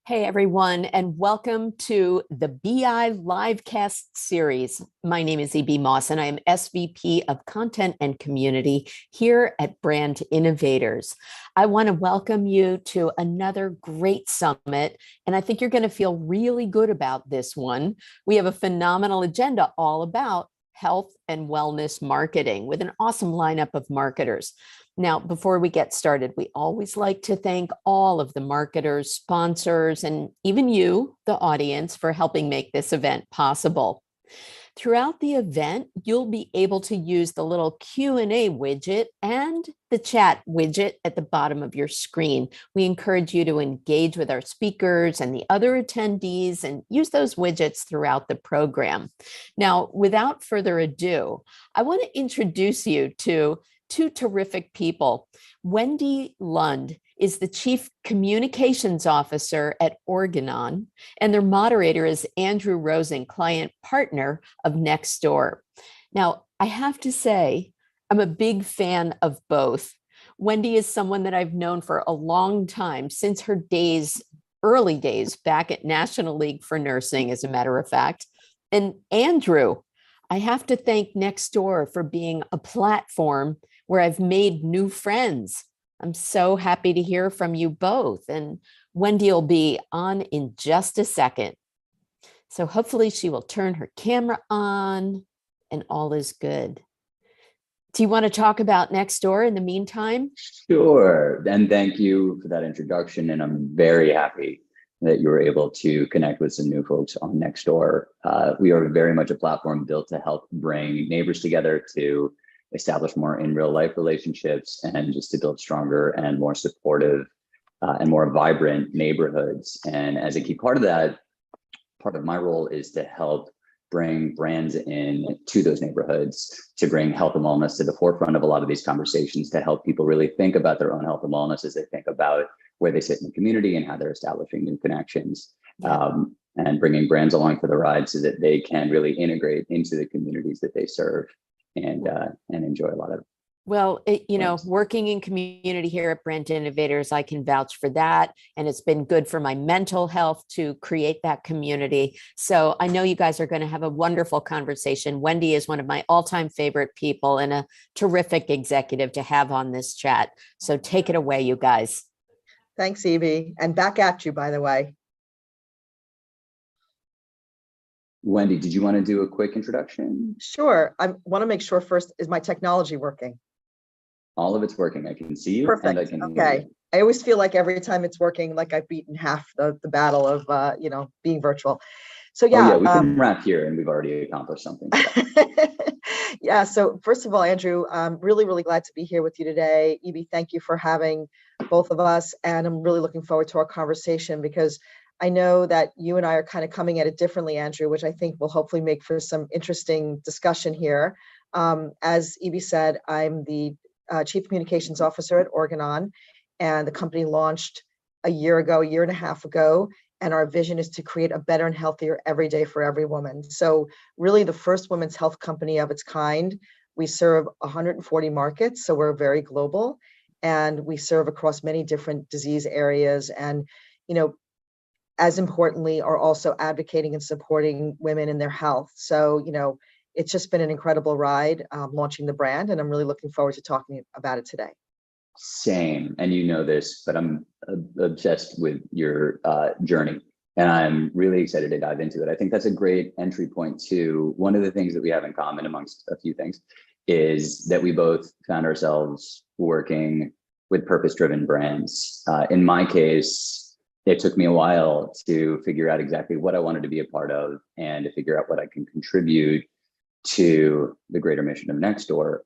Hey everyone, and welcome to the BI Livecast series. My name is EB Moss, and I am SVP of Content and Community here at Brand Innovators. I want to welcome you to another great summit, and I think you're going to feel really good about this one. We have a phenomenal agenda all about health and wellness marketing with an awesome lineup of marketers. Now, before we get started, we always like to thank all of the marketers, sponsors, and even you, the audience, for helping make this event possible. Throughout the event, you'll be able to use the little Q&A widget and the chat widget at the bottom of your screen. We encourage you to engage with our speakers and the other attendees and use those widgets throughout the program. Now, without further ado, I want to introduce you to two terrific people. Wendy Lund is the Chief Communications Officer at Organon, and their moderator is Andrew Rosen, client partner of Nextdoor. Now, I have to say, I'm a big fan of both. Wendy is someone that I've known for a long time, since her early days back at National League for Nursing, as a matter of fact. And Andrew, I have to thank Nextdoor for being a platform where I've made new friends. I'm so happy to hear from you both. And Wendy will be on in just a second. So hopefully she will turn her camera on and all is good. Do you want to talk about Nextdoor in the meantime? Sure. And thank you for that introduction. And I'm very happy that you were able to connect with some new folks on Nextdoor. We are very much a platform built to help bring neighbors together, to establish more in real life relationships, and just to build stronger and more supportive and more vibrant neighborhoods. And as a key part of that, part of my role is to help bring brands in to those neighborhoods, to bring health and wellness to the forefront of a lot of these conversations, to help people really think about their own health and wellness as they think about where they sit in the community and how they're establishing new connections, and bringing brands along for the ride so that they can really integrate into the communities that they serve and enjoy a lot of. Well, working in community here at Brand Innovators, I can vouch for that. And it's been good for my mental health to create that community. So I know you guys are going to have a wonderful conversation. Wendy is one of my all-time favorite people and a terrific executive to have on this chat. So take it away, you guys. Thanks, Evie. And back at you, by the way. Wendy, did you want to do a quick introduction? Sure. I want to make sure first, is my technology working? All of it's working. I can see you. Perfect. And I can okay. hear you. I always feel like every time it's working, like I've beaten half the battle of, being virtual. So yeah. We can wrap here and we've already accomplished something. Yeah. So first of all, Andrew, I'm really, really glad to be here with you today. Evie, thank you for having both of us. And I'm really looking forward to our conversation because I know that you and I are kind of coming at it differently, Andrew, which I think will hopefully make for some interesting discussion here. As Evie said, I'm the Chief Communications Officer at Organon, and the company launched a year and a half ago. And our vision is to create a better and healthier every day for every woman. So really the first women's health company of its kind. We serve 140 markets, so we're very global, and we serve across many different disease areas. And, as importantly, are also advocating and supporting women in their health. So, it's just been an incredible ride launching the brand, and I'm really looking forward to talking about it today. Same, and you know this, but I'm obsessed with your journey, and I'm really excited to dive into it. I think that's a great entry point too. One of the things that we have in common, amongst a few things, is that we both found ourselves working with purpose-driven brands. In my case, it took me a while to figure out exactly what I wanted to be a part of and to figure out what I can contribute to the greater mission of Nextdoor.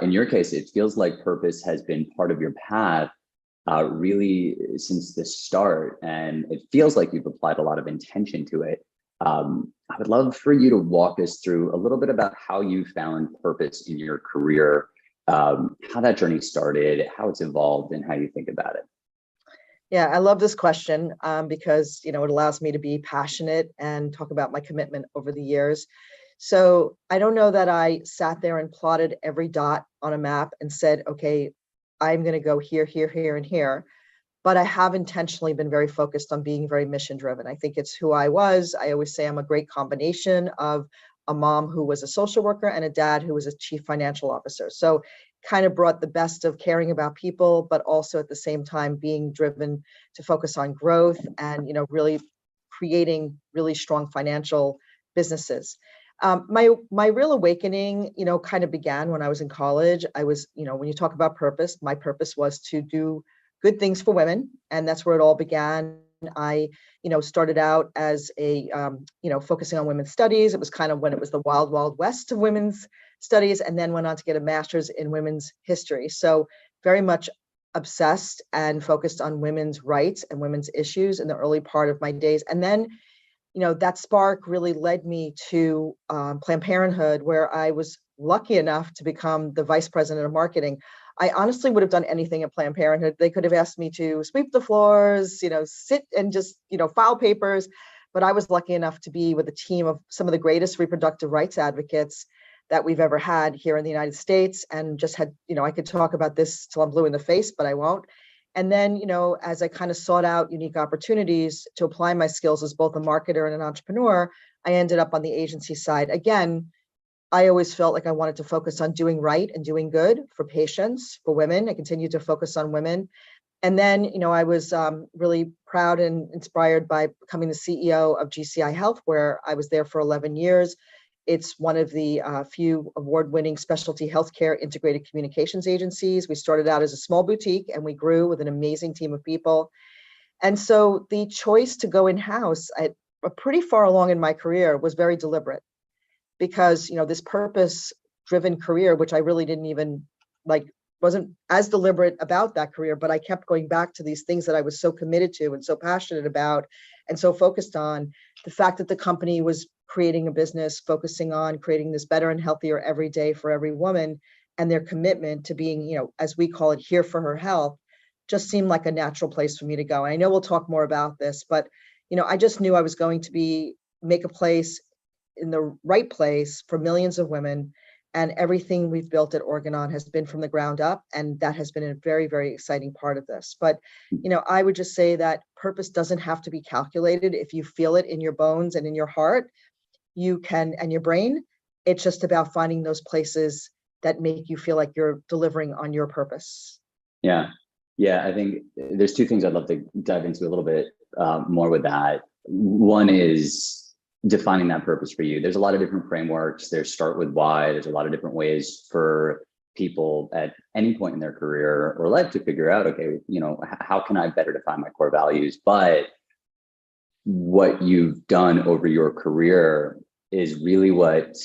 In your case, it feels like purpose has been part of your path really since the start, and it feels like you've applied a lot of intention to it. I would love for you to walk us through a little bit about how you found purpose in your career, how that journey started, how it's evolved, and how you think about it. Yeah, I love this question because, it allows me to be passionate and talk about my commitment over the years. So I don't know that I sat there and plotted every dot on a map and said, okay, I'm going to go here, here, here, and here. but I have intentionally been very focused on being very mission driven. I think it's who I was. I always say I'm a great combination of a mom who was a social worker and a dad who was a chief financial officer. So kind of brought the best of caring about people, but also at the same time being driven to focus on growth and, really creating really strong financial businesses. My real awakening, kind of began when I was in college. I was, when you talk about purpose, my purpose was to do good things for women, and that's where it all began. I, started out as a, focusing on women's studies. It was kind of when it was the wild, wild west of women's studies, and then went on to get a master's in women's history. So very much obsessed and focused on women's rights and women's issues in the early part of my days. And then, that spark really led me to Planned Parenthood, where I was lucky enough to become the vice president of marketing. I honestly would have done anything at Planned Parenthood. They could have asked me to sweep the floors, sit and just, file papers. But I was lucky enough to be with a team of some of the greatest reproductive rights advocates that we've ever had here in the United States. And just had, I could talk about this till I'm blue in the face, but I won't. And then, as I kind of sought out unique opportunities to apply my skills as both a marketer and an entrepreneur, I ended up on the agency side. Again, I always felt like I wanted to focus on doing right and doing good for patients, for women. I continued to focus on women. And then, I was really proud and inspired by becoming the CEO of GCI Health, where I was there for 11 years. It's one of the few award-winning specialty healthcare integrated communications agencies. We started out as a small boutique and we grew with an amazing team of people. And so the choice to go in-house at pretty far along in my career was very deliberate, because, this purpose-driven career, which I really didn't even wasn't as deliberate about that career, but I kept going back to these things that I was so committed to and so passionate about and so focused on. The fact that the company was creating a business, focusing on creating this better and healthier every day for every woman, and their commitment to being, as we call it, here for her health, just seemed like a natural place for me to go. And I know we'll talk more about this, but, I just knew I was going to make a place in the right place for millions of women. And everything we've built at Organon has been from the ground up. And that has been a very, very exciting part of this. But, I would just say that purpose doesn't have to be calculated. If you feel it in your bones and in your heart, you can, and your brain, it's just about finding those places that make you feel like you're delivering on your purpose. Yeah. I think there's two things I'd love to dive into a little bit more with that. One is defining that purpose for you. There's a lot of different frameworks. There's start with why. There's a lot of different ways for people at any point in their career or life to figure out, okay, how can I better define my core values? But what you've done over your career is really what,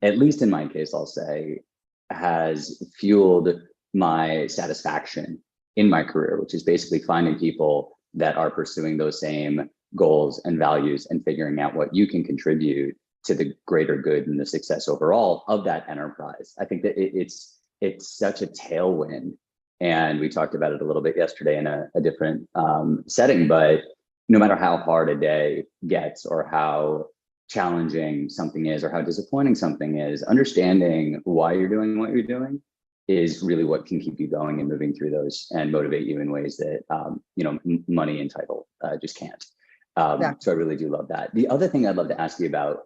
at least in my case, I'll say, has fueled my satisfaction in my career, which is basically finding people that are pursuing those same goals and values and figuring out what you can contribute to the greater good and the success overall of that enterprise. I think that it's such a tailwind. And we talked about it a little bit yesterday in a different setting, but no matter how hard a day gets or how challenging something is or how disappointing something is, understanding why you're doing what you're doing is really what can keep you going and moving through those and motivate you in ways that money and title just can't. So I really do love that. The other thing I'd love to ask you about,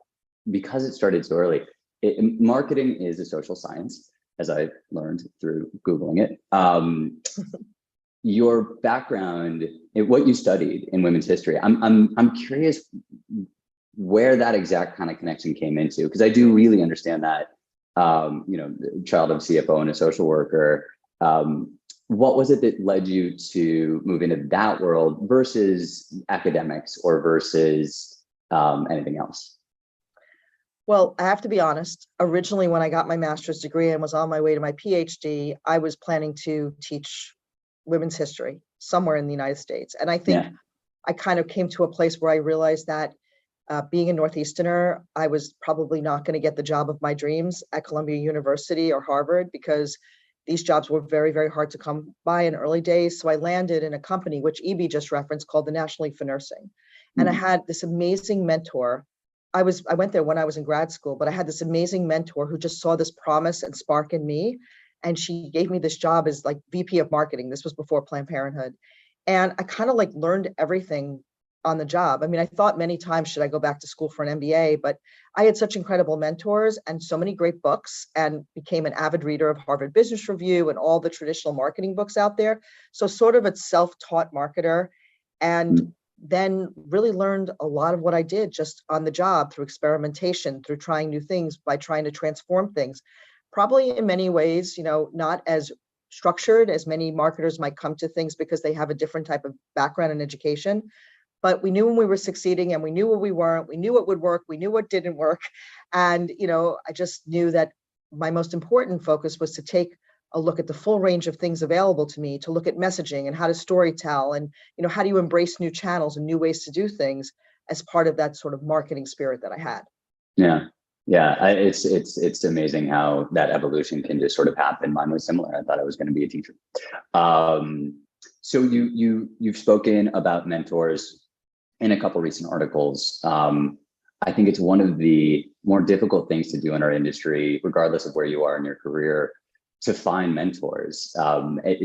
because it started so early, marketing is a social science, as I learned through Googling it. Your background, what you studied in women's history, I'm curious where that exact kind of connection came into, because I do really understand that, child of CFO and a social worker. What was it that led you to move into that world versus academics or versus anything else? Well, I have to be honest. Originally, when I got my master's degree and was on my way to my PhD, I was planning to teach women's history somewhere in the United States. And I think I kind of came to a place where I realized that being a Northeasterner, I was probably not going to get the job of my dreams at Columbia University or Harvard, because these jobs were very, very hard to come by in early days. So I landed in a company, which EB just referenced, called the National League for Nursing. And I had this amazing mentor. I went there when I was in grad school, but I had this amazing mentor who just saw this promise and spark in me. And she gave me this job as like VP of marketing. This was before Planned Parenthood. And I kind of like learned everything on the job. I mean, I thought many times, should I go back to school for an MBA? But I had such incredible mentors and so many great books, and became an avid reader of Harvard Business Review and all the traditional marketing books out there. So sort of a self-taught marketer, and then really learned a lot of what I did just on the job through experimentation, through trying new things, by trying to transform things. Probably in many ways, not as structured as many marketers might come to things because they have a different type of background and education. But we knew when we were succeeding, and we knew what we weren't. We knew what would work. We knew what didn't work. And, I just knew that my most important focus was to take a look at the full range of things available to me, to look at messaging and how to story tell, and, how do you embrace new channels and new ways to do things as part of that sort of marketing spirit that I had. Yeah. Yeah. It's amazing how that evolution can just sort of happen. Mine was similar. I thought I was going to be a teacher. So you've spoken about mentors in a couple recent articles. I think it's one of the more difficult things to do in our industry, regardless of where you are in your career, to find mentors.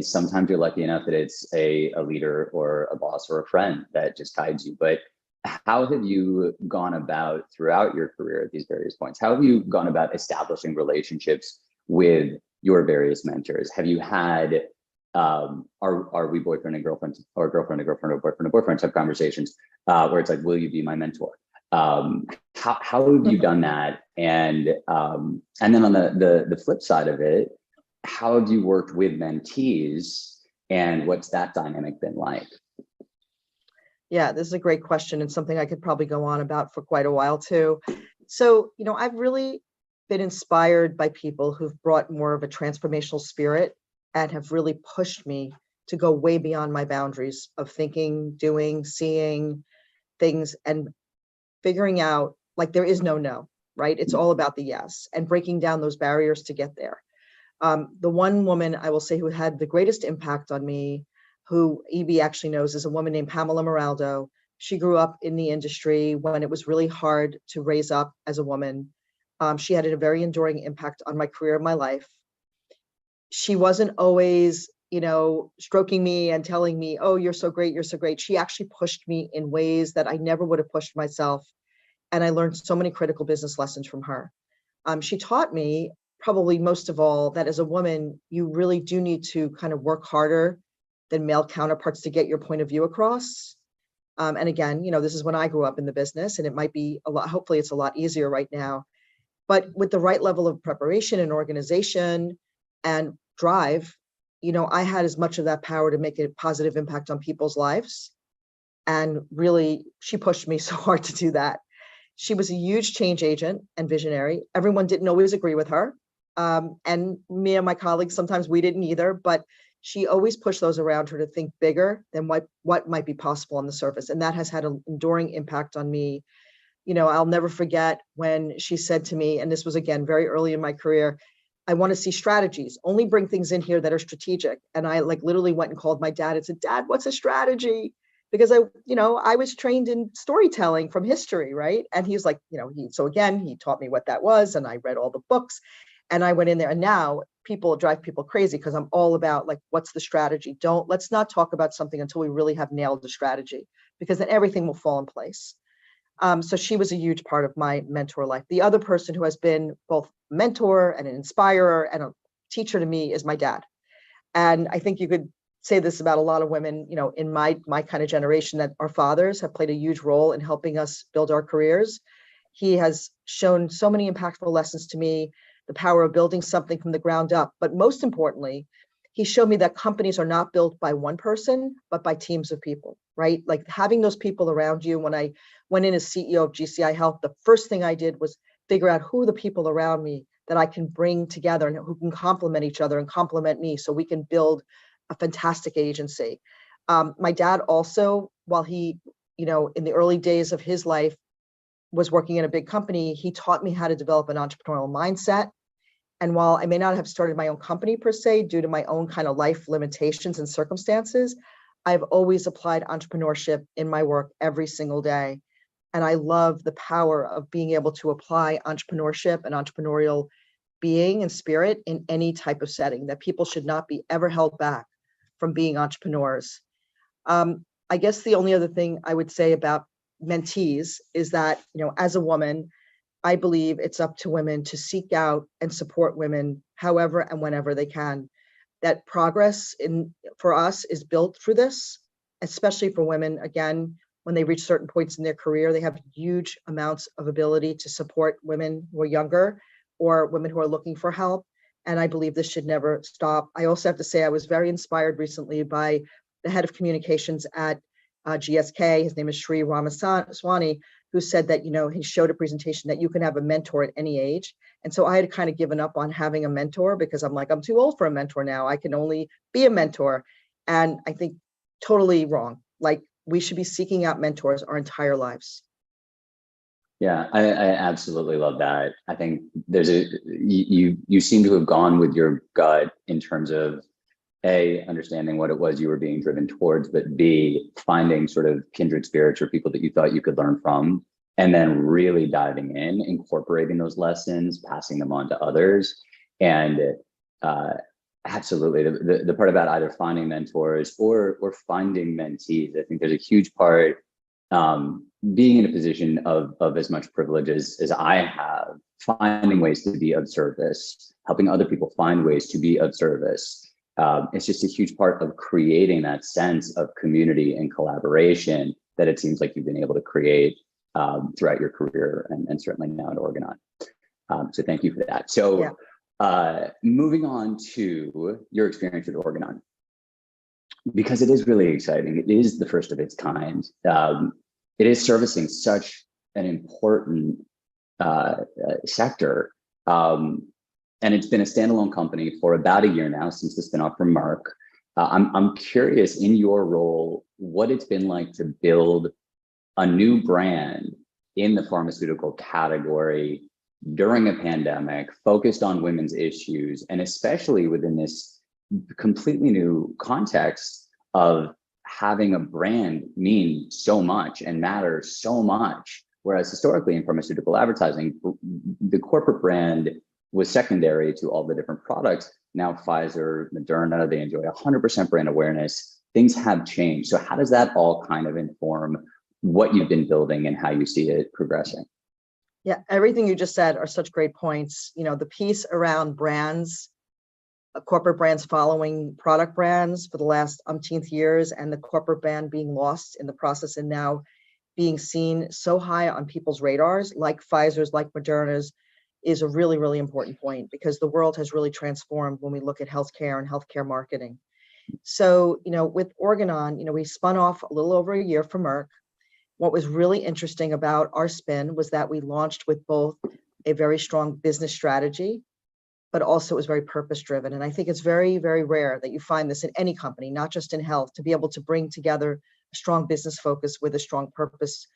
Sometimes you're lucky enough that it's a leader or a boss or a friend that just guides you. But how have you gone about throughout your career at these various points? How have you gone about establishing relationships with your various mentors? Have you had are we boyfriend and girlfriend, or girlfriend and girlfriend, or boyfriend and boyfriend type conversations where it's like, will you be my mentor? How have you done that? And then on the flip side of it, how have you worked with mentees, and what's that dynamic been like? Yeah, this is a great question, and something I could probably go on about for quite a while too. So, I've really been inspired by people who've brought more of a transformational spirit and have really pushed me to go way beyond my boundaries of thinking, doing, seeing things, and figuring out, like, there is no, right? It's all about the yes, and breaking down those barriers to get there. The one woman I will say who had the greatest impact on me, who EB actually knows, is a woman named Pamela Moraldo. She grew up in the industry when it was really hard to raise up as a woman. She had a very enduring impact on my career and my life. She wasn't always, stroking me and telling me, oh, you're so great, you're so great. She actually pushed me in ways that I never would have pushed myself. And I learned so many critical business lessons from her. She taught me, probably most of all, that as a woman, you really do need to kind of work harder than male counterparts to get your point of view across. And again, this is when I grew up in the business, and it might be a lot, hopefully it's a lot easier right now. But with the right level of preparation and organization and drive, I had as much of that power to make a positive impact on people's lives. And really, she pushed me so hard to do that. She was a huge change agent and visionary. Everyone didn't always agree with her. And me and my colleagues, sometimes we didn't either, but she always pushed those around her to think bigger than what might be possible on the surface. And that has had an enduring impact on me. I'll never forget when she said to me, and this was again very early in my career, I want to see strategies, only bring things in here that are strategic. And I literally went and called my dad and said, Dad, what's a strategy? Because I was trained in storytelling from history, right? And he's like, so again, he taught me what that was, and I read all the books, and I went in there. And now people drive people crazy because I'm all about, like, what's the strategy? Let's not talk about something until we really have nailed the strategy, because then everything will fall in place. So she was a huge part of my mentor life. The other person who has been both mentor and an inspirer and a teacher to me is my dad. And I think you could say this about a lot of women, in my kind of generation, that our fathers have played a huge role in helping us build our careers. He has shown so many impactful lessons to me, the power of building something from the ground up. But most importantly, he showed me that companies are not built by one person, but by teams of people, right? Like having those people around you. When I went in as CEO of GCI Health, the first thing I did was figure out who are the people around me that I can bring together and who can complement each other and complement me, so we can build a fantastic agency. My dad also, while he, in the early days of his life was working in a big company, he taught me how to develop an entrepreneurial mindset. And while I may not have started my own company per se, due to my own kind of life limitations and circumstances, I've always applied entrepreneurship in my work every single day. And I love the power of being able to apply entrepreneurship and entrepreneurial being and spirit in any type of setting, that people should not be ever held back from being entrepreneurs. I guess the only other thing I would say about mentees is that, as a woman, I believe it's up to women to seek out and support women however and whenever they can. That progress for us is built through this, especially for women. Again, when they reach certain points in their career, they have huge amounts of ability to support women who are younger or women who are looking for help. And I believe this should never stop. I also have to say I was very inspired recently by the head of communications at GSK. His name is Sri Ramaswamy, who said that, he showed a presentation that you can have a mentor at any age. And so I had kind of given up on having a mentor because I'm like, I'm too old for a mentor now. I can only be a mentor. And I think totally wrong. Like, we should be seeking out mentors our entire lives. Yeah, I absolutely love that. I think you seem to have gone with your gut in terms of A, understanding what it was you were being driven towards, but B, finding sort of kindred spirits or people that you thought you could learn from, and then really diving in, incorporating those lessons, passing them on to others. And absolutely, the part about either finding mentors or finding mentees, I think there's a huge part, being in a position of as much privilege as I have, finding ways to be of service, helping other people find ways to be of service. It's just a huge part of creating that sense of community and collaboration that it seems like you've been able to create throughout your career and certainly now at Organon. So thank you for that. So moving on to your experience with Organon, because it is really exciting. It is the first of its kind. It is servicing such an important sector. And it's been a standalone company for about a year now since the spinoff from Merck. I'm curious, in your role, what it's been like to build a new brand in the pharmaceutical category during a pandemic, focused on women's issues, and especially within this completely new context of having a brand mean so much and matter so much. Whereas historically in pharmaceutical advertising, the corporate brand was secondary to all the different products. Now Pfizer, Moderna, they enjoy 100% brand awareness. Things have changed. So how does that all kind of inform what you've been building and how you see it progressing? Yeah, everything you just said are such great points. The piece around brands, corporate brands following product brands for the last umpteenth years, and the corporate brand being lost in the process and now being seen so high on people's radars, like Pfizer's, like Moderna's, is a really, really important point, because the world has really transformed when we look at healthcare and healthcare marketing. So, with Organon, we spun off a little over a year from Merck. What was really interesting about our spin was that we launched with both a very strong business strategy, but also it was very purpose driven. And I think it's very, very rare that you find this in any company, not just in health, to be able to bring together a strong business focus with a strong purpose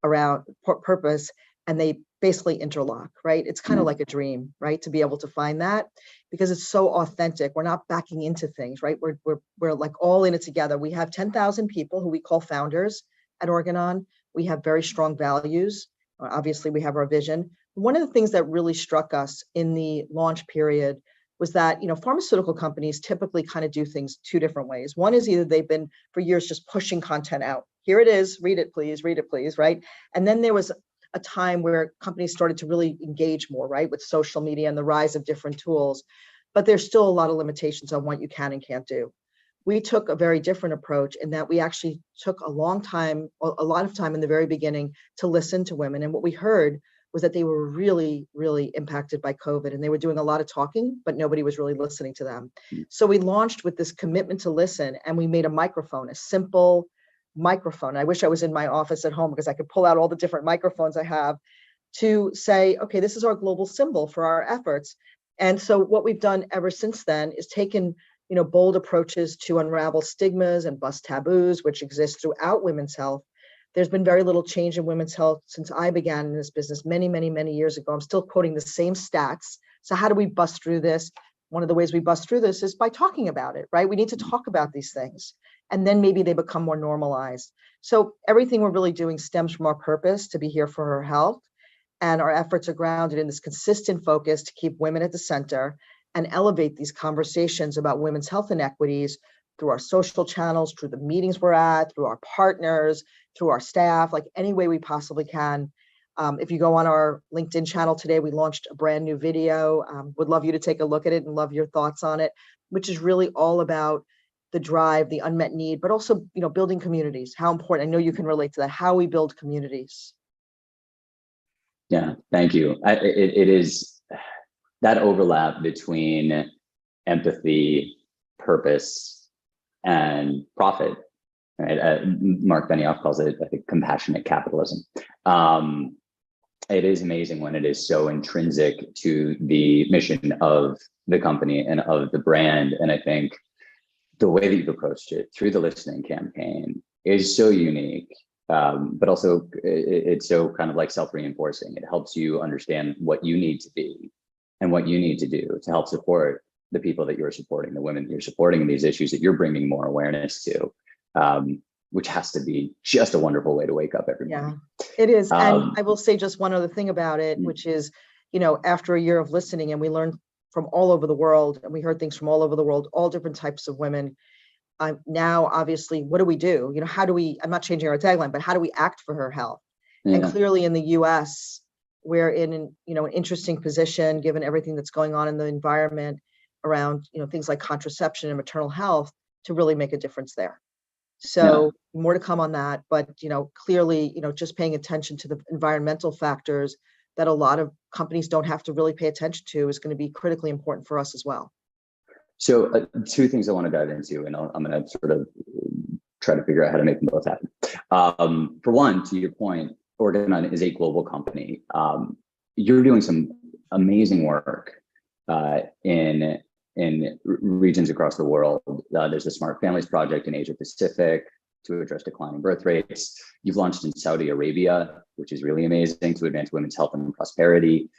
around purpose, and they basically interlock, right? It's kind of like a dream, right? To be able to find that, because it's so authentic. We're not backing into things, right? We're like all in it together. We have 10,000 people who we call founders at Organon. We have very strong values. Obviously, we have our vision. One of the things that really struck us in the launch period was that, pharmaceutical companies typically kind of do things two different ways. One is either they've been for years just pushing content out. Here it is, read it, please, right? And then there was a time where companies started to really engage more, right, with social media and the rise of different tools. But there's still a lot of limitations on what you can and can't do. We took a very different approach in that we actually took a lot of time in the very beginning to listen to women. And what we heard was that they were really, really impacted by COVID, and they were doing a lot of talking, but nobody was really listening to them. So we launched with this commitment to listen, and we made a microphone, a simple microphone. I wish I was in my office at home because I could pull out all the different microphones I have to say, okay, this is our global symbol for our efforts. And so what we've done ever since then is taken bold approaches to unravel stigmas and bust taboos, which exist throughout women's health. There's been very little change in women's health since I began in this business many, many, many years ago. I'm still quoting the same stats. So how do we bust through this? One of the ways we bust through this is by talking about it, right? We need to talk about these things, and then maybe they become more normalized. So everything we're really doing stems from our purpose to be here for her health. And our efforts are grounded in this consistent focus to keep women at the center and elevate these conversations about women's health inequities through our social channels, through the meetings we're at, through our partners, through our staff, like any way we possibly can. If you go on our LinkedIn channel today, we launched a brand new video. Would love you to take a look at it and love your thoughts on it, which is really all about the drive, the unmet need, but also, building communities. How important, I know you can relate to that, how we build communities. Yeah, thank you. It is that overlap between empathy, purpose, and profit. Right? Mark Benioff calls it, I think, compassionate capitalism. It is amazing when it is so intrinsic to the mission of the company and of the brand. And I think the way that you've approached it through the listening campaign is so unique, but also it's so kind of like self-reinforcing. It helps you understand what you need to be and what you need to do to help support the people that you're supporting, the women that you're supporting, these issues that you're bringing more awareness to, which has to be just a wonderful way to wake up every morning. Yeah, it is. And I will say just one other thing about it, which is, after a year of listening, and we learned from all over the world, and we heard things from all over the world, all different types of women. Now, obviously, what do we do? How do we, I'm not changing our tagline, but how do we act for her health? Yeah. And clearly in the US, we're in an interesting position, given everything that's going on in the environment around, things like contraception and maternal health, to really make a difference there. So more to come on that, but, clearly, just paying attention to the environmental factors that a lot of companies don't have to really pay attention to is going to be critically important for us as well. So two things I want to dive into, and I'm going to sort of try to figure out how to make them both happen. For one, to your point, Organon is a global company. You're doing some amazing work in regions across the world. There's the Smart Families Project in Asia Pacific to address declining birth rates. You've launched in Saudi Arabia, which is really amazing, to advance women's health and prosperity.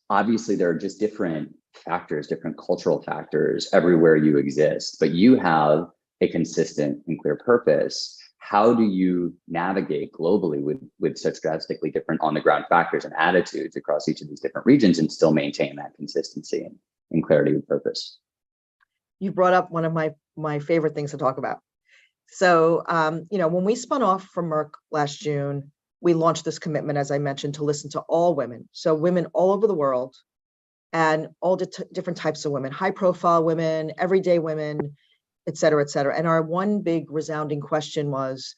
Obviously, there are just different factors, different cultural factors everywhere you exist, but you have a consistent and clear purpose. How do you navigate globally with such drastically different on-the-ground factors and attitudes across each of these different regions and still maintain that consistency and clarity of purpose? You brought up one of my favorite things to talk about. So, when we spun off from Merck last June, we launched this commitment, as I mentioned, to listen to all women. So women all over the world and all different types of women, high profile women, everyday women, et cetera, et cetera. And our one big resounding question was,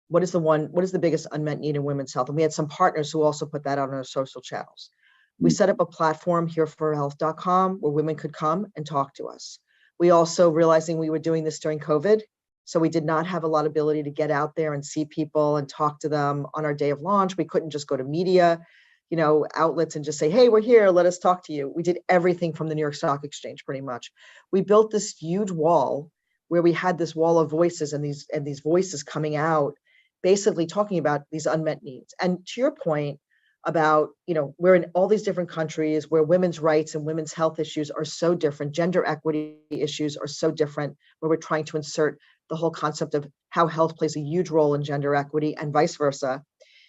what is the biggest unmet need in women's health? And we had some partners who also put that on our social channels. We set up a platform, hereforhealth.com, where women could come and talk to us. We also, realizing we were doing this during COVID, so we did not have a lot of ability to get out there and see people and talk to them on our day of launch. We couldn't just go to media, outlets and just say, hey, we're here, let us talk to you. We did everything from the New York Stock Exchange, pretty much. We built this huge wall where we had this wall of voices and these voices coming out, basically talking about these unmet needs. And to your point about, we're in all these different countries where women's rights and women's health issues are so different, gender equity issues are so different, where we're trying to insert the whole concept of how health plays a huge role in gender equity and vice versa.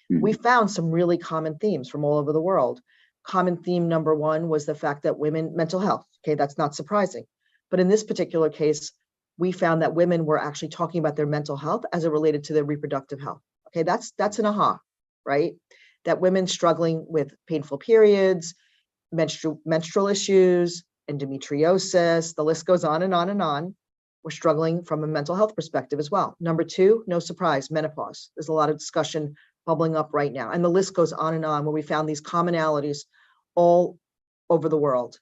We found some really common themes from all over the world. Common theme number one was the fact that mental health, okay, that's not surprising. But in this particular case, we found that women were actually talking about their mental health as it related to their reproductive health. Okay, that's an aha, right? That women struggling with painful periods, menstrual issues, endometriosis, the list goes on and on and on. We're struggling from a mental health perspective as well. Number two, no surprise, menopause. There's a lot of discussion bubbling up right now. And the list goes on and on, where we found these commonalities all over the world.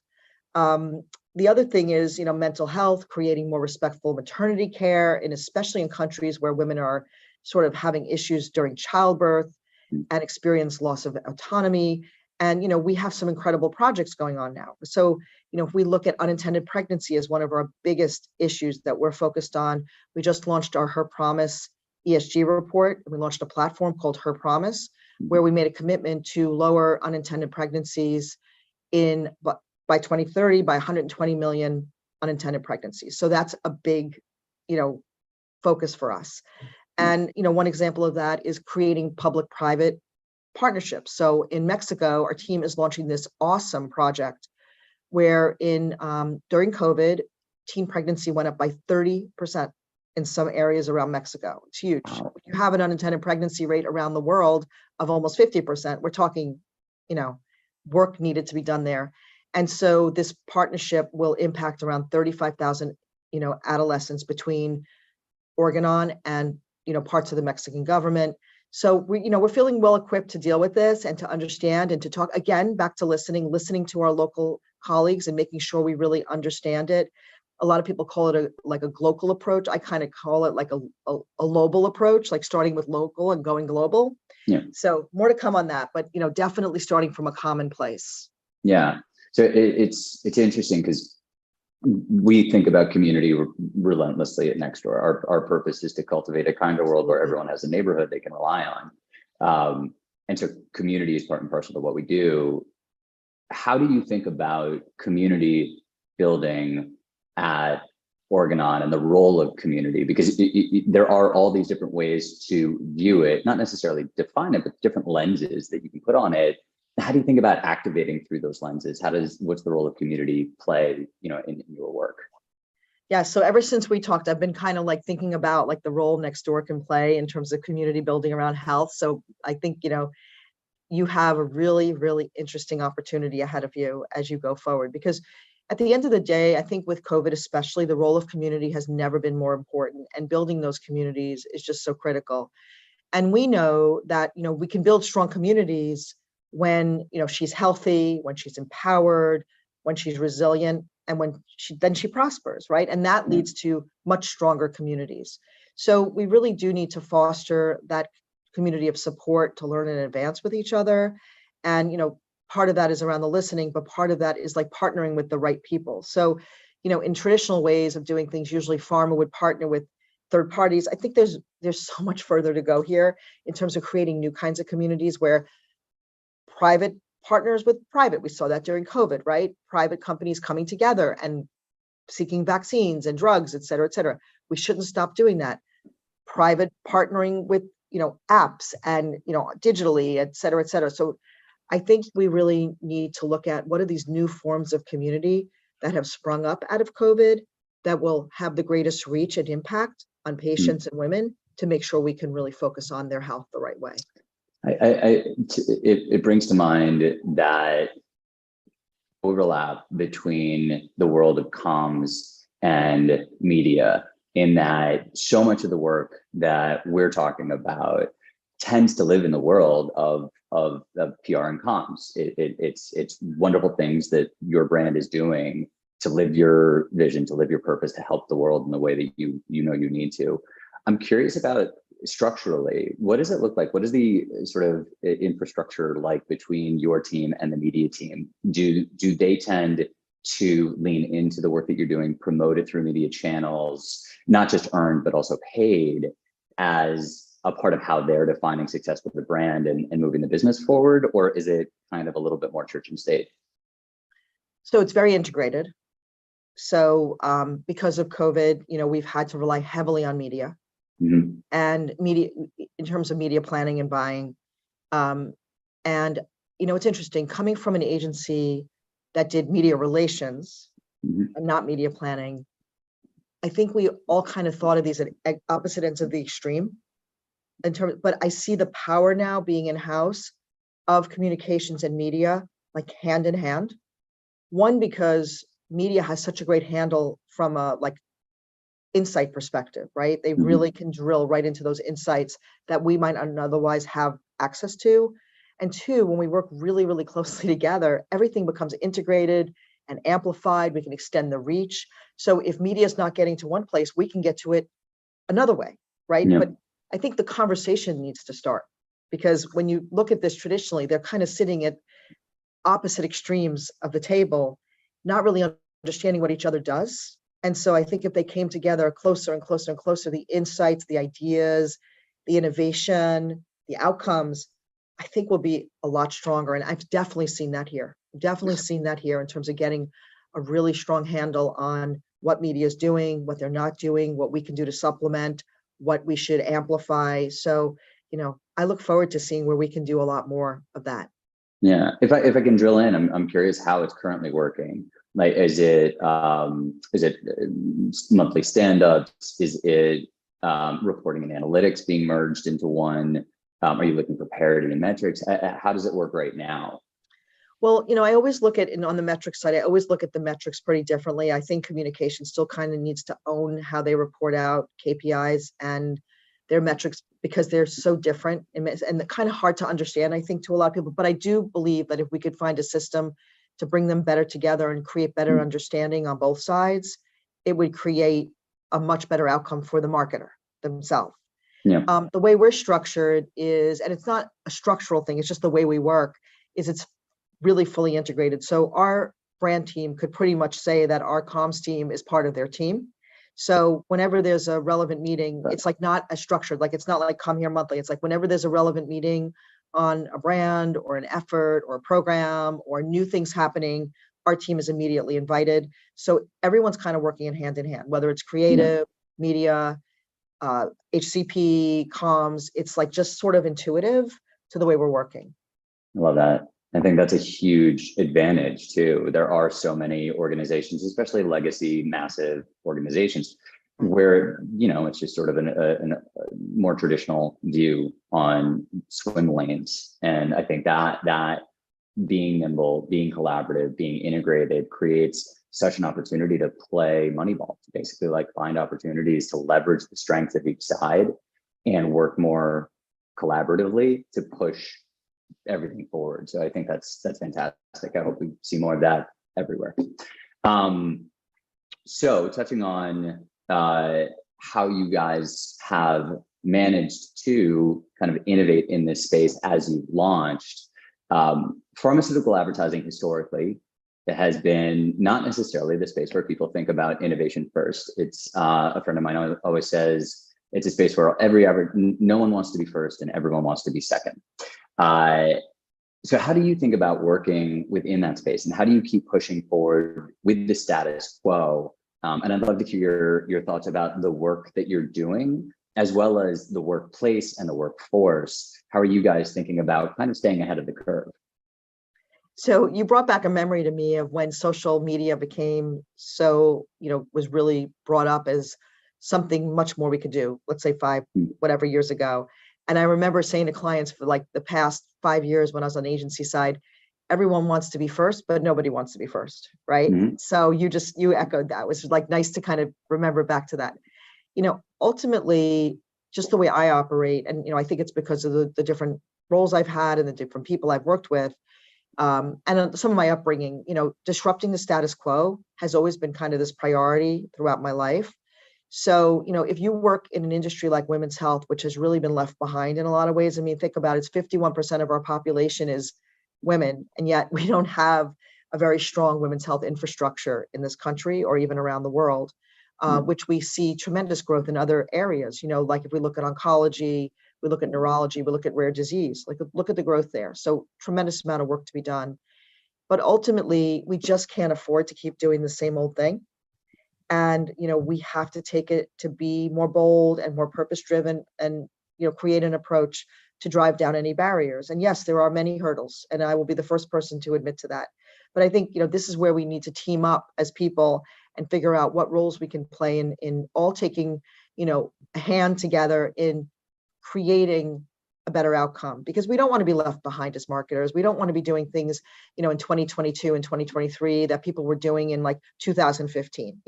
The other thing is, mental health, creating more respectful maternity care, and especially in countries where women are sort of having issues during childbirth and experience loss of autonomy. And, we have some incredible projects going on now. So, if we look at unintended pregnancy as one of our biggest issues that we're focused on, we just launched our Her Promise ESG report. We launched a platform called Her Promise, where we made a commitment to lower unintended pregnancies by 2030 by 120 million unintended pregnancies. So that's a big, focus for us. And, one example of that is creating public-private partnerships. So in Mexico, our team is launching this awesome project where during COVID, teen pregnancy went up by 30% in some areas around Mexico. It's huge. Wow. You have an unintended pregnancy rate around the world of almost 50%. We're talking, work needed to be done there. And so this partnership will impact around 35,000, adolescents between Organon and, parts of the Mexican government. So we're feeling well equipped to deal with this and to understand and to talk, again, back to listening to our local colleagues and making sure we really understand it. A lot of people call it a global approach. I kind of call it like a global approach, like starting with local and going global. Yeah. So more to come on that, but definitely starting from a common place. Yeah. So it's interesting because we think about community relentlessly at Nextdoor. Our purpose is to cultivate a kind of world where everyone has a neighborhood they can rely on. And so community is part and parcel of what we do. How do you think about community building at Organon and the role of community? Because there are all these different ways to view it, not necessarily define it, but different lenses that you can put on it. How do you think about activating through those lenses? What's the role of community play, in your work? Yeah, so ever since we talked, I've been kind of like thinking about like the role Nextdoor can play in terms of community building around health. So I think, you have a really, really interesting opportunity ahead of you as you go forward, because at the end of the day, I think with COVID especially, the role of community has never been more important, and building those communities is just so critical. And we know that, we can build strong communities when, she's healthy, when she's empowered, when she's resilient, and when she prospers, right? And that leads to much stronger communities. So we really do need to foster that community of support to learn and advance with each other. And, part of that is around the listening, but part of that is like partnering with the right people. So, in traditional ways of doing things, usually pharma would partner with third parties. I think there's so much further to go here in terms of creating new kinds of communities where private partners with private. We saw that during COVID, right? Private companies coming together and seeking vaccines and drugs, et cetera, et cetera. We shouldn't stop doing that. Private partnering with, apps and, digitally, et cetera, et cetera. So I think we really need to look at what are these new forms of community that have sprung up out of COVID that will have the greatest reach and impact on patients and women to make sure we can really focus on their health the right way. It brings to mind that overlap between the world of comms and media, in that so much of the work that we're talking about tends to live in the world of PR and comms. It's wonderful things that your brand is doing to live your vision, to live your purpose, to help the world in the way that you need to. I'm curious about structurally, what does it look like? What is the sort of infrastructure like between your team and the media team? Do they tend to lean into the work that you're doing, promote it through media channels, not just earned, but also paid, as a part of how they're defining success with the brand and moving the business forward? Or is it kind of a little bit more church and state? So it's very integrated. So because of COVID, we've had to rely heavily on media. Mm-hmm. And media in terms of media planning and buying. And, it's interesting coming from an agency that did media relations and not media planning. I think we all kind of thought of these at opposite ends of the extreme but I see the power now being in-house of communications and media, like hand in hand. One, because media has such a great handle from a insight perspective, right? They really can drill right into those insights that we might not otherwise have access to. And two, when we work really, really closely together, everything becomes integrated and amplified. We can extend the reach. So if media is not getting to one place, we can get to it another way, right? Yeah. But I think the conversation needs to start, because when you look at this traditionally, they're kind of sitting at opposite extremes of the table, not really understanding what each other does. And so I think if they came together closer and closer and closer, the insights, the ideas, the innovation, the outcomes, I think will be a lot stronger. And I've definitely seen that here. In terms of getting a really strong handle on what media is doing, what they're not doing, what we can do to supplement, what we should amplify. So, I look forward to seeing where we can do a lot more of that. Yeah, if I can drill in, I'm curious how it's currently working. Like, is it monthly stand-ups? Is it reporting and analytics being merged into one? Are you looking for parity and metrics? How does it work right now? Well, I always look at, and on the metrics side, I always look at the metrics pretty differently. I think communication still kind of needs to own how they report out KPIs and their metrics, because they're so different and kind of hard to understand, I think, to a lot of people. But I do believe that if we could find a system to bring them better together and create better understanding on both sides, it would create a much better outcome for the marketer themselves. Yeah. The way we're structured is, and it's not a structural thing, it's just the way we work, is it's really fully integrated. So our brand team could pretty much say that our comms team is part of their team. So whenever there's a relevant meeting, it's like not as structured, like it's not like come here monthly. It's like whenever there's a relevant meeting on a brand or an effort or a program or new things happening, our team is immediately invited. So everyone's kind of working in hand, whether it's creative, media, HCP, comms. It's like just sort of intuitive to the way we're working. I love that. I think that's a huge advantage too. There are so many organizations, especially legacy, massive organizations, where it's just sort of a more traditional view on swim lanes. And I think that being nimble, being collaborative, being integrated creates such an opportunity to play Moneyball, to basically like find opportunities to leverage the strengths of each side and work more collaboratively to push everything forward. So I think that's fantastic. I hope we see more of that everywhere. So touching on how you guys have managed to kind of innovate in this space as you've launched. Pharmaceutical advertising historically, it has been not necessarily the space where people think about innovation first. It's a friend of mine always says it's a space where no one wants to be first and everyone wants to be second. So how do you think about working within that space, and how do you keep pushing forward with the status quo? And I'd love to hear your thoughts about the work that you're doing, as well as the workplace and the workforce. How are you guys thinking about kind of staying ahead of the curve? So you brought back a memory to me of when social media became so, was really brought up as something much more we could do, let's say 5 whatever years ago. And I remember saying to clients for like the past 5 years when I was on the agency side, everyone wants to be first, but nobody wants to be first, right? Mm-hmm. So you echoed that. It was like nice to kind of remember back to that. Ultimately, just the way I operate, and I think it's because of the different roles I've had and the different people I've worked with, and some of my upbringing, disrupting the status quo has always been kind of this priority throughout my life. So, if you work in an industry like women's health, which has really been left behind in a lot of ways, I mean, think about it, it's 51% of our population is women, and yet we don't have a very strong women's health infrastructure in this country or even around the world, which we see tremendous growth in other areas. Like if we look at oncology, we look at neurology, we look at rare disease, like look at the growth there. So tremendous amount of work to be done. But ultimately, we just can't afford to keep doing the same old thing. And, we have to take it to be more bold and more purpose-driven and, create an approach to drive down any barriers. And yes, there are many hurdles, and I will be the first person to admit to that. But I think, this is where we need to team up as people and figure out what roles we can play in all taking, a hand together in creating a better outcome, because we don't want to be left behind as marketers. We don't want to be doing things, in 2022 and 2023 that people were doing in like 2015.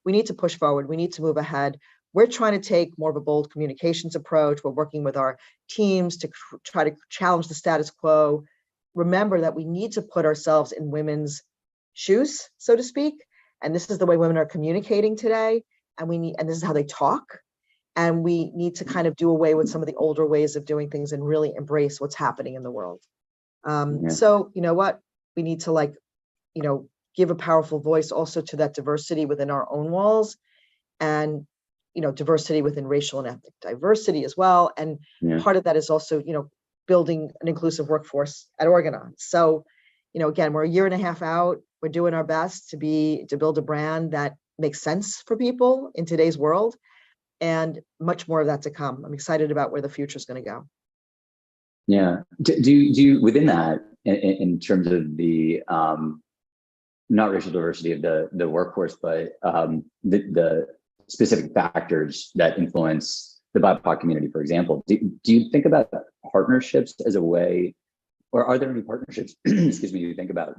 We need to push forward. We need to move ahead. We're trying to take more of a bold communications approach. We're working with our teams to try to challenge the status quo. Remember that we need to put ourselves in women's shoes, so to speak. And this is the way women are communicating today. And this is how they talk. And we need to kind of do away with some of the older ways of doing things and really embrace what's happening in the world. So, what? We need to give a powerful voice also to that diversity within our own walls, and, diversity within racial and ethnic diversity as well. And part of that is also, building an inclusive workforce at Organon. So, again, we're a year and a half out. We're doing our best to build a brand that makes sense for people in today's world. And much more of that to come. I'm excited about where the future is going to go. Yeah. Do you within that, in terms of the not racial diversity of the workforce, but the specific factors that influence the BIPOC community, for example. Do you think about partnerships as a way, or are there any partnerships, excuse me, you think about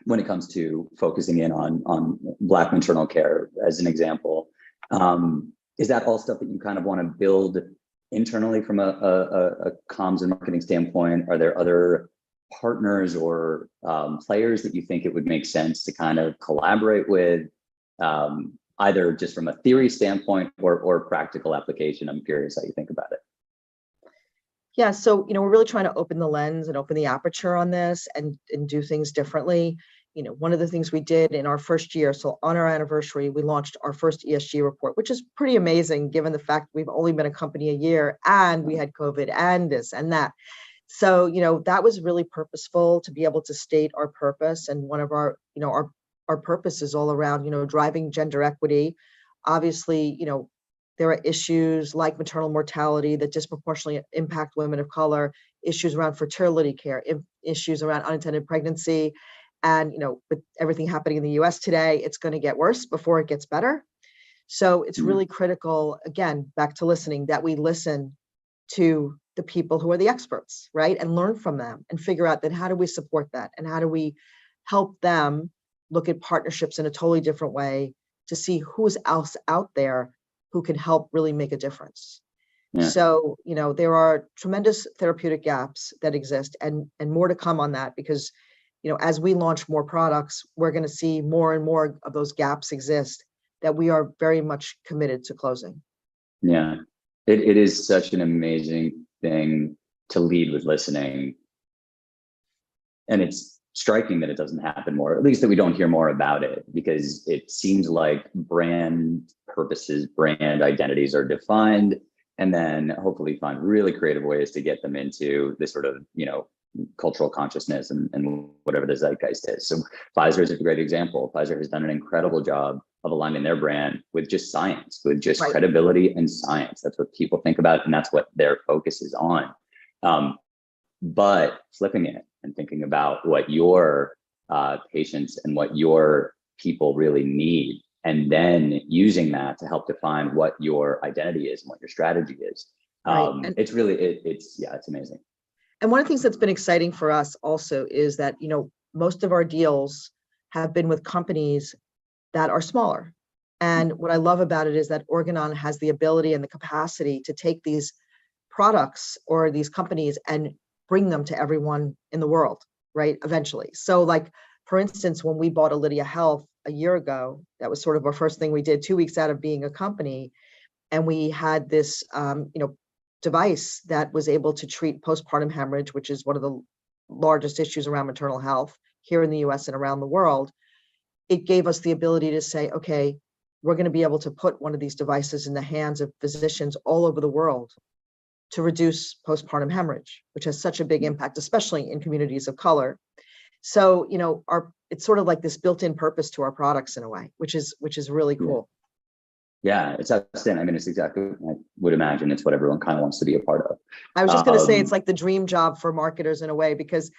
when it comes to focusing in on Black maternal care, as an example? Is that all stuff that you kind of want to build internally from a comms and marketing standpoint? Are there other partners or players that you think it would make sense to kind of collaborate with, either just from a theory standpoint or practical application? I'm curious how you think about it. Yeah, so we're really trying to open the lens and open the aperture on this and do things differently. One of the things we did in our first year, so on our anniversary, we launched our first ESG report, which is pretty amazing given the fact we've only been a company a year and we had COVID and this and that. So, that was really purposeful to be able to state our purpose. And one of our purpose is all around, driving gender equity. Obviously, there are issues like maternal mortality that disproportionately impact women of color, issues around fertility care, issues around unintended pregnancy. And, with everything happening in the US today, it's going to get worse before it gets better. So it's really critical, again, back to listening, that we listen to the people who are the experts, right? And learn from them and figure out that how do we support that? And how do we help them look at partnerships in a totally different way to see who's else out there who can help really make a difference. Yeah. So, there are tremendous therapeutic gaps that exist and more to come on that, because, as we launch more products, we're going to see more and more of those gaps exist that we are very much committed to closing. Yeah, it is such an amazing thing to lead with listening. And it's striking that it doesn't happen more, at least that we don't hear more about it, because it seems like brand purposes, brand identities are defined, and then hopefully find really creative ways to get them into this sort of, cultural consciousness and whatever the zeitgeist is. So Pfizer is a great example. Pfizer has done an incredible job of aligning their brand with just science, with just credibility and science. That's what people think about, and that's what their focus is on. But flipping it and thinking about what your patients and what your people really need, and then using that to help define what your identity is and what your strategy is. It's really, it's amazing. And one of the things that's been exciting for us also is that, most of our deals have been with companies that are smaller. And what I love about it is that Organon has the ability and the capacity to take these products or these companies and bring them to everyone in the world, right? Eventually. So like, for instance, when we bought Alydia Health a year ago, that was sort of our first thing we did 2 weeks out of being a company. And we had this, device that was able to treat postpartum hemorrhage, which is one of the largest issues around maternal health here in the US and around the world. It gave us the ability to say, okay, we're going to be able to put one of these devices in the hands of physicians all over the world to reduce postpartum hemorrhage, which has such a big impact, especially in communities of color. So, it's sort of like this built-in purpose to our products in a way, which is really cool. Yeah, it's outstanding. I mean, it's exactly, I would imagine it's what everyone kind of wants to be a part of. I was just going to say, it's like the dream job for marketers in a way, because,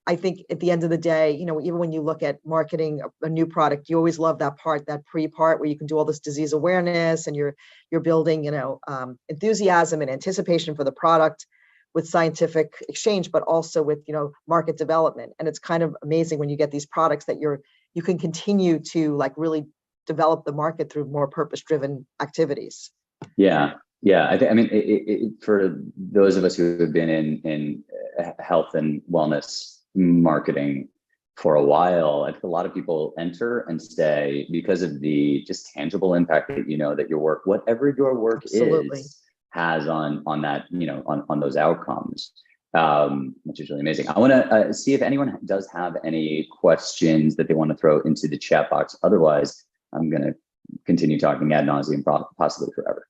I think at the end of the day, even when you look at marketing a new product, you always love that part, that pre-part where you can do all this disease awareness and you're building, enthusiasm and anticipation for the product with scientific exchange, but also with, market development. And it's kind of amazing when you get these products that you can continue to really develop the market through more purpose-driven activities. Yeah. I mean, for those of us who have been in health and wellness marketing for a while, I think a lot of people enter and stay because of the just tangible impact that that your work, whatever your work is, has on that, on those outcomes, which is really amazing. I want to see if anyone does have any questions that they want to throw into the chat box. Otherwise, I'm going to continue talking ad nauseum, possibly forever.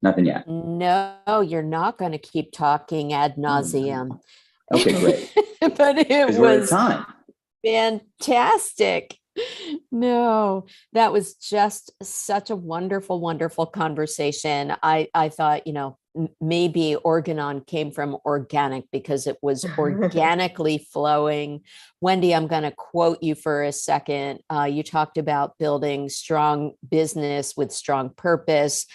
Nothing yet. No, you're not going to keep talking ad nauseum. Okay, great. But it was time. Fantastic. No, that was just such a wonderful, wonderful conversation. I thought, maybe Organon came from organic because it was organically flowing. Wendy, I'm going to quote you for a second. You talked about building strong business with strong purpose.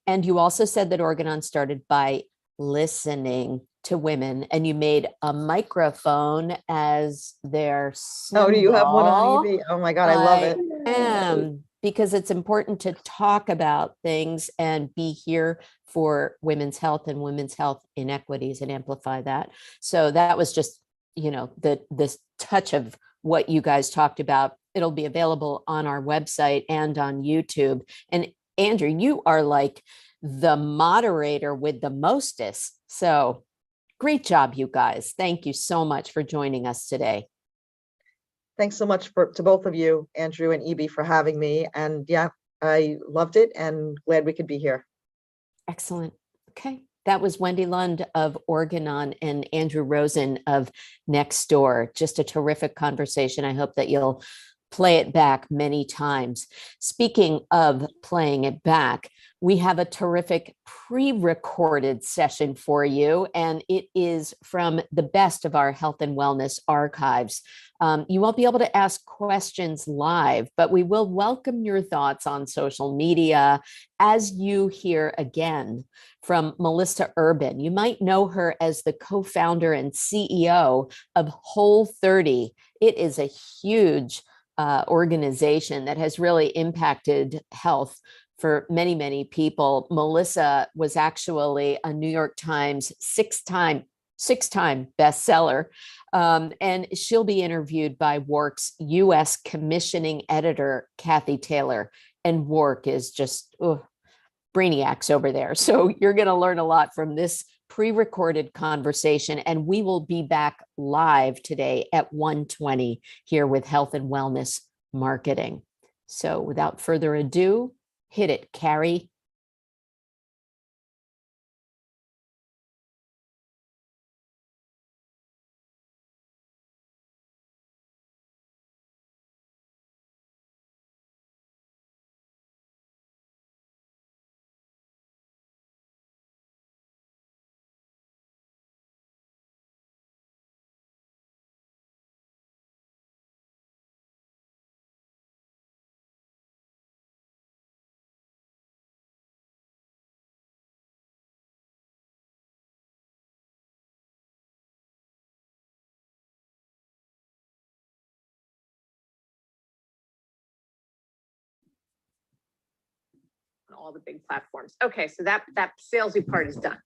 And you also said that Organon started by listening to women, and you made a microphone as their symbol. Oh, do you have one on, Evie? Oh my God, I love it. Because it's important to talk about things and be here for women's health and women's health inequities and amplify that. So that was just, this touch of what you guys talked about. It'll be available on our website and on YouTube. And Andrew, you are like the moderator with the mostest. So great job, you guys. Thank you so much for joining us today. Thanks so much to both of you, Andrew and Evie, for having me. And yeah, I loved it and glad we could be here. Excellent. Okay. That was Wendy Lund of Organon and Andrew Rosen of Nextdoor. Just a terrific conversation. I hope that you'll play it back many times. Speaking of playing it back, we have a terrific pre-recorded session for you, and it is from the best of our health and wellness archives. You won't be able to ask questions live, but we will welcome your thoughts on social media as you hear again from Melissa Urban. You might know her as the co-founder and CEO of Whole30. It is a huge organization that has really impacted health for many, many people. Melissa was actually a New York Times six-time bestseller. And she'll be interviewed by WARC's U.S. commissioning editor, Kathy Taylor. And WARC is just brainiacs over there. So you're going to learn a lot from this pre-recorded conversation. And we will be back live today at 1:20 here with Health and Wellness Marketing. So without further ado, hit it, Carrie. All the big platforms. Okay, so that salesy part is done.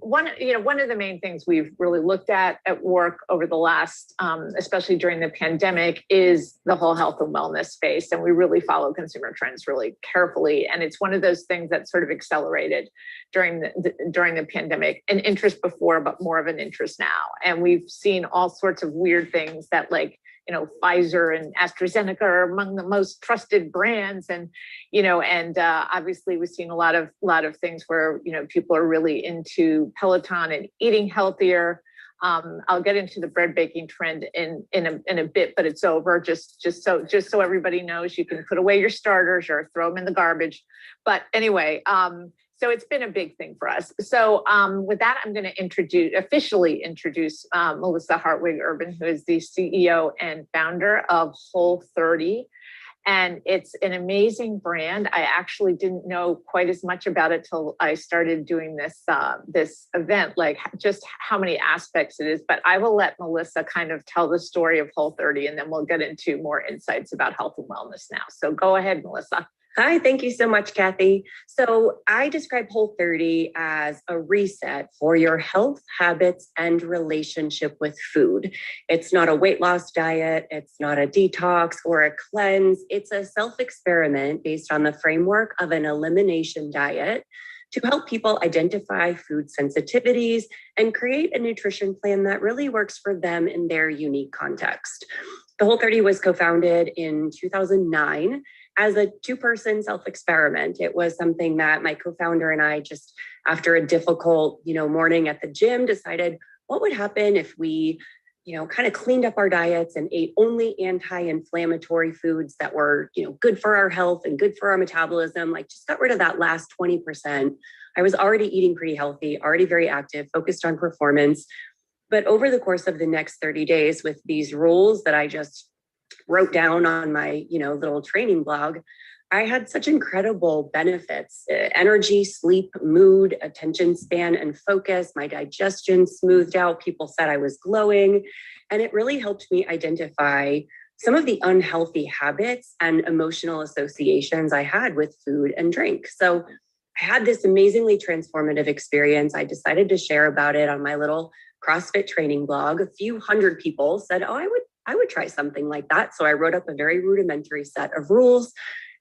One of the main things we've really looked at work over the last, especially during the pandemic, is the whole health and wellness space, and we really follow consumer trends really carefully. And it's one of those things that sort of accelerated during the pandemic. An interest before, but more of an interest now. And we've seen all sorts of weird things that, like, Pfizer and AstraZeneca are among the most trusted brands, and obviously we've seen a lot of things where people are really into Peloton and eating healthier. I'll get into the bread baking trend in a bit, but it's over. Just so everybody knows, you can put away your starters or throw them in the garbage. But anyway, so it's been a big thing for us. So with that, I'm going to officially introduce Melissa Hartwig Urban, who is the CEO and founder of Whole30. And it's an amazing brand. I actually didn't know quite as much about it till I started doing this event, like just how many aspects it is. But I will let Melissa kind of tell the story of Whole30, and then we'll get into more insights about health and wellness now. So go ahead, Melissa. Hi, thank you so much, Kathy. So I describe Whole30 as a reset for your health, habits, and relationship with food. It's not a weight loss diet. It's not a detox or a cleanse. It's a self-experiment based on the framework of an elimination diet to help people identify food sensitivities and create a nutrition plan that really works for them in their unique context. The Whole30 was co-founded in 2009 as a two-person self-experiment. It was something that my co-founder and I, just after a difficult, morning at the gym, decided what would happen if we kind of cleaned up our diets and ate only anti-inflammatory foods that were, good for our health and good for our metabolism, like just got rid of that last 20%. I was already eating pretty healthy, already very active, focused on performance. But over the course of the next 30 days with these rules that I just wrote down on my, little training blog, I had such incredible benefits: energy, sleep, mood, attention span, and focus. My digestion smoothed out. People said I was glowing. And it really helped me identify some of the unhealthy habits and emotional associations I had with food and drink. So I had this amazingly transformative experience. I decided to share about it on my little CrossFit training blog. A few hundred people said, oh, I would try something like that. So I wrote up a very rudimentary set of rules.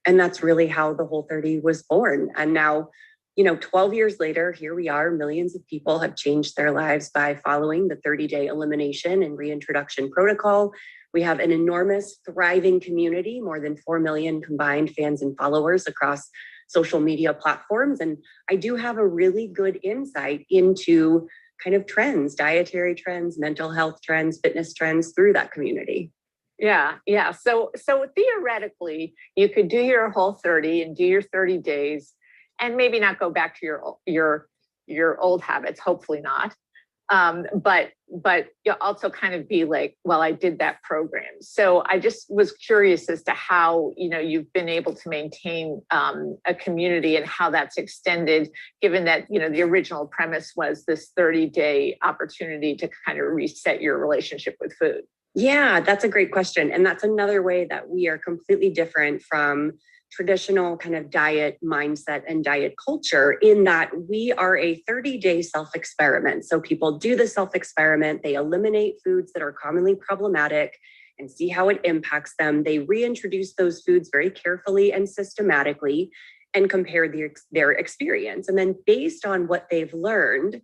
And that's really how the Whole30 was born. And now, 12 years later, here we are. Millions of people have changed their lives by following the 30-day elimination and reintroduction protocol. We have an enormous, thriving community, more than 4 million combined fans and followers across social media platforms. And I do have a really good insight into kind of trends, dietary trends, mental health trends, fitness trends through that community. Yeah. So theoretically, you could do your Whole30 and do your 30 days, and maybe not go back to your old habits. Hopefully not. But you'll also kind of be like, well, I did that program. So I just was curious as to how you've been able to maintain a community and how that's extended, given that the original premise was this 30-day opportunity to kind of reset your relationship with food. Yeah, that's a great question. And that's another way that we are completely different from traditional kind of diet mindset and diet culture, in that we are a 30-day self-experiment. So people do the self-experiment, they eliminate foods that are commonly problematic and see how it impacts them. They reintroduce those foods very carefully and systematically and compare their experience. And then based on what they've learned,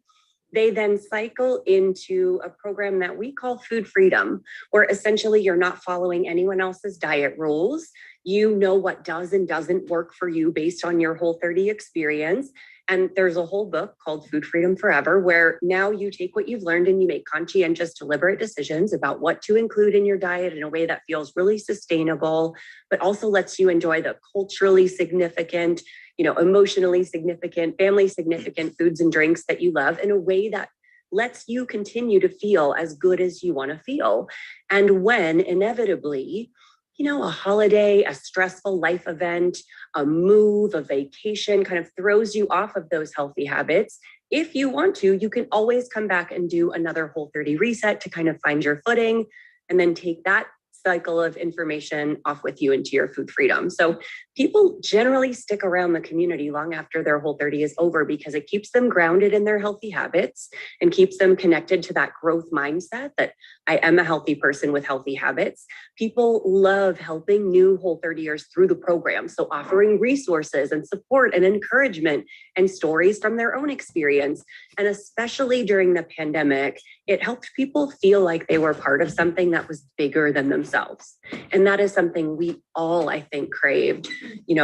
they then cycle into a program that we call food freedom, where essentially you're not following anyone else's diet rules. You know what does and doesn't work for you based on your Whole30 experience. And there's a whole book called Food Freedom Forever, where now you take what you've learned and you make conscientious, deliberate decisions about what to include in your diet in a way that feels really sustainable, but also lets you enjoy the culturally significant, emotionally significant, family significant foods and drinks that you love in a way that lets you continue to feel as good as you want to feel. And when inevitably, a holiday, a stressful life event, a move, a vacation kind of throws you off of those healthy habits, if you want to, you can always come back and do another Whole30 reset to kind of find your footing and then take that cycle of information off with you into your food freedom. So people generally stick around the community long after their Whole30 is over, because it keeps them grounded in their healthy habits and keeps them connected to that growth mindset that I am a healthy person with healthy habits. People love helping new Whole30ers through the program. So offering resources and support and encouragement and stories from their own experience. And especially during the pandemic, it helped people feel like they were part of something that was bigger than themselves. And that is something we all, I think, craved,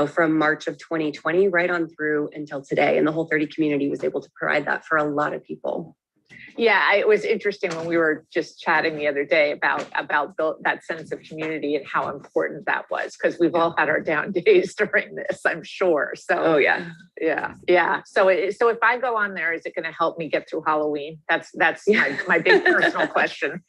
from March of 2020 right on through until today. And the Whole30 community was able to provide that for a lot of people. Yeah, it was interesting when we were just chatting the other day about that sense of community and how important that was, because we've all had our down days during this, I'm sure. So, yeah. So if I go on there, is it going to help me get through Halloween? That's my big personal question.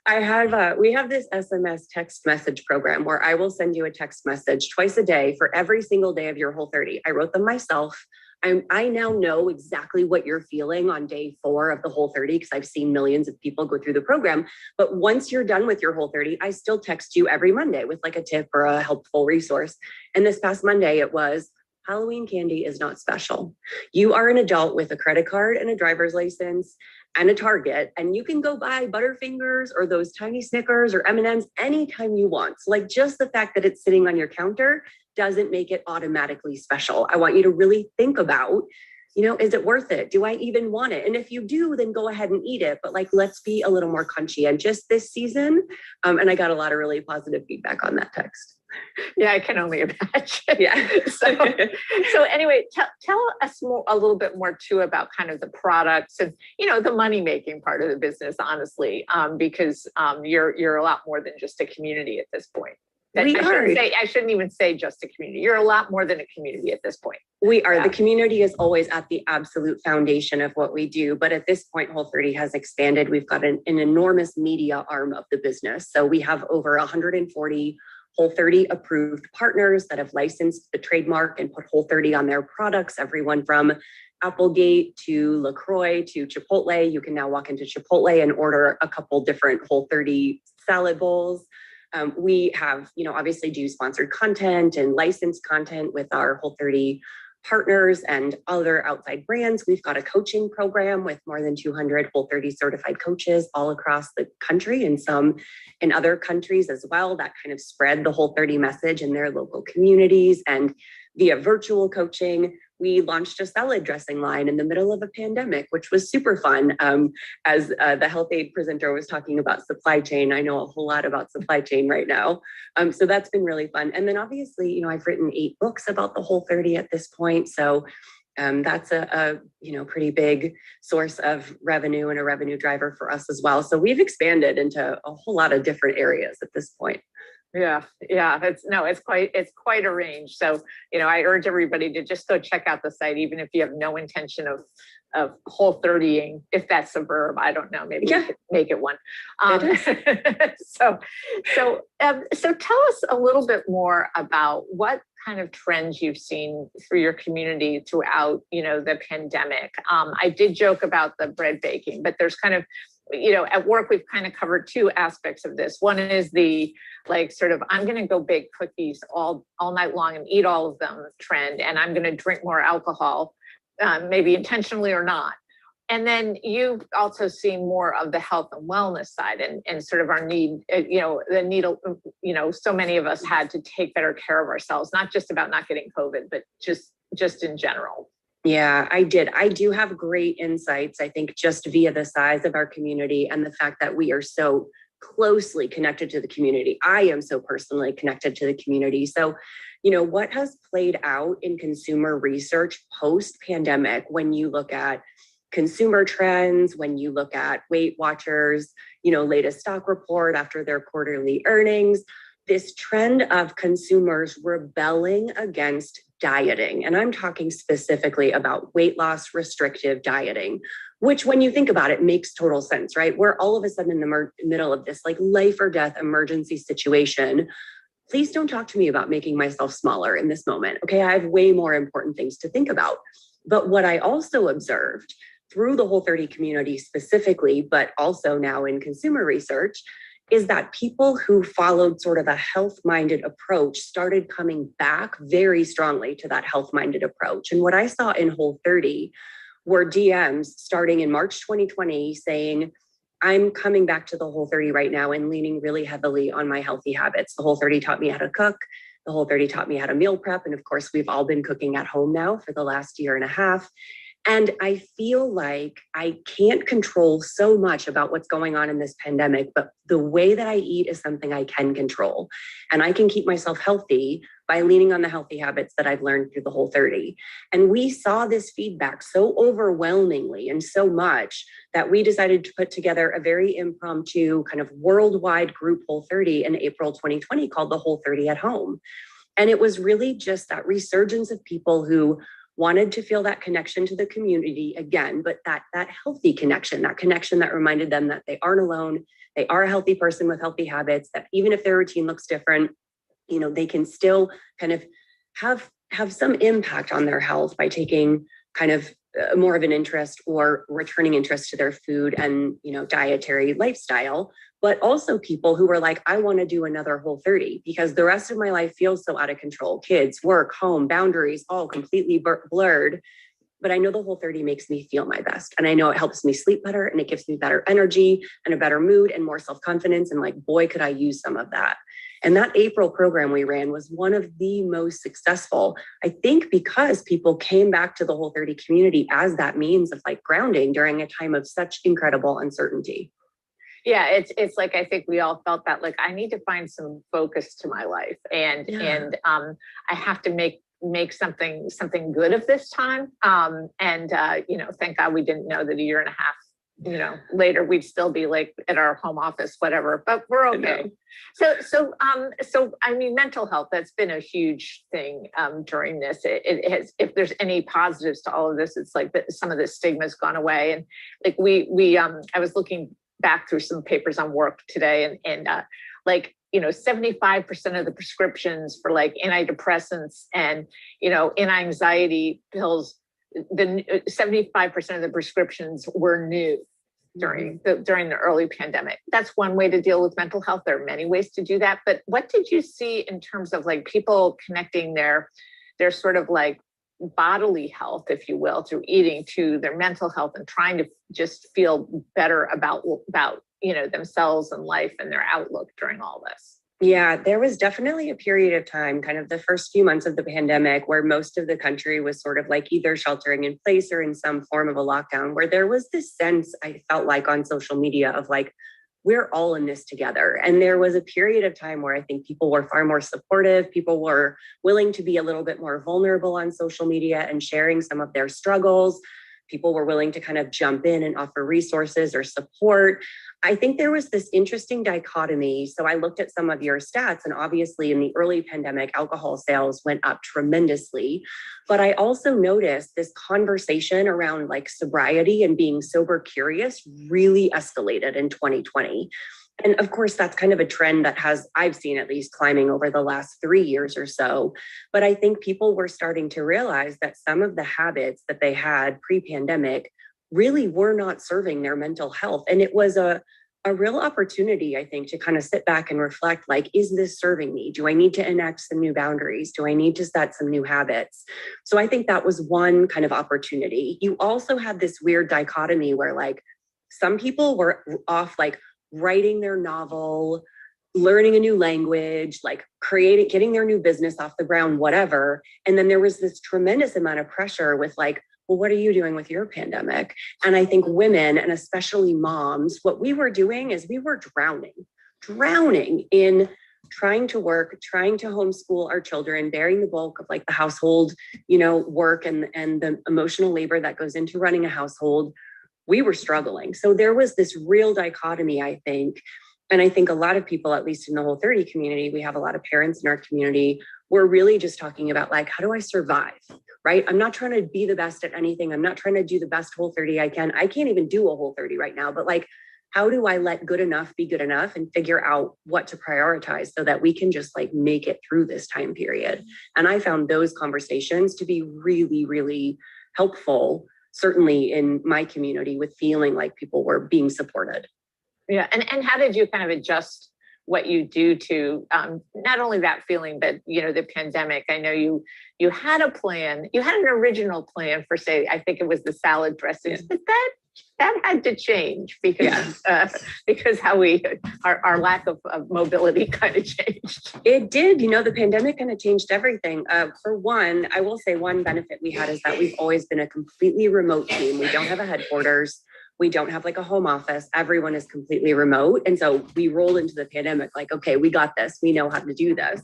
We have this SMS text message program where I will send you a text message twice a day for every single day of your Whole30. I wrote them myself. I now know exactly what you're feeling on day 4 of the Whole30, because I've seen millions of people go through the program. But once you're done with your Whole30, I still text you every Monday with like a tip or a helpful resource. And this past Monday, it was, Halloween candy is not special. You are an adult with a credit card and a driver's license and a Target, and you can go buy Butterfingers or those tiny Snickers or M&Ms anytime you want. So like, just the fact that it's sitting on your counter doesn't make it automatically special. I want you to really think about, is it worth it? Do I even want it? And if you do, then go ahead and eat it. But like, let's be a little more conscientious this season. And I got a lot of really positive feedback on that text. Yeah, I can only imagine. Yeah. So anyway, tell us a little bit more too about kind of the products and, the money making part of the business, honestly, because you're a lot more than just a community at this point. I shouldn't even say just a community. You're a lot more than a community at this point. We are. Yeah. The community is always at the absolute foundation of what we do. But at this point, Whole30 has expanded. We've got an enormous media arm of the business. So we have over 140 Whole30 approved partners that have licensed the trademark and put Whole30 on their products, everyone from Applegate to LaCroix to Chipotle. You can now walk into Chipotle and order a couple different Whole30 salad bowls. We have, obviously do sponsored content and licensed content with our Whole30 partners and other outside brands. We've got a coaching program with more than 200 Whole30 certified coaches all across the country and some in other countries as well that kind of spread the Whole30 message in their local communities. And via virtual coaching, we launched a salad dressing line in the middle of a pandemic, which was super fun. As the health aid presenter was talking about supply chain, I know a whole lot about supply chain right now. So that's been really fun. And then obviously, I've written 8 books about the Whole30 at this point. So that's a pretty big source of revenue and a revenue driver for us as well. So we've expanded into a whole lot of different areas at this point. Yeah. It's quite a range. So, I urge everybody to just go check out the site, even if you have no intention of Whole30ing, if that's a verb. I don't know. Maybe we could make it one. So tell us a little bit more about what kind of trends you've seen through your community throughout, the pandemic. I did joke about the bread baking, but there's kind of, at work, we've kind of covered 2 aspects of this. One is the I'm going to go bake cookies all night long and eat all of them trend. And I'm going to drink more alcohol, maybe intentionally or not. And then you've also seen more of the health and wellness side and sort of our need, the need, so many of us had to take better care of ourselves, not just about not getting COVID, but just in general. Yeah, I did. I do have great insights, I think, just via the size of our community and the fact that we are so closely connected to the community. I am so personally connected to the community. So, what has played out in consumer research post-pandemic, when you look at consumer trends, when you look at Weight Watchers, latest stock report after their quarterly earnings, this trend of consumers rebelling against dieting. And I'm talking specifically about weight loss restrictive dieting, which when you think about it makes total sense, right? We're all of a sudden in the middle of this life or death emergency situation. Please don't talk to me about making myself smaller in this moment. Okay, I have way more important things to think about. But what I also observed through the Whole30 community specifically, but also now in consumer research, is that people who followed sort of a health-minded approach started coming back very strongly to that health-minded approach. And what I saw in Whole30 were DMs starting in March 2020 saying, I'm coming back to the Whole30 right now and leaning really heavily on my healthy habits. The Whole30 taught me how to cook. The Whole30 taught me how to meal prep. And of course, we've all been cooking at home now for the last year and a half. And I feel like I can't control so much about what's going on in this pandemic, but the way that I eat is something I can control. And I can keep myself healthy by leaning on the healthy habits that I've learned through the Whole30. And we saw this feedback so overwhelmingly and so much that we decided to put together a very impromptu kind of worldwide group Whole30 in April 2020 called the Whole30 at Home. And it was really just that resurgence of people who wanted to feel that connection to the community again, but that healthy connection, that connection that reminded them that they aren't alone, they are a healthy person with healthy habits, that even if their routine looks different, they can still kind of have some impact on their health by taking kind of more of an interest or returning interest to their food and, dietary lifestyle. But also people who were like, I want to do another Whole30 because the rest of my life feels so out of control. Kids, work, home, boundaries, all completely blurred. But I know the Whole30 makes me feel my best. And I know it helps me sleep better and it gives me better energy and a better mood and more self-confidence. And boy, could I use some of that. And that April program we ran was one of the most successful, I think, because people came back to the Whole30 community as that means of grounding during a time of such incredible uncertainty. Yeah, it's like I think we all felt that, like, I need to find some focus to my life, and I have to make something good of this time. Thank God we didn't know that a year and a half later we'd still be like at our home office, whatever, but we're okay. So I mean, mental health, that's been a huge thing during this. It has, if there's any positives to all of this, it's like that some of the stigma has gone away. And like I was looking back through some papers on work today, and 75% of the prescriptions for like antidepressants and anti-anxiety pills, the 75% of the prescriptions were new during the early pandemic. That's one way to deal with mental health. There are many ways to do that. But what did you see in terms of like people connecting their sort of like bodily health, if you will, through eating, to their mental health, and trying to just feel better about themselves and life and their outlook during all this? Yeah, there was definitely a period of time, kind of the first few months of the pandemic, where most of the country was sort of like either sheltering in place or in some form of a lockdown, where there was this sense, I felt like, on social media of like, we're all in this together. And there was a period of time where I think people were far more supportive. People were willing to be a little bit more vulnerable on social media and sharing some of their struggles. People were willing to kind of jump in and offer resources or support. I think there was this interesting dichotomy. So I looked at some of your stats, and obviously in the early pandemic, alcohol sales went up tremendously. But I also noticed this conversation around like sobriety and being sober curious really escalated in 2020. And of course, that's kind of a trend that I've seen at least climbing over the last 3 years or so. But I think people were starting to realize that some of the habits that they had pre-pandemic really were not serving their mental health. And it was a real opportunity, I think, to kind of sit back and reflect, like, is this serving me? Do I need to enact some new boundaries? Do I need to set some new habits? So I think that was one kind of opportunity. You also had this weird dichotomy where like some people were off like writing their novel, learning a new language, like getting their new business off the ground, whatever. And then there was this tremendous amount of pressure with like, well, what are you doing with your pandemic? And I think women, and especially moms, what we were doing is we were drowning in trying to work, trying to homeschool our children, bearing the bulk of like the household, work and the emotional labor that goes into running a household. We were struggling. So there was this real dichotomy, I think. And I think a lot of people, at least in the Whole30 community, we have a lot of parents in our community, we're really just talking about like, how do I survive, right? I'm not trying to be the best at anything. I'm not trying to do the best Whole30 I can. I can't even do a Whole30 right now, but like, how do I let good enough be good enough and figure out what to prioritize so that we can just like make it through this time period? And I found those conversations to be really, really helpful, certainly in my community, with feeling like people were being supported. Yeah. And how did you kind of adjust what you do to not only that feeling, but, the pandemic? I know you had a plan, you had an original plan for, say, I think it was the salad dressings, but that had to change because how our lack of mobility kind of changed. It did. The pandemic kind of changed everything. For one, I will say one benefit we had is that we've always been a completely remote team. We don't have a headquarters. We don't have like a home office. Everyone is completely remote. And so we rolled into the pandemic like, okay, we got this. We know how to do this.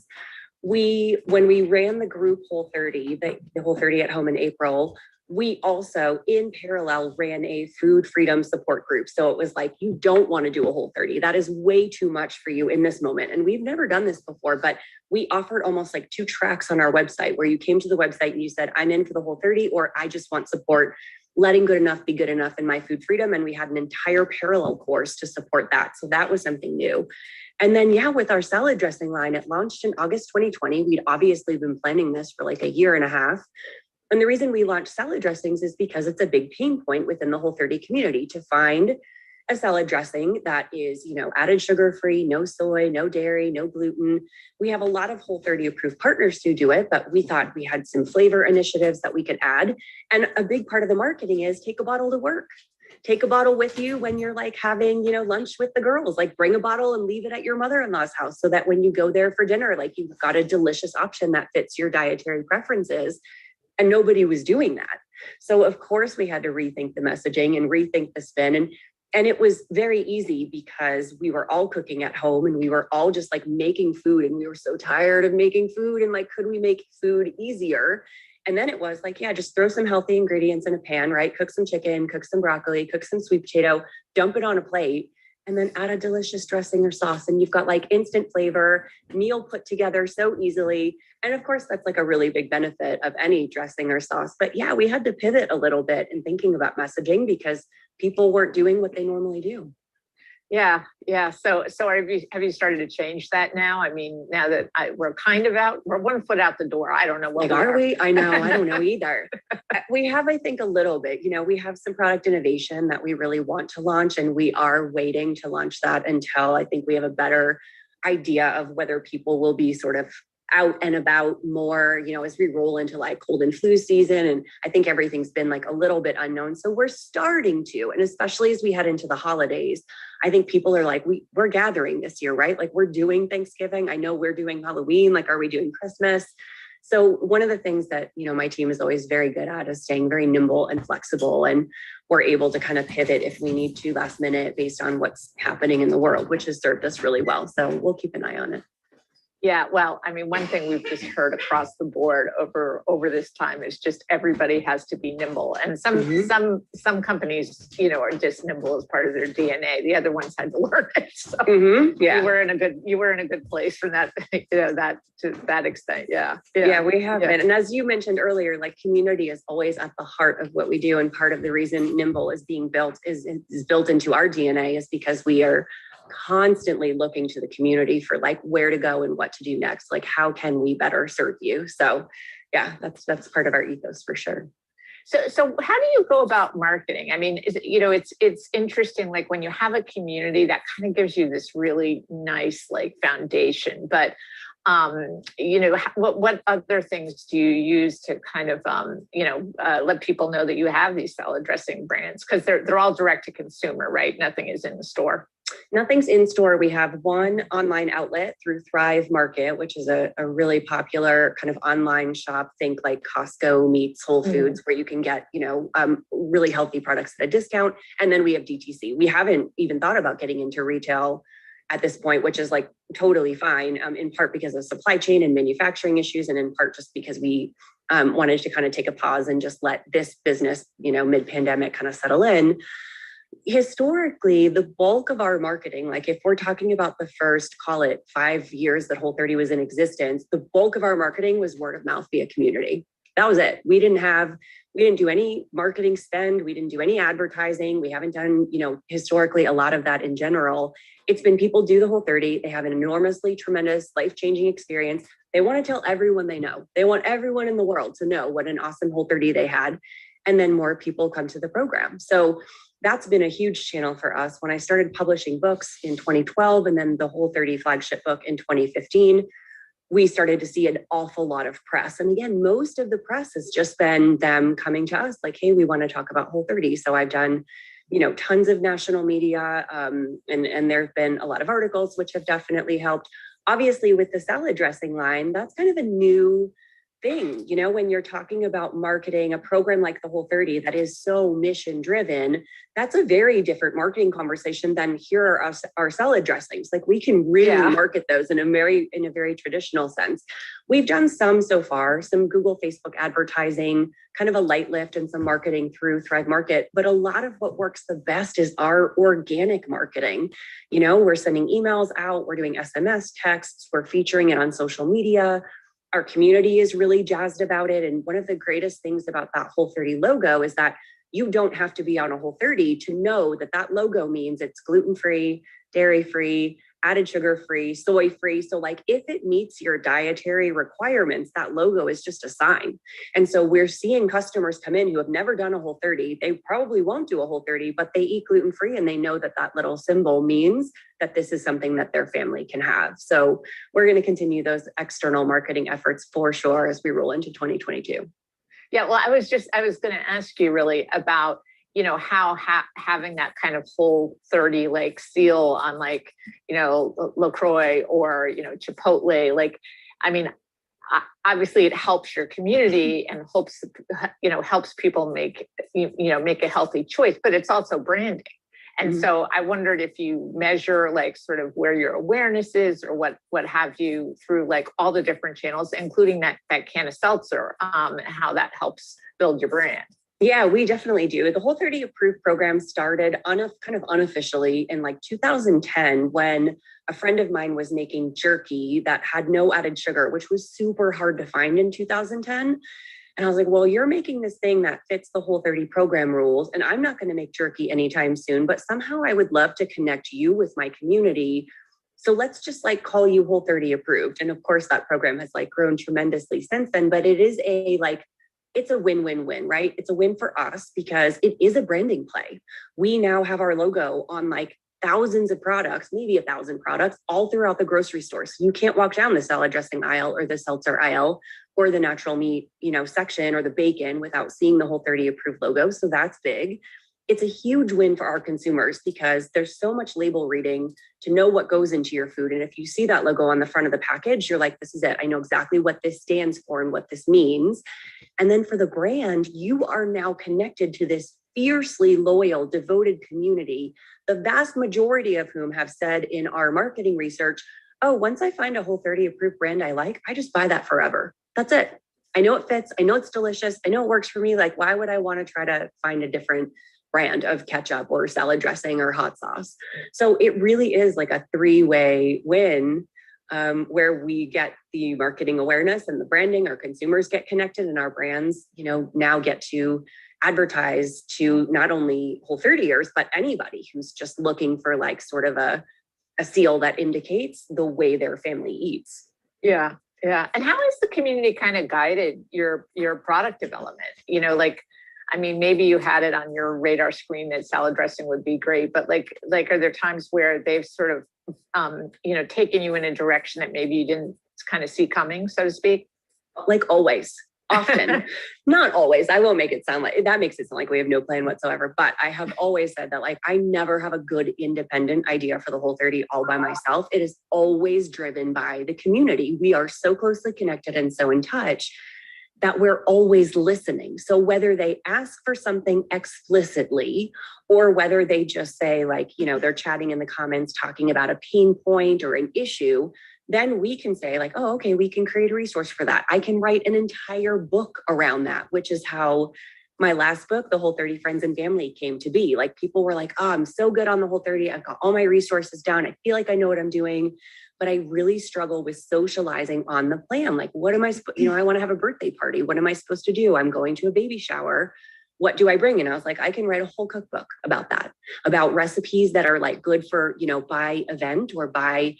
When we ran the group Whole30, the Whole30 at Home in April, we also in parallel ran a food freedom support group. So it was like, you don't want to do a Whole30. That is way too much for you in this moment. And we've never done this before, but we offered almost like 2 tracks on our website where you came to the website and you said, I'm in for the Whole30, or I just want support letting good enough be good enough in my food freedom. And we had an entire parallel course to support that. So that was something new. And then, with our salad dressing line, it launched in August 2020. We'd obviously been planning this for like a year and a half. And the reason we launched salad dressings is because it's a big pain point within the Whole30 community to find a salad dressing that is, added sugar-free, no soy, no dairy, no gluten. We have a lot of Whole30 approved partners who do it, but we thought we had some flavor initiatives that we could add. And a big part of the marketing is take a bottle to work. Take a bottle with you when you're like having, lunch with the girls, like bring a bottle and leave it at your mother-in-law's house so that when you go there for dinner, like you've got a delicious option that fits your dietary preferences. And nobody was doing that. So of course we had to rethink the messaging and rethink the spin. And it was very easy because we were all cooking at home and we were all just like making food, and we were so tired of making food, and like, could we make food easier? And then it was like, yeah, just throw some healthy ingredients in a pan, right? Cook some chicken, cook some broccoli, cook some sweet potato, dump it on a plate, and then add a delicious dressing or sauce. And you've got like instant flavor, meal put together so easily. And of course, that's like a really big benefit of any dressing or sauce. But yeah, we had to pivot a little bit in thinking about messaging because people weren't doing what they normally do. Yeah. So have you started to change that now? I mean, now that we're kind of out, we're 1 foot out the door. I don't know what like, are we? I know. I don't know either. We have, I think, a little bit. We have some product innovation that we really want to launch, and we are waiting to launch that until I think we have a better idea of whether people will be sort of out and about more, as we roll into like cold and flu season. And I think everything's been like a little bit unknown. So we're starting to, and especially as we head into the holidays, I think people are like, we're gathering this year, right? Like we're doing Thanksgiving. I know we're doing Halloween. Like, are we doing Christmas? So one of the things that, my team is always very good at is staying very nimble and flexible. And we're able to kind of pivot if we need to last minute based on what's happening in the world, which has served us really well. So we'll keep an eye on it. Yeah, well, I mean, one thing we've just heard across the board over this time is just everybody has to be nimble, and some companies, are just nimble as part of their DNA. The other ones had to learn it. So yeah, you were in a good place from that, that to that extent. Yeah, we have been. And as you mentioned earlier, like community is always at the heart of what we do, and part of the reason Nimble is being built is built into our DNA is because we are constantly looking to the community for like where to go and what to do next. Like, how can we better serve you? So yeah, that's part of our ethos for sure. So how do you go about marketing? I mean, it's interesting, like when you have a community that kind of gives you this really nice like foundation, but what other things do you use to kind of let people know that you have these salad dressing brands? Because they're all direct to consumer, right? Nothing is in the store. Nothing's in store. We have one online outlet through Thrive Market, which is a really popular kind of online shop. Think like Costco meets Whole Foods, where you can get, really healthy products at a discount. And then we have DTC. We haven't even thought about getting into retail at this point, which is like totally fine, in part because of supply chain and manufacturing issues, and in part just because we wanted to kind of take a pause and just let this business, mid-pandemic kind of settle in. Historically, the bulk of our marketing, like if we're talking about the first, call it 5 years that Whole30 was in existence, the bulk of our marketing was word of mouth via community. That was it. We didn't do any marketing spend. We didn't do any advertising. We haven't done, historically a lot of that in general. It's been people do the Whole30. They have an enormously tremendous life-changing experience. They want to tell everyone they know. They want everyone in the world to know what an awesome Whole30 they had. And then more people come to the program. So that's been a huge channel for us. When I started publishing books in 2012 and then the Whole30 flagship book in 2015, we started to see an awful lot of press. And again, most of the press has just been them coming to us like, hey, we want to talk about Whole30. So I've done, tons of national media, and there have been a lot of articles, which have definitely helped. Obviously, with the salad dressing line, that's kind of a new thing, when you're talking about marketing a program like the Whole30 that is so mission driven, that's a very different marketing conversation than here are our salad dressings. Like we can really market those in a very traditional sense. We've done some so far, some Google, Facebook advertising, kind of a light lift and some marketing through Thrive Market. But a lot of what works the best is our organic marketing. We're sending emails out, we're doing SMS texts, we're featuring it on social media. Our community is really jazzed about it. And one of the greatest things about that Whole30 logo is that you don't have to be on a Whole30 to know that that logo means it's gluten-free, dairy-free, added sugar-free, soy-free. So like if it meets your dietary requirements, that logo is just a sign. And so we're seeing customers come in who have never done a Whole30. They probably won't do a Whole30, but they eat gluten-free and they know that that little symbol means that this is something that their family can have. So we're going to continue those external marketing efforts for sure as we roll into 2022. Yeah, well, I was going to ask you really about, how having that kind of Whole30 like seal on like, LaCroix or, Chipotle, like, I mean, obviously it helps your community and helps people make a healthy choice, but it's also branding. And so I wondered if you measure like sort of where your awareness is or what have you through like all the different channels, including that can of seltzer, and how that helps build your brand. Yeah, we definitely do. The Whole30 Approved program started kind of unofficially in like 2010 when a friend of mine was making jerky that had no added sugar, which was super hard to find in 2010. And I was like, well, you're making this thing that fits the Whole30 program rules, and I'm not going to make jerky anytime soon, but somehow I would love to connect you with my community. So let's just like call you Whole30 Approved. And of course, that program has like grown tremendously since then, but it is it's a win-win-win, right? It's a win for us because it is a branding play. We now have our logo on like thousands of products, maybe 1,000 products all throughout the grocery store. So you can't walk down the salad dressing aisle or the seltzer aisle or the natural meat, section or the bacon without seeing the Whole30 Approved logo. So that's big. It's a huge win for our consumers because there's so much label reading to know what goes into your food. And if you see that logo on the front of the package, you're like, this is it. I know exactly what this stands for and what this means. And then for the brand, you are now connected to this fiercely loyal, devoted community, the vast majority of whom have said in our marketing research, oh, once I find a Whole30 Approved brand I like, I just buy that forever. That's it. I know it fits. I know it's delicious. I know it works for me. Like, why would I want to try to find a different brand of ketchup or salad dressing or hot sauce? So it really is like a three-way win, where we get the marketing awareness and the branding, our consumers get connected, and our brands, now get to advertise to not only Whole30ers, but anybody who's just looking for like sort of a seal that indicates the way their family eats. Yeah. Yeah. And how has the community kind of guided your product development? Maybe you had it on your radar screen that salad dressing would be great, but are there times where they've sort of, taken you in a direction that maybe you didn't kind of see coming, so to speak? Like always, often, not always. I won't make it sound like that makes it sound like we have no plan whatsoever. But I have always said that like, I never have a good independent idea for the Whole30 all by myself. It is always driven by the community. We are so closely connected and so in touch that we're always listening. So whether they ask for something explicitly or whether they just say like, they're chatting in the comments, talking about a pain point or an issue, then we can say like, oh, okay, we can create a resource for that. I can write an entire book around that, which is how my last book, The Whole30 Friends and Family, came to be. Like people were like, oh, I'm so good on the Whole30. I've got all my resources down. I feel like I know what I'm doing. But I really struggle with socializing on the plan. Like, what am I, I want to have a birthday party. What am I supposed to do? I'm going to a baby shower. What do I bring? And I was like, I can write a whole cookbook about that, about recipes that are like good for, by event or by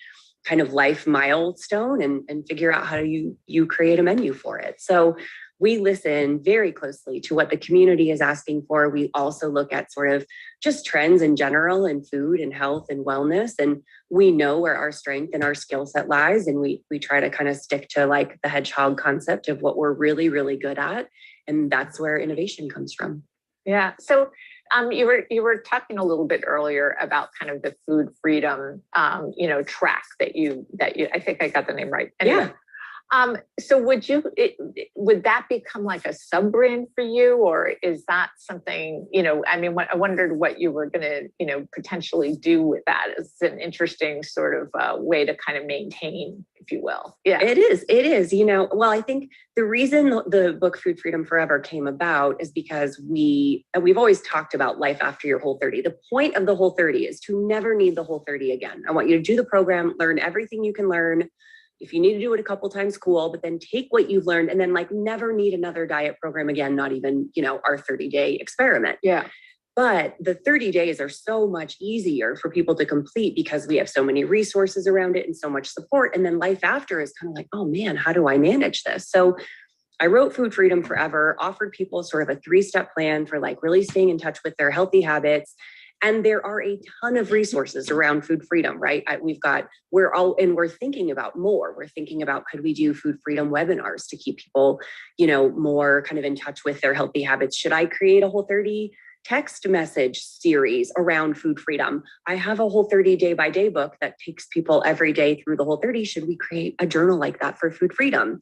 kind of life milestone and figure out how do you create a menu for it. So we listen very closely to what the community is asking for. We also look at sort of just trends in general in food and health and wellness. And we know where our strength and our skill set lies. And we try to kind of stick to like the hedgehog concept of what we're really, really good at. And that's where innovation comes from. Yeah. So you were talking a little bit earlier about kind of the food freedom, track that you, I think I got the name right. Anyway. Yeah. So would that become like a sub brand for you, or is that something, I wondered what you were going to, potentially do with that. It's an interesting sort of way to kind of maintain, if you will. Yeah, it is. Well, I think the reason the book Food Freedom Forever came about is because we've always talked about life after your Whole30. The point of the Whole30 is to never need the Whole30 again. I want you to do the program, learn everything you can learn. If you need to do it a couple times, cool, but then take what you've learned and then like never need another diet program again, not even, our 30-day experiment. Yeah. But the 30 days are so much easier for people to complete because we have so many resources around it and so much support. And then life after is kind of like, oh man, how do I manage this? So I wrote Food Freedom Forever, offered people sort of a 3-step plan for like really staying in touch with their healthy habits. And there are a ton of resources around food freedom, right? We're thinking about more. We're thinking about, could we do food freedom webinars to keep people, more kind of in touch with their healthy habits? Should I create a Whole30 text message series around food freedom? I have a Whole30 day by day book that takes people every day through the Whole30. Should we create a journal like that for food freedom?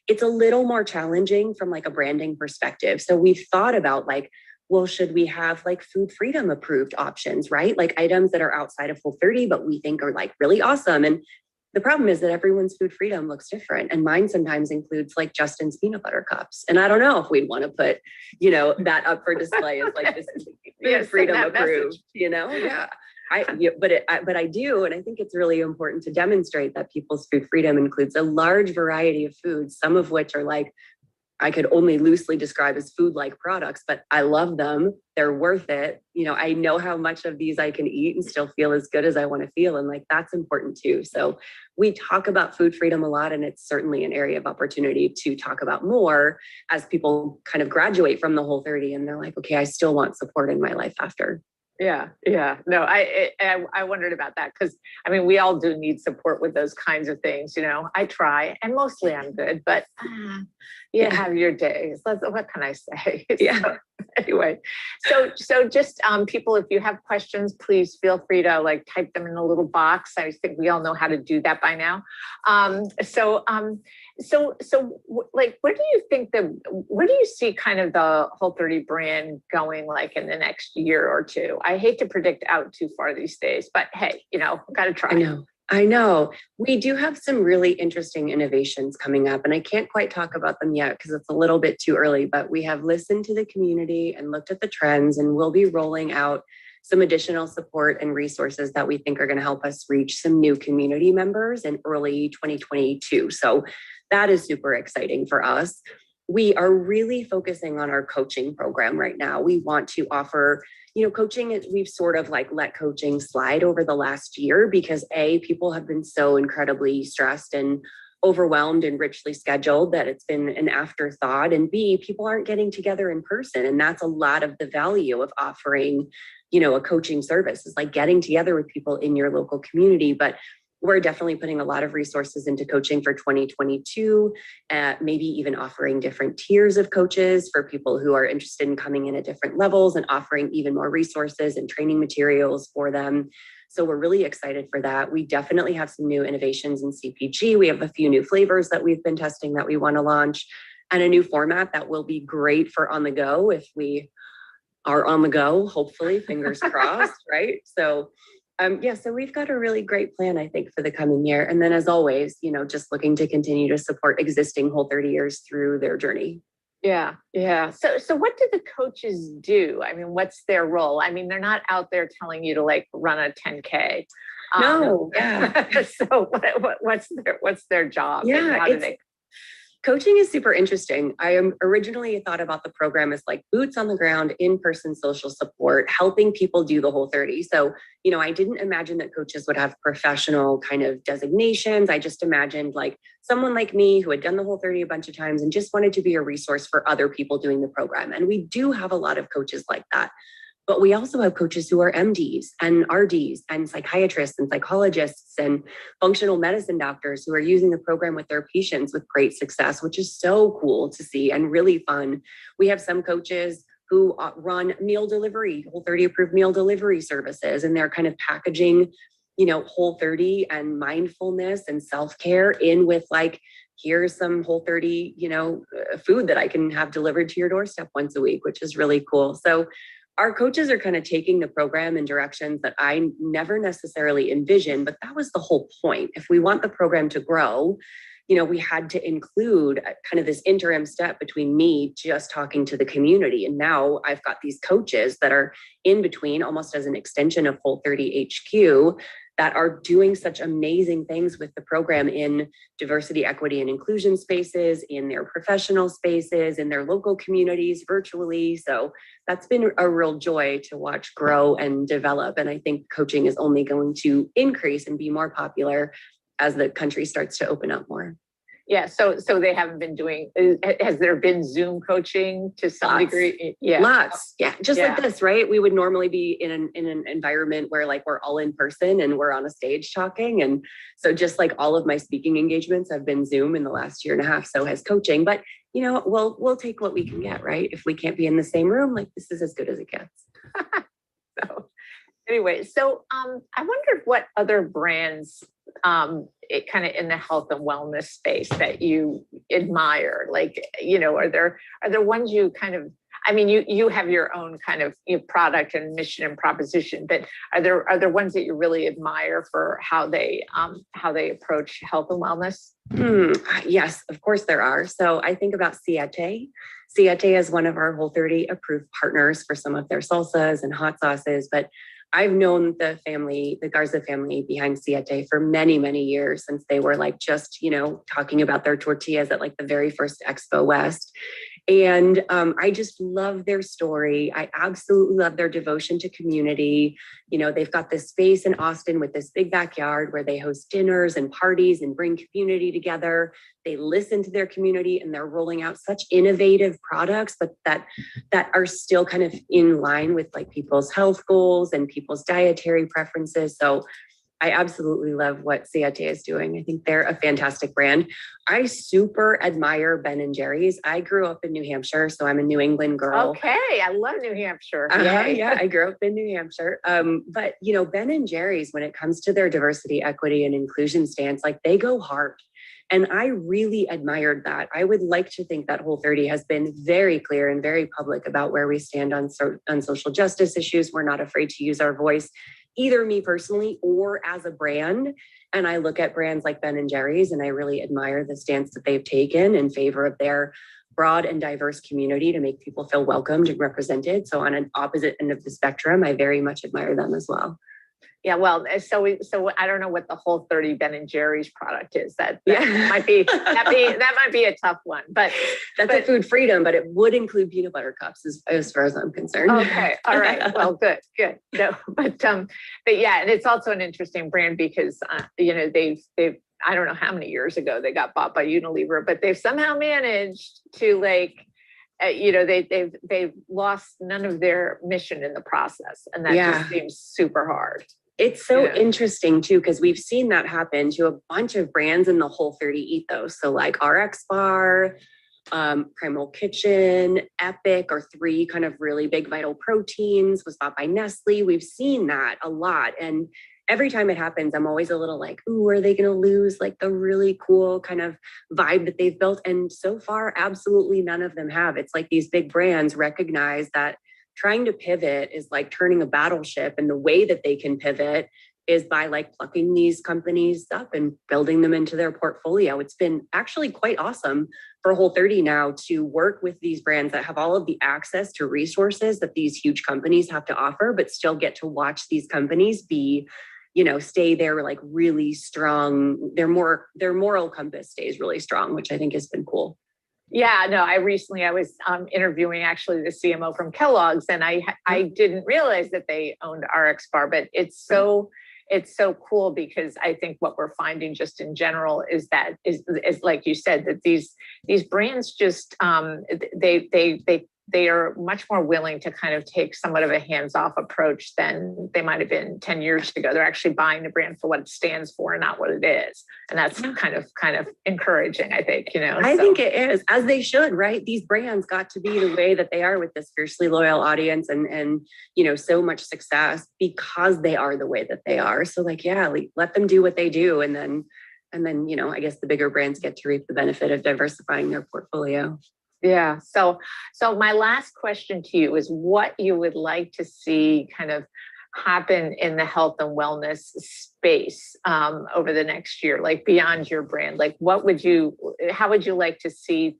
It's a little more challenging from like a branding perspective. So we've thought about like, well, should we have like food freedom approved options, right? Like items that are outside of Whole30, but we think are like really awesome. And the problem is that everyone's food freedom looks different. And mine sometimes includes like Justin's peanut butter cups. And I don't know if we'd want to put, that up for display as like this is food freedom approved, Yeah. But I do. And I think it's really important to demonstrate that people's food freedom includes a large variety of foods, some of which are like, I could only loosely describe as food-like products, but I love them. They're worth it. I know how much of these I can eat and still feel as good as I want to feel. And like, that's important too. So we talk about food freedom a lot, and it's certainly an area of opportunity to talk about more as people kind of graduate from the Whole30 and they're like, okay, I still want support in my life after. Yeah. No, I wondered about that because we all do need support with those kinds of things. I try, and mostly I'm good, but you have your days. What can I say? Yeah. So, anyway, so just people, if you have questions, please feel free to like type them in a little box. I think we all know how to do that by now. So like, where do you see kind of the Whole30 brand going like in the next year or two? I hate to predict out too far these days, but hey, got to try. I know. We do have some really interesting innovations coming up, and I can't quite talk about them yet because it's a little bit too early, but we have listened to the community and looked at the trends, and we'll be rolling out some additional support and resources that we think are going to help us reach some new community members in early 2022. So that is super exciting for us. We are really focusing on our coaching program right now. We want to offer, coaching. We've sort of like let coaching slide over the last year because people have been so incredibly stressed and overwhelmed and richly scheduled that it's been an afterthought. And B, people aren't getting together in person. And that's a lot of the value of offering, a coaching service is like getting together with people in your local community. But we're definitely putting a lot of resources into coaching for 2022, maybe even offering different tiers of coaches for people who are interested in coming in at different levels and offering even more resources and training materials for them. So we're really excited for that. We definitely have some new innovations in CPG. We have a few new flavors that we've been testing that we want to launch, and a new format that will be great for on the go if we are on the go, hopefully, fingers crossed, right? So so we've got a really great plan, I think, for the coming year. And then as always, just looking to continue to support existing Whole30ers through their journey. Yeah. So what do the coaches do? What's their role? They're not out there telling you to like run a 10K. No. Yeah. So what's their job? Yeah. Coaching is super interesting. I originally thought about the program as like boots on the ground, in-person social support, helping people do the Whole30. So, I didn't imagine that coaches would have professional kind of designations. I just imagined like someone like me who had done the Whole30 a bunch of times and just wanted to be a resource for other people doing the program. And we do have a lot of coaches like that. But we also have coaches who are MDs and RDs and psychiatrists and psychologists and functional medicine doctors who are using the program with their patients with great success, which is so cool to see and really fun. We have some coaches who run meal delivery, Whole30 approved meal delivery services, and they're kind of packaging, Whole30 and mindfulness and self-care in with like, here's some Whole30, food that I can have delivered to your doorstep once a week, which is really cool. So our coaches are kind of taking the program in directions that I never necessarily envisioned, but that was the whole point. If we want the program to grow, we had to include kind of this interim step between me just talking to the community. And now I've got these coaches that are in between, almost as an extension of Whole30 HQ, that are doing such amazing things with the program in diversity, equity, and inclusion spaces, in their professional spaces, in their local communities, virtually. So that's been a real joy to watch grow and develop. And I think coaching is only going to increase and be more popular as the country starts to open up more. Yeah. So they haven't been doing, has there been Zoom coaching to some degree? Yeah. Lots. Yeah. Just like this, right? We would normally be in an environment where like we're all in person and we're on a stage talking. And so just like all of my speaking engagements have been Zoom in the last year and a half, so has coaching. But we'll take what we can get, right? If we can't be in the same room, like this is as good as it gets. So anyway, I wondered what other brands kind of in the health and wellness space that you admire, like, are there ones you kind of, I mean, you have your own kind of product and mission and proposition, but are there ones that you really admire for how they approach health and wellness? Yes, of course there are. So I think about Siete. Siete is one of our Whole30 approved partners for some of their salsas and hot sauces, but I've known the Garza family behind Siete for many, many years, since they were like just, talking about their tortillas at like the very first Expo West. And I just love their story. I absolutely love their devotion to community. They've got this space in Austin with this big backyard where they host dinners and parties and bring community together. They listen to their community, and they're rolling out such innovative products, but that are still kind of in line with like people's health goals and people's dietary preferences. So I absolutely love what Siete is doing. I think they're a fantastic brand. I super admire Ben & Jerry's. I grew up in New Hampshire, so I'm a New England girl. Okay, I love New Hampshire. Yeah, I grew up in New Hampshire. But Ben & Jerry's, when it comes to their diversity, equity, and inclusion stance, like they go hard. And I really admired that. I would like to think that Whole30 has been very clear and very public about where we stand on social justice issues. We're not afraid to use our voice, either me personally or as a brand. And I look at brands like Ben & Jerry's, and I really admire the stance that they've taken in favor of their broad and diverse community to make people feel welcomed and represented. So on an opposite end of the spectrum, I very much admire them as well. Yeah, well, so I don't know what the Whole30 Ben & Jerry's product is. That might be a tough one, but that's a food freedom. But it would include peanut butter cups, as far as I'm concerned. Okay, all right, well, good. No, but yeah, and it's also an interesting brand because they've I don't know how many years ago they got bought by Unilever, but they've somehow managed to they've lost none of their mission in the process, and that just seems super hard. It's so interesting too, because we've seen that happen to a bunch of brands in the Whole30 ethos. So like RX Bar, Primal Kitchen, Epic are three kind of really big Vital Proteins, was bought by Nestle. We've seen that a lot. And every time it happens, I'm always a little like, ooh, are they going to lose like the really cool kind of vibe that they've built? And so far, absolutely none of them have. It's like these big brands recognize that trying to pivot is like turning a battleship. And the way that they can pivot is by like plucking these companies up and building them into their portfolio. It's been actually quite awesome for Whole30 now to work with these brands that have all of the access to resources that these huge companies have to offer, but still get to watch these companies be, stay there like really strong. Their moral compass stays really strong, which I think has been cool. Yeah, no, I was interviewing actually the CMO from Kellogg's, and I didn't realize that they owned RX Bar, but it's so cool because I think what we're finding just in general is that is like you said, that these brands just they are much more willing to kind of take somewhat of a hands-off approach than they might have been 10 years ago. They're actually buying the brand for what it stands for and not what it is. And that's kind of encouraging, I think, I think it is, as they should, right? These brands got to be the way that they are with this fiercely loyal audience and so much success because they are the way that they are. So let them do what they do. And then, I guess the bigger brands get to reap the benefit of diversifying their portfolio. Yeah. So my last question to you is what you would like to see kind of happen in the health and wellness space over the next year, like beyond your brand. Like how would you like to see,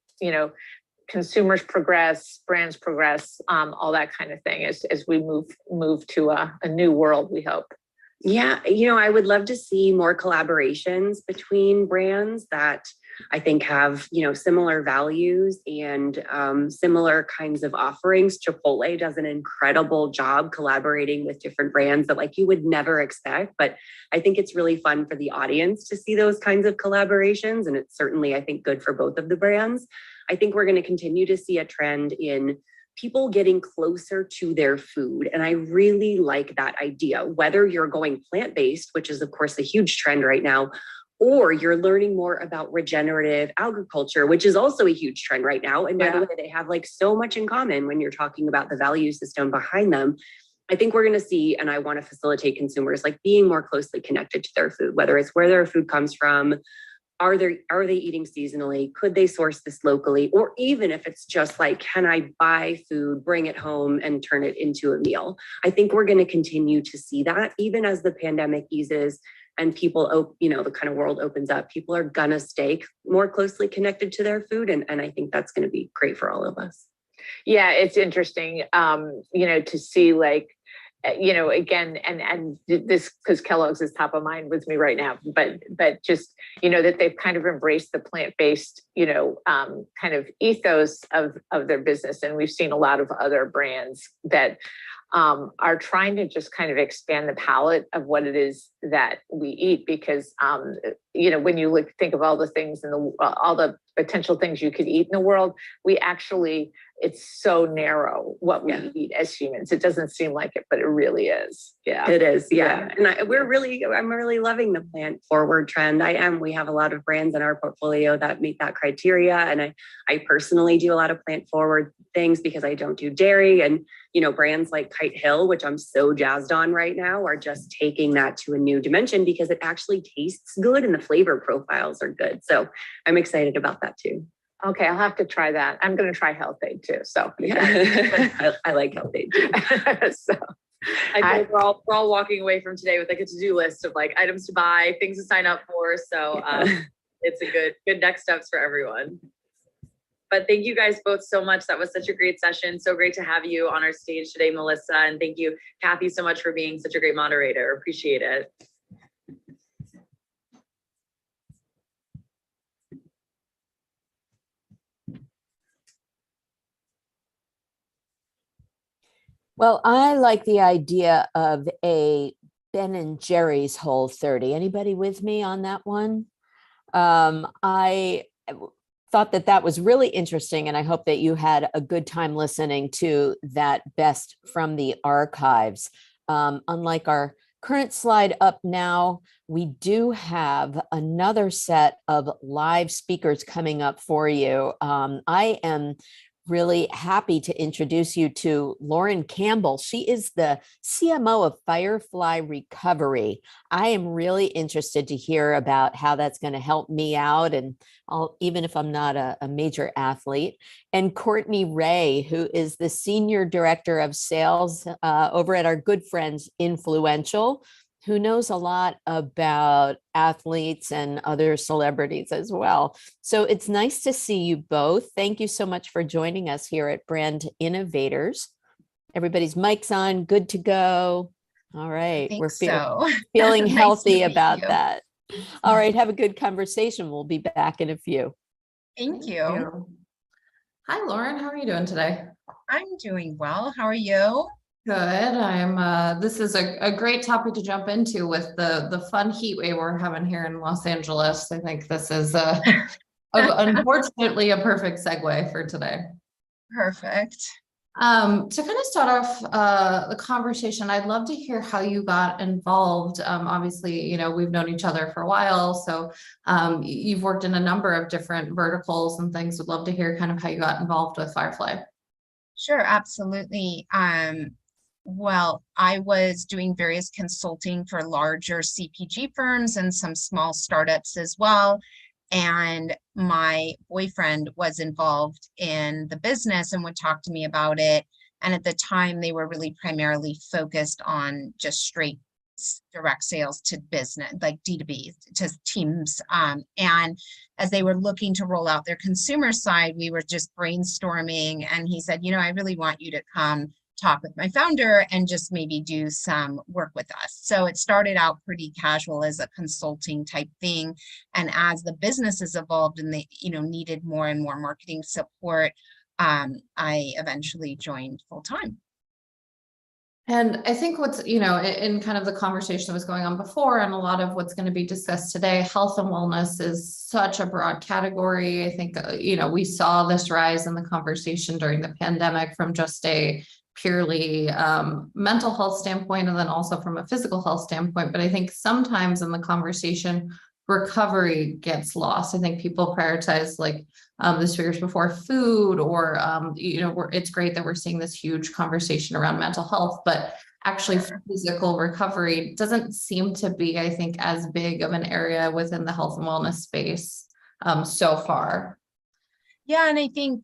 consumers progress, brands progress, all that kind of thing as we move to a new world, we hope. Yeah. I would love to see more collaborations between brands that I think have, similar values and similar kinds of offerings. Chipotle does an incredible job collaborating with different brands that you would never expect. But I think it's really fun for the audience to see those kinds of collaborations. And it's certainly, I think, good for both of the brands. I think we're going to continue to see a trend in people getting closer to their food. And I really like that idea, whether you're going plant-based, which is, of course, a huge trend right now, or you're learning more about regenerative agriculture, which is also a huge trend right now. And by the way, they have so much in common when you're talking about the value system behind them. I think we're going to see, and I want to facilitate consumers being more closely connected to their food, whether it's where their food comes from, are they eating seasonally? Could they source this locally? Or even if it's just like, can I buy food, bring it home and turn it into a meal? I think we're going to continue to see that even as the pandemic eases and people, the kind of world opens up, people are going to stay more closely connected to their food. And I think that's going to be great for all of us. Yeah, it's interesting, to see again, and this, because Kellogg's is top of mind with me right now, but just, that they've kind of embraced the plant-based, kind of ethos of their business. And we've seen a lot of other brands that are trying to just kind of expand the palette of what it is that we eat, because, when you think of all the things and all the potential things you could eat in the world, it's so narrow what we eat as humans. It doesn't seem like it, but it really is. Yeah, it is. Yeah. And I'm really loving the plant forward trend. We have a lot of brands in our portfolio that meet that criteria. And I personally do a lot of plant forward things because I don't do dairy, and, brands like Kite Hill, which I'm so jazzed on right now, are just taking that to a new dimension because it actually tastes good and the flavor profiles are good. So I'm excited about that too. Okay, I'll have to try that. I'm going to try Health Aid too. So yeah, I like Health Aid too. So I think we're all walking away from today with like a to-do list of like items to buy, things to sign up for. So it's a good next steps for everyone. But thank you guys both so much. That was such a great session. So great to have you on our stage today, Melissa. And thank you, Kathy, so much for being such a great moderator. Appreciate it. Well, I like the idea of a Ben and Jerry's Whole30. Anybody with me on that one? I thought that was really interesting, and I hope that you had a good time listening to that best from the archives. Unlike our current slide up now, we do have another set of live speakers coming up for you. I am really happy to introduce you to Lauren Campbell. She is the CMO of Firefly Recovery. I am really interested to hear about how that's going to help me out, and even if I'm not a major athlete. And Courtney Ray, who is the Senior Director of Sales over at our good friends Influential, who knows a lot about athletes and other celebrities as well. So it's nice to see you both. Thank you so much for joining us here at Brand Innovators. Everybody's mics on, good to go. All right, we're feeling Nice healthy to meet about you. that. All right, have a good conversation. We'll be back in a few. Thank you. Hi, Lauren. How are you doing today? I'm doing well. How are you? Good. This is a great topic to jump into with the fun heat wave we're having here in Los Angeles. I think this is unfortunately a perfect segue for today. Perfect. To kind of start off the conversation, I'd love to hear how you got involved. Obviously, we've known each other for a while, so you've worked in a number of different verticals and things. Would love to hear kind of how you got involved with Firefly. Sure, absolutely. Well, I was doing various consulting for larger CPG firms and some small startups as well. And my boyfriend was involved in the business and would talk to me about it. And at the time, they were really primarily focused on just straight direct sales to business, like D2B, to teams. And as they were looking to roll out their consumer side, we were just brainstorming. And he said, I really want you to come talk with my founder and just maybe do some work with us. So it started out pretty casual as a consulting type thing. And as the businesses evolved and they, needed more and more marketing support, I eventually joined full time. And I think what's, in kind of the conversation that was going on before and a lot of what's going to be discussed today, health and wellness is such a broad category. I think, we saw this rise in the conversation during the pandemic from just a purely mental health standpoint and then also from a physical health standpoint. But I think sometimes in the conversation, recovery gets lost. I think people prioritize like the speakers before food or, it's great that we're seeing this huge conversation around mental health, but actually physical recovery doesn't seem to be, I think, as big of an area within the health and wellness space so far. Yeah, and I think,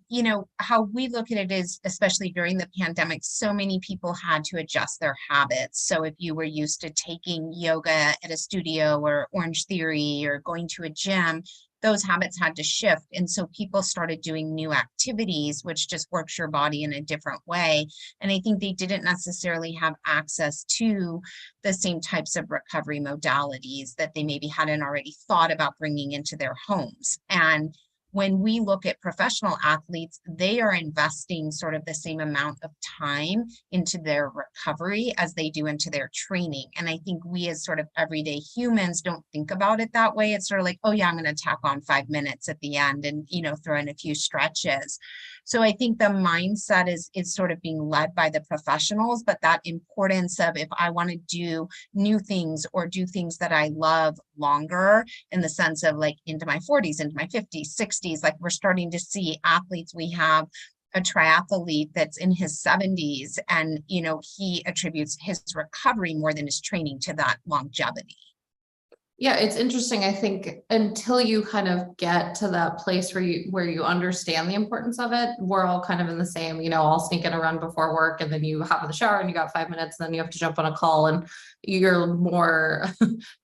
how we look at it is, especially during the pandemic, so many people had to adjust their habits. So if you were used to taking yoga at a studio or Orange Theory or going to a gym, those habits had to shift. And so people started doing new activities, which just works your body in a different way. And I think they didn't necessarily have access to the same types of recovery modalities that they maybe hadn't already thought about bringing into their homes. And when we look at professional athletes, they are investing sort of the same amount of time into their recovery as they do into their training. And I think we as sort of everyday humans don't think about it that way. It's sort of like, oh yeah, I'm going to tack on 5 minutes at the end and, throw in a few stretches. So I think the mindset is sort of being led by the professionals, but that importance of, if I want to do new things or do things that I love longer, in the sense of like into my 40s, into my 50s, 60s, like we're starting to see athletes. We have a triathlete that's in his 70s, and he attributes his recovery more than his training to that longevity. Yeah, it's interesting. I think until you kind of get to that place where you understand the importance of it, we're all kind of in the same, I'll sneak in a run before work, and then you hop in the shower and you got 5 minutes, and then you have to jump on a call, and you're more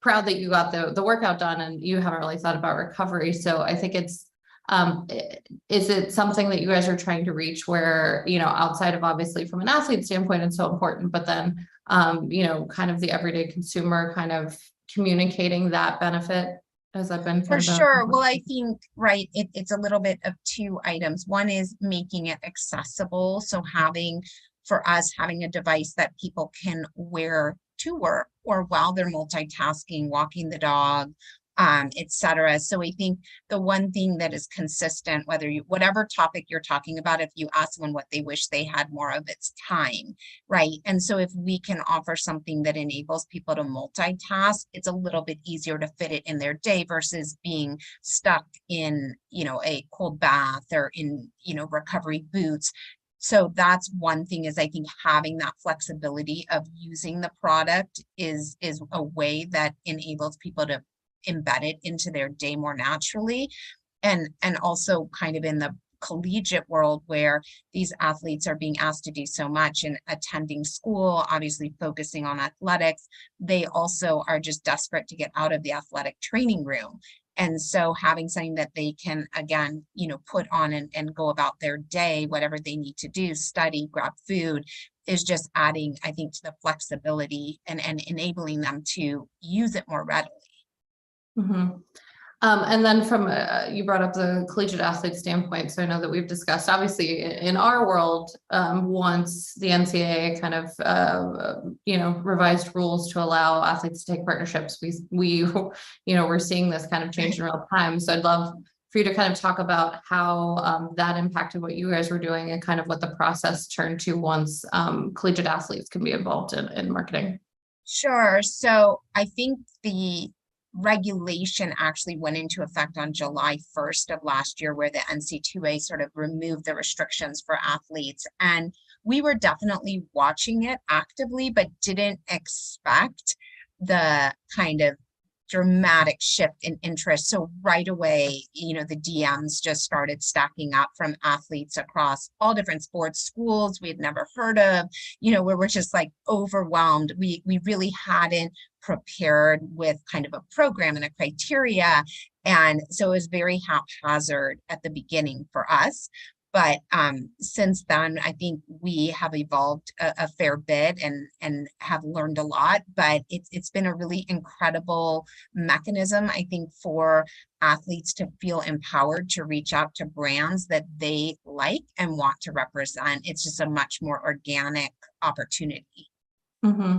proud that you got the workout done and you haven't really thought about recovery. So I think it's, is it something that you guys are trying to reach where, outside of obviously from an athlete standpoint, it's so important, but then, kind of the everyday consumer kind of communicating that benefit? Has that been for sure? Well, I think, right, it's a little bit of two items. One is making it accessible. So for us, having a device that people can wear to work or while they're multitasking, walking the dog, etc. So I think the one thing that is consistent, whatever topic you're talking about, if you ask someone what they wish they had more of, it's time, right? And so if we can offer something that enables people to multitask, it's a little bit easier to fit it in their day versus being stuck in, a cold bath or in, recovery boots. So that's one thing, is I think having that flexibility of using the product is a way that enables people to embed it into their day more naturally. And also kind of in the collegiate world where these athletes are being asked to do so much and attending school, obviously focusing on athletics, they also are just desperate to get out of the athletic training room. And so having something that they can, again, put on and go about their day, whatever they need to do, study, grab food, is just adding, I think, to the flexibility and enabling them to use it more readily. Mm-hmm. And then from you brought up the collegiate athlete standpoint. So I know that we've discussed, obviously, in our world, once the NCAA kind of, revised rules to allow athletes to take partnerships, we're seeing this kind of change in real time. So I'd love for you to kind of talk about how that impacted what you guys were doing and kind of what the process turned to once collegiate athletes can be involved in marketing. Sure. So I think the regulation actually went into effect on July 1st of last year, where the NC2A sort of removed the restrictions for athletes. And we were definitely watching it actively, but didn't expect the kind of dramatic shift in interest. So right away, the DMs just started stacking up from athletes across all different sports, schools we had never heard of, where we're just like overwhelmed. We really hadn't prepared with kind of a program and a criteria. And so it was very haphazard at the beginning for us. But since then, I think we have evolved a fair bit and have learned a lot. But it's been a really incredible mechanism, I think, for athletes to feel empowered to reach out to brands that they like and want to represent. It's just a much more organic opportunity. Mm-hmm.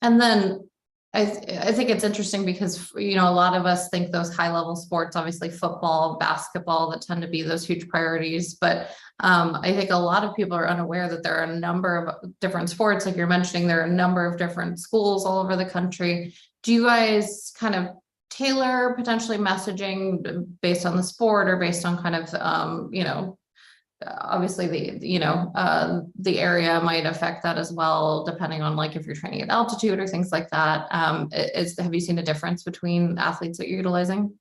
And then I think it's interesting because, a lot of us think those high level sports, obviously football, basketball, that tend to be those huge priorities. But I think a lot of people are unaware that there are a number of different sports. Like you're mentioning, there are a number of different schools all over the country. Do you guys kind of tailor potentially messaging based on the sport or based on kind of, obviously the area might affect that as well, depending on like if you're training at altitude or things like that. Have you seen a difference between athletes that you're utilizing?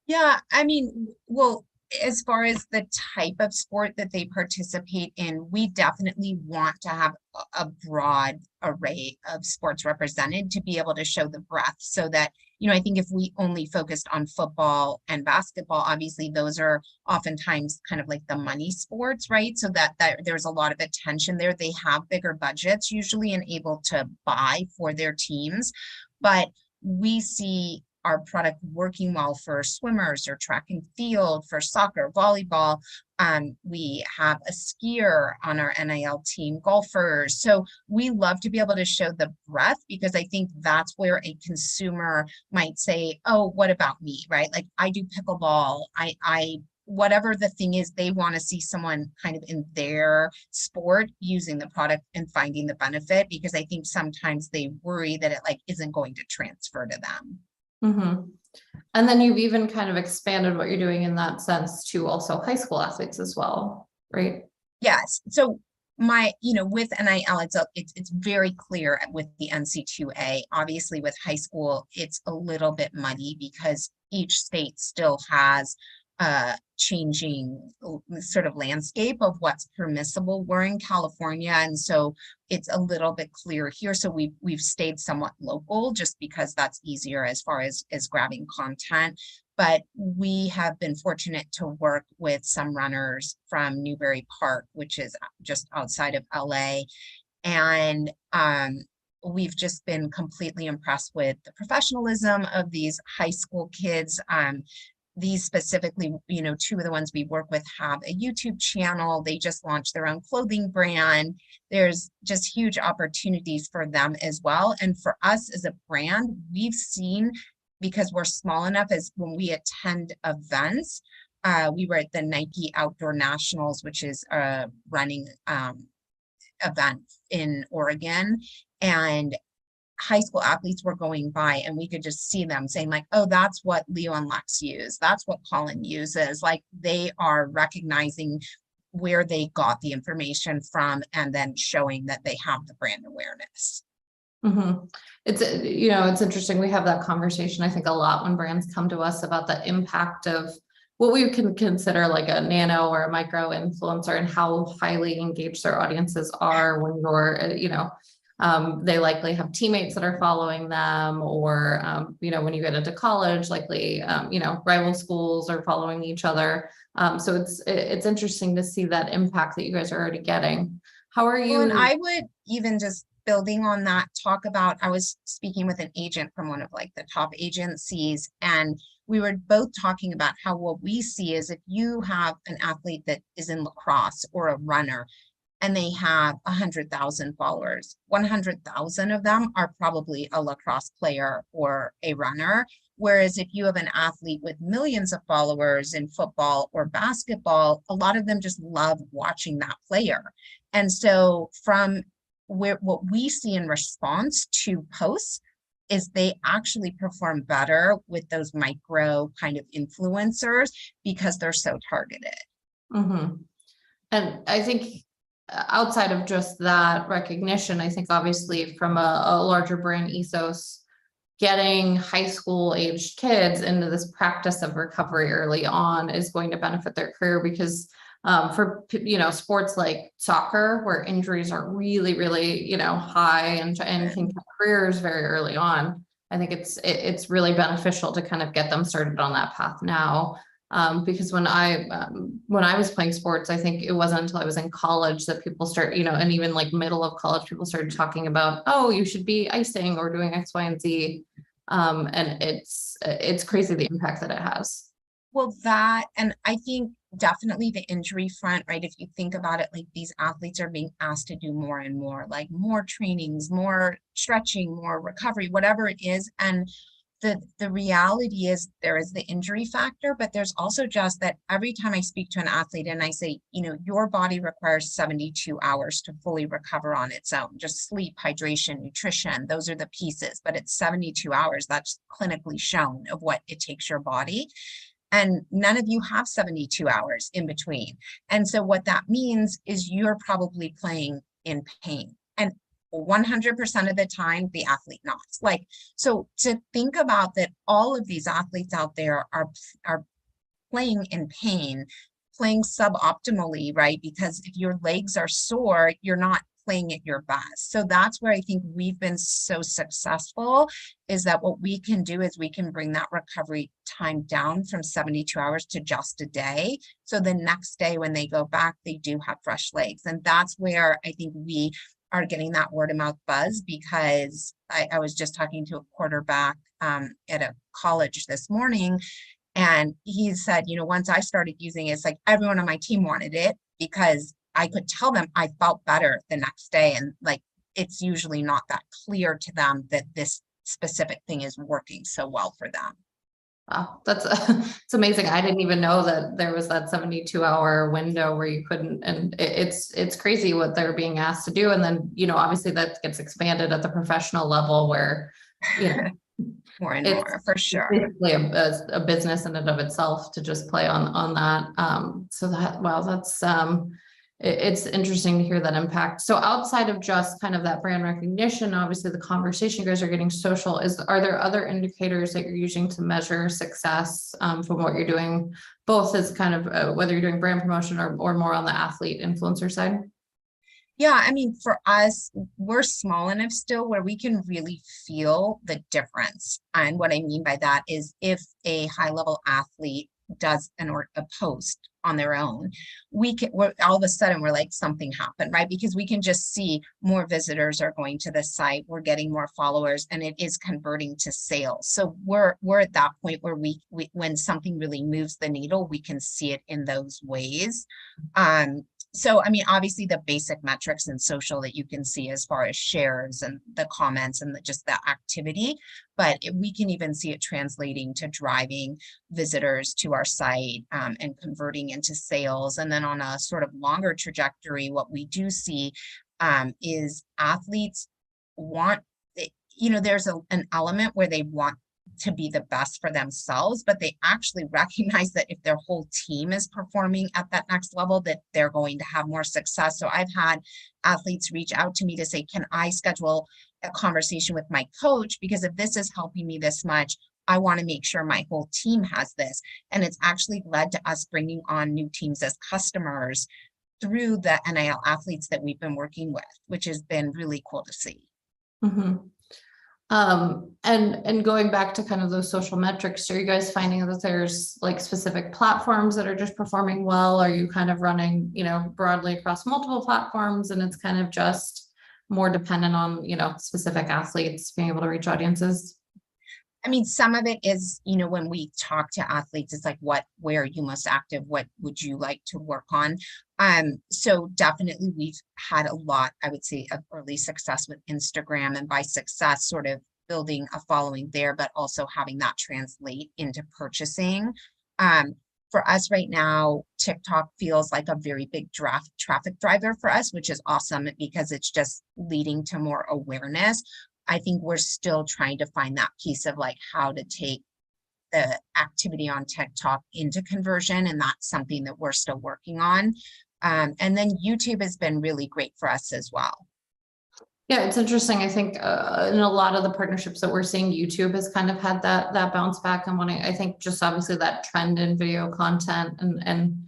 Yeah, I mean, well, as far as the type of sport that they participate in, we definitely want to have a broad array of sports represented to be able to show the breadth, so that, I think if we only focused on football and basketball, obviously those are oftentimes kind of like the money sports, right? So that there's a lot of attention there. They have bigger budgets usually and able to buy for their teams, but we see our product working well for swimmers or track and field, for soccer, volleyball. We have a skier on our NIL team, golfers. So we love to be able to show the breadth, because I think that's where a consumer might say, oh, what about me, right? Like I do pickleball, I whatever the thing is, they want to see someone kind of in their sport using the product and finding the benefit, because I think sometimes they worry that it like isn't going to transfer to them. Mm-hmm. And then you've even kind of expanded what you're doing in that sense to also high school athletes as well, right? Yes. So with NIL, it's very clear with the NC2A. Obviously with high school, it's a little bit muddy because each state still has changing sort of landscape of what's permissible. We're in California, and so it's a little bit clearer here. So we've stayed somewhat local just because that's easier as far as grabbing content. But we have been fortunate to work with some runners from Newbury Park, which is just outside of LA. And we've just been completely impressed with the professionalism of these high school kids. These specifically, two of the ones we work with have a YouTube channel. They just launched their own clothing brand. There's just huge opportunities for them as well. And for us as a brand, we've seen, because we're small enough, as when we attend events, we were at the Nike Outdoor Nationals, which is a running event in Oregon, and high school athletes were going by and we could just see them saying like, oh, that's what Leo and Lex use. That's what Colin uses. Like they are recognizing where they got the information from and then showing that they have the brand awareness. Mm-hmm. It's interesting. We have that conversation, I think, a lot when brands come to us about the impact of what we can consider like a nano or a micro influencer and how highly engaged their audiences are when you're, they likely have teammates that are following them, or, when you get into college, likely, rival schools are following each other. So it's interesting to see that impact that you guys are already getting. How are you? Well, and I would even just building on that, talk about, I was speaking with an agent from one of like the top agencies, and we were both talking about how what we see is if you have an athlete that is in lacrosse or a runner, and they have 100,000 followers, 100,000 of them are probably a lacrosse player or a runner. Whereas if you have an athlete with millions of followers in football or basketball, a lot of them just love watching that player. And so from what we see in response to posts is they actually perform better with those micro kind of influencers because they're so targeted. Mm-hmm. And I think outside of just that recognition, I think obviously from a larger brand ethos, getting high school aged kids into this practice of recovery early on is going to benefit their career, because for sports like soccer, where injuries are really, really high and can cut careers very early on, I think it's really beneficial to kind of get them started on that path now. Because when I was playing sports, I think it wasn't until I was in college that people start, and even like middle of college, people started talking about, oh, you should be icing or doing X, Y, and Z. And it's crazy the impact that it has. Well, and I think definitely the injury front, right? If you think about it, like these athletes are being asked to do more and more, like more trainings, more stretching, more recovery, whatever it is. And the reality is there is the injury factor, but there's also just that every time I speak to an athlete and I say, your body requires 72 hours to fully recover on its own, just sleep, hydration, nutrition, those are the pieces, but it's 72 hours. That's clinically shown of what it takes your body. And none of you have 72 hours in between. And so what that means is you're probably playing in pain. And 100% of the time, the athlete nods. Like, so to think about that, all of these athletes out there are playing in pain, playing suboptimally, right? Because if your legs are sore, you're not playing at your best. So that's where I think we've been so successful, is that what we can do is we can bring that recovery time down from 72 hours to just a day. So the next day when they go back, they do have fresh legs. And that's where I think we are getting that word of mouth buzz, because I was just talking to a quarterback at a college this morning, and he said, you know, once I started using it, it's like everyone on my team wanted it, because I could tell them I felt better the next day. And like, it's usually not that clear to them that this specific thing is working so well for them. Wow, that's it's amazing. I didn't even know that there was that 72-hour window where you couldn't, and it's crazy what they're being asked to do. And then, you know, obviously that gets expanded at the professional level where, you know, more and more, for sure. Basically a business in and of itself to just play on that. So that, wow, that's it's interesting to hear that impact. So outside of just kind of that brand recognition, obviously the conversation you guys are getting social, are there other indicators that you're using to measure success from what you're doing, both as kind of whether you're doing brand promotion or more on the athlete influencer side? Yeah, I mean, for us, we're small enough still where we can really feel the difference. And what I mean by that is if a high level athlete does a post on their own, we're all of a sudden we're like, something happened, right? Because we can just see more visitors are going to the site, we're getting more followers, and it is converting to sales. So we're at that point where we when something really moves the needle, we can see it in those ways. So, I mean, obviously the basic metrics in social that you can see as far as shares and the comments and just the activity, but we can even see it translating to driving visitors to our site and converting into sales. And then on a sort of longer trajectory, what we do see is athletes want, you know, there's an element where they want to be the best for themselves, but they actually recognize that if their whole team is performing at that next level, that they're going to have more success. So I've had athletes reach out to me to say, can I schedule a conversation with my coach? Because if this is helping me this much, I want to make sure my whole team has this. And it's actually led to us bringing on new teams as customers through the NIL athletes that we've been working with, which has been really cool to see. Mm-hmm. And going back to kind of those social metrics, are you guys finding that there's like specific platforms that are just performing well? Are you kind of running, you know, broadly across multiple platforms, and it's kind of just more dependent on, you know, specific athletes being able to reach audiences? I mean, some of it is, you know, when we talk to athletes, it's like, where are you most active? What would you like to work on? So definitely we've had a lot, I would say, of early success with Instagram, and by success, sort of building a following there, but also having that translate into purchasing. For us right now, TikTok feels like a very big traffic driver for us, which is awesome because it's just leading to more awareness. I think we're still trying to find that piece of like how to take the activity on TikTok into conversion. And that's something that we're still working on. And then YouTube has been really great for us as well. Yeah, it's interesting. I think in a lot of the partnerships that we're seeing, YouTube has kind of had that bounce back. And when I think just obviously that trend in video content and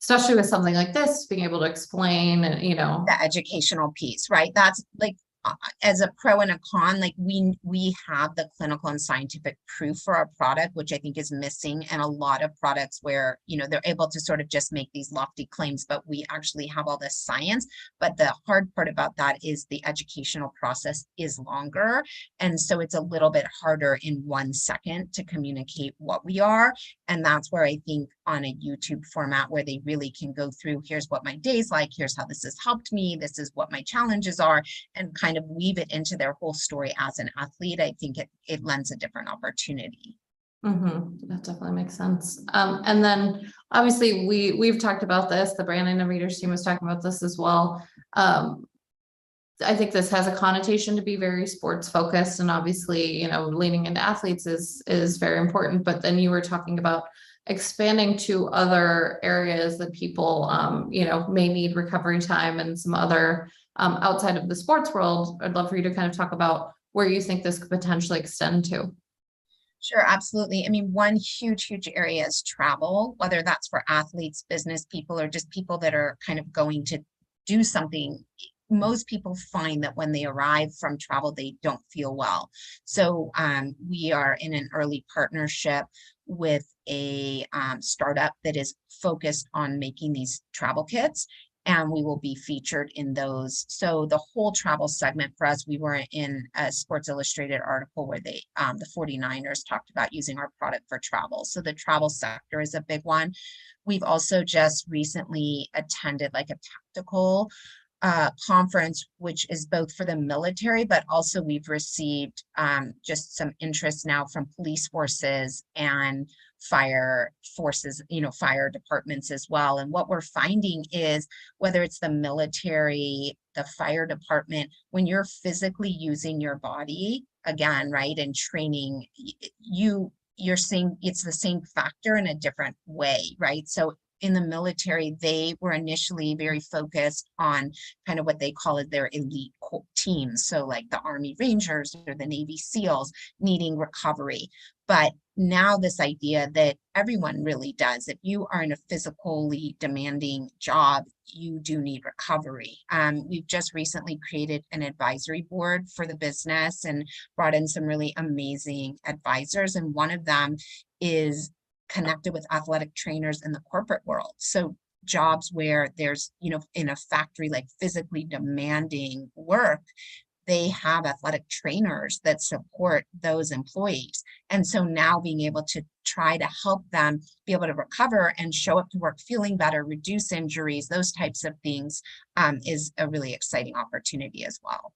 especially with something like this, being able to explain, and, you know, the educational piece, right? That's like, as a pro and a con, like we have the clinical and scientific proof for our product, which I think is missing in a lot of products where, you know, they're able to sort of just make these lofty claims, but we actually have all this science. But the hard part about that is the educational process is longer. And so it's a little bit harder in 1 second to communicate what we are. And that's where I think on a YouTube format where they really can go through, here's what my day's like, here's how this has helped me, this is what my challenges are, and kind of weave it into their whole story as an athlete, I think it lends a different opportunity. Mm-hmm. That definitely makes sense. And then obviously we've talked about this, the brand innovators team was talking about this as well. I think this has a connotation to be very sports focused, and obviously, leaning into athletes is very important. But then you were talking about expanding to other areas that people, may need recovery time and some other outside of the sports world. I'd love for you to kind of talk about where you think this could potentially extend to. Sure, absolutely. I mean, one huge area is travel, whether that's for athletes, business people, or just people that are kind of going to do something. Most people find that when they arrive from travel, they don't feel well. So we are in an early partnership with a startup that is focused on making these travel kits, and we will be featured in those. So the whole travel segment for us, we were in a Sports Illustrated article where the 49ers talked about using our product for travel. So the travel sector is a big one. We've also just recently attended like a tactical conference, which is both for the military, but also we've received just some interest now from police forces and fire forces, fire departments as well. And what we're finding is whether it's the military, the fire department, when you're physically using your body again, right, and training, you're seeing it's the same factor in a different way, right? So in the military, they were initially very focused on kind of what they call it their elite teams. So like the Army Rangers or the Navy SEALs needing recovery. But now this idea that everyone really does, if you are in a physically demanding job, you do need recovery. We've just recently created an advisory board for the business and brought in some really amazing advisors. And one of them is connected with athletic trainers in the corporate world. So jobs where there's, in a factory, like physically demanding work, they have athletic trainers that support those employees. And so now being able to try to help them be able to recover and show up to work feeling better, reduce injuries, those types of things is a really exciting opportunity as well.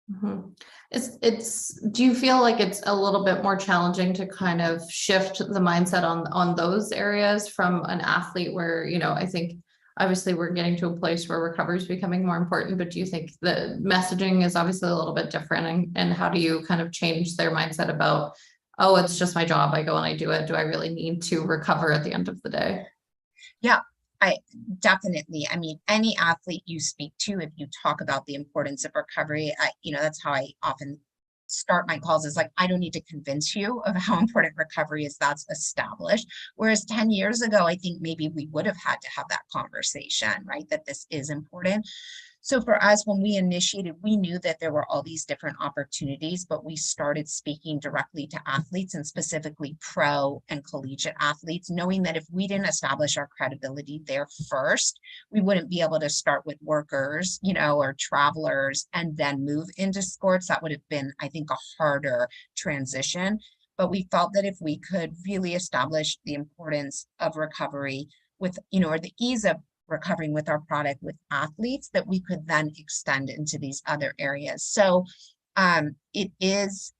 Mm-hmm. Do you feel like it's a little bit more challenging to kind of shift the mindset on those areas from an athlete where, I think obviously we're getting to a place where recovery is becoming more important, but do you think the messaging is obviously a little bit different, and how do you kind of change their mindset about, oh, it's just my job, I go and I do it. Do I really need to recover at the end of the day? Yeah. I definitely, any athlete you speak to, if you talk about the importance of recovery, that's how I often start my calls, is like, I don't need to convince you of how important recovery is. That's established. Whereas 10 years ago, I think maybe we would have had to have that conversation, right? That this is important. So for us, when we initiated, we knew that there were all these different opportunities, but we started speaking directly to athletes, and specifically pro and collegiate athletes, knowing that if we didn't establish our credibility there first, we wouldn't be able to start with workers, or travelers, and then move into sports. That would have been, I think, a harder transition. But we felt that if we could really establish the importance of recovery with, or the ease of recovering with our product with athletes, that we could then extend into these other areas. So it is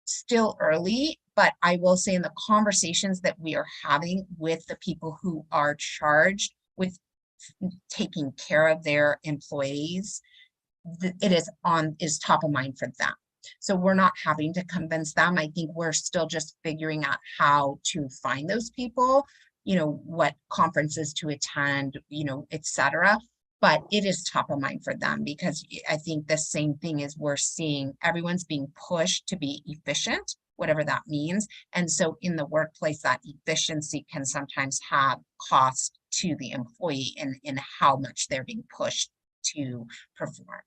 still early, but I will say in the conversations that we are having with the people who are charged with taking care of their employees, it is top of mind for them. So we're not having to convince them. I think we're still just figuring out how to find those people, what conferences to attend, et cetera. But it is top of mind for them, because I think the same thing is we're seeing everyone's being pushed to be efficient, whatever that means. And so in the workplace, that efficiency can sometimes have cost to the employee in how much they're being pushed to perform.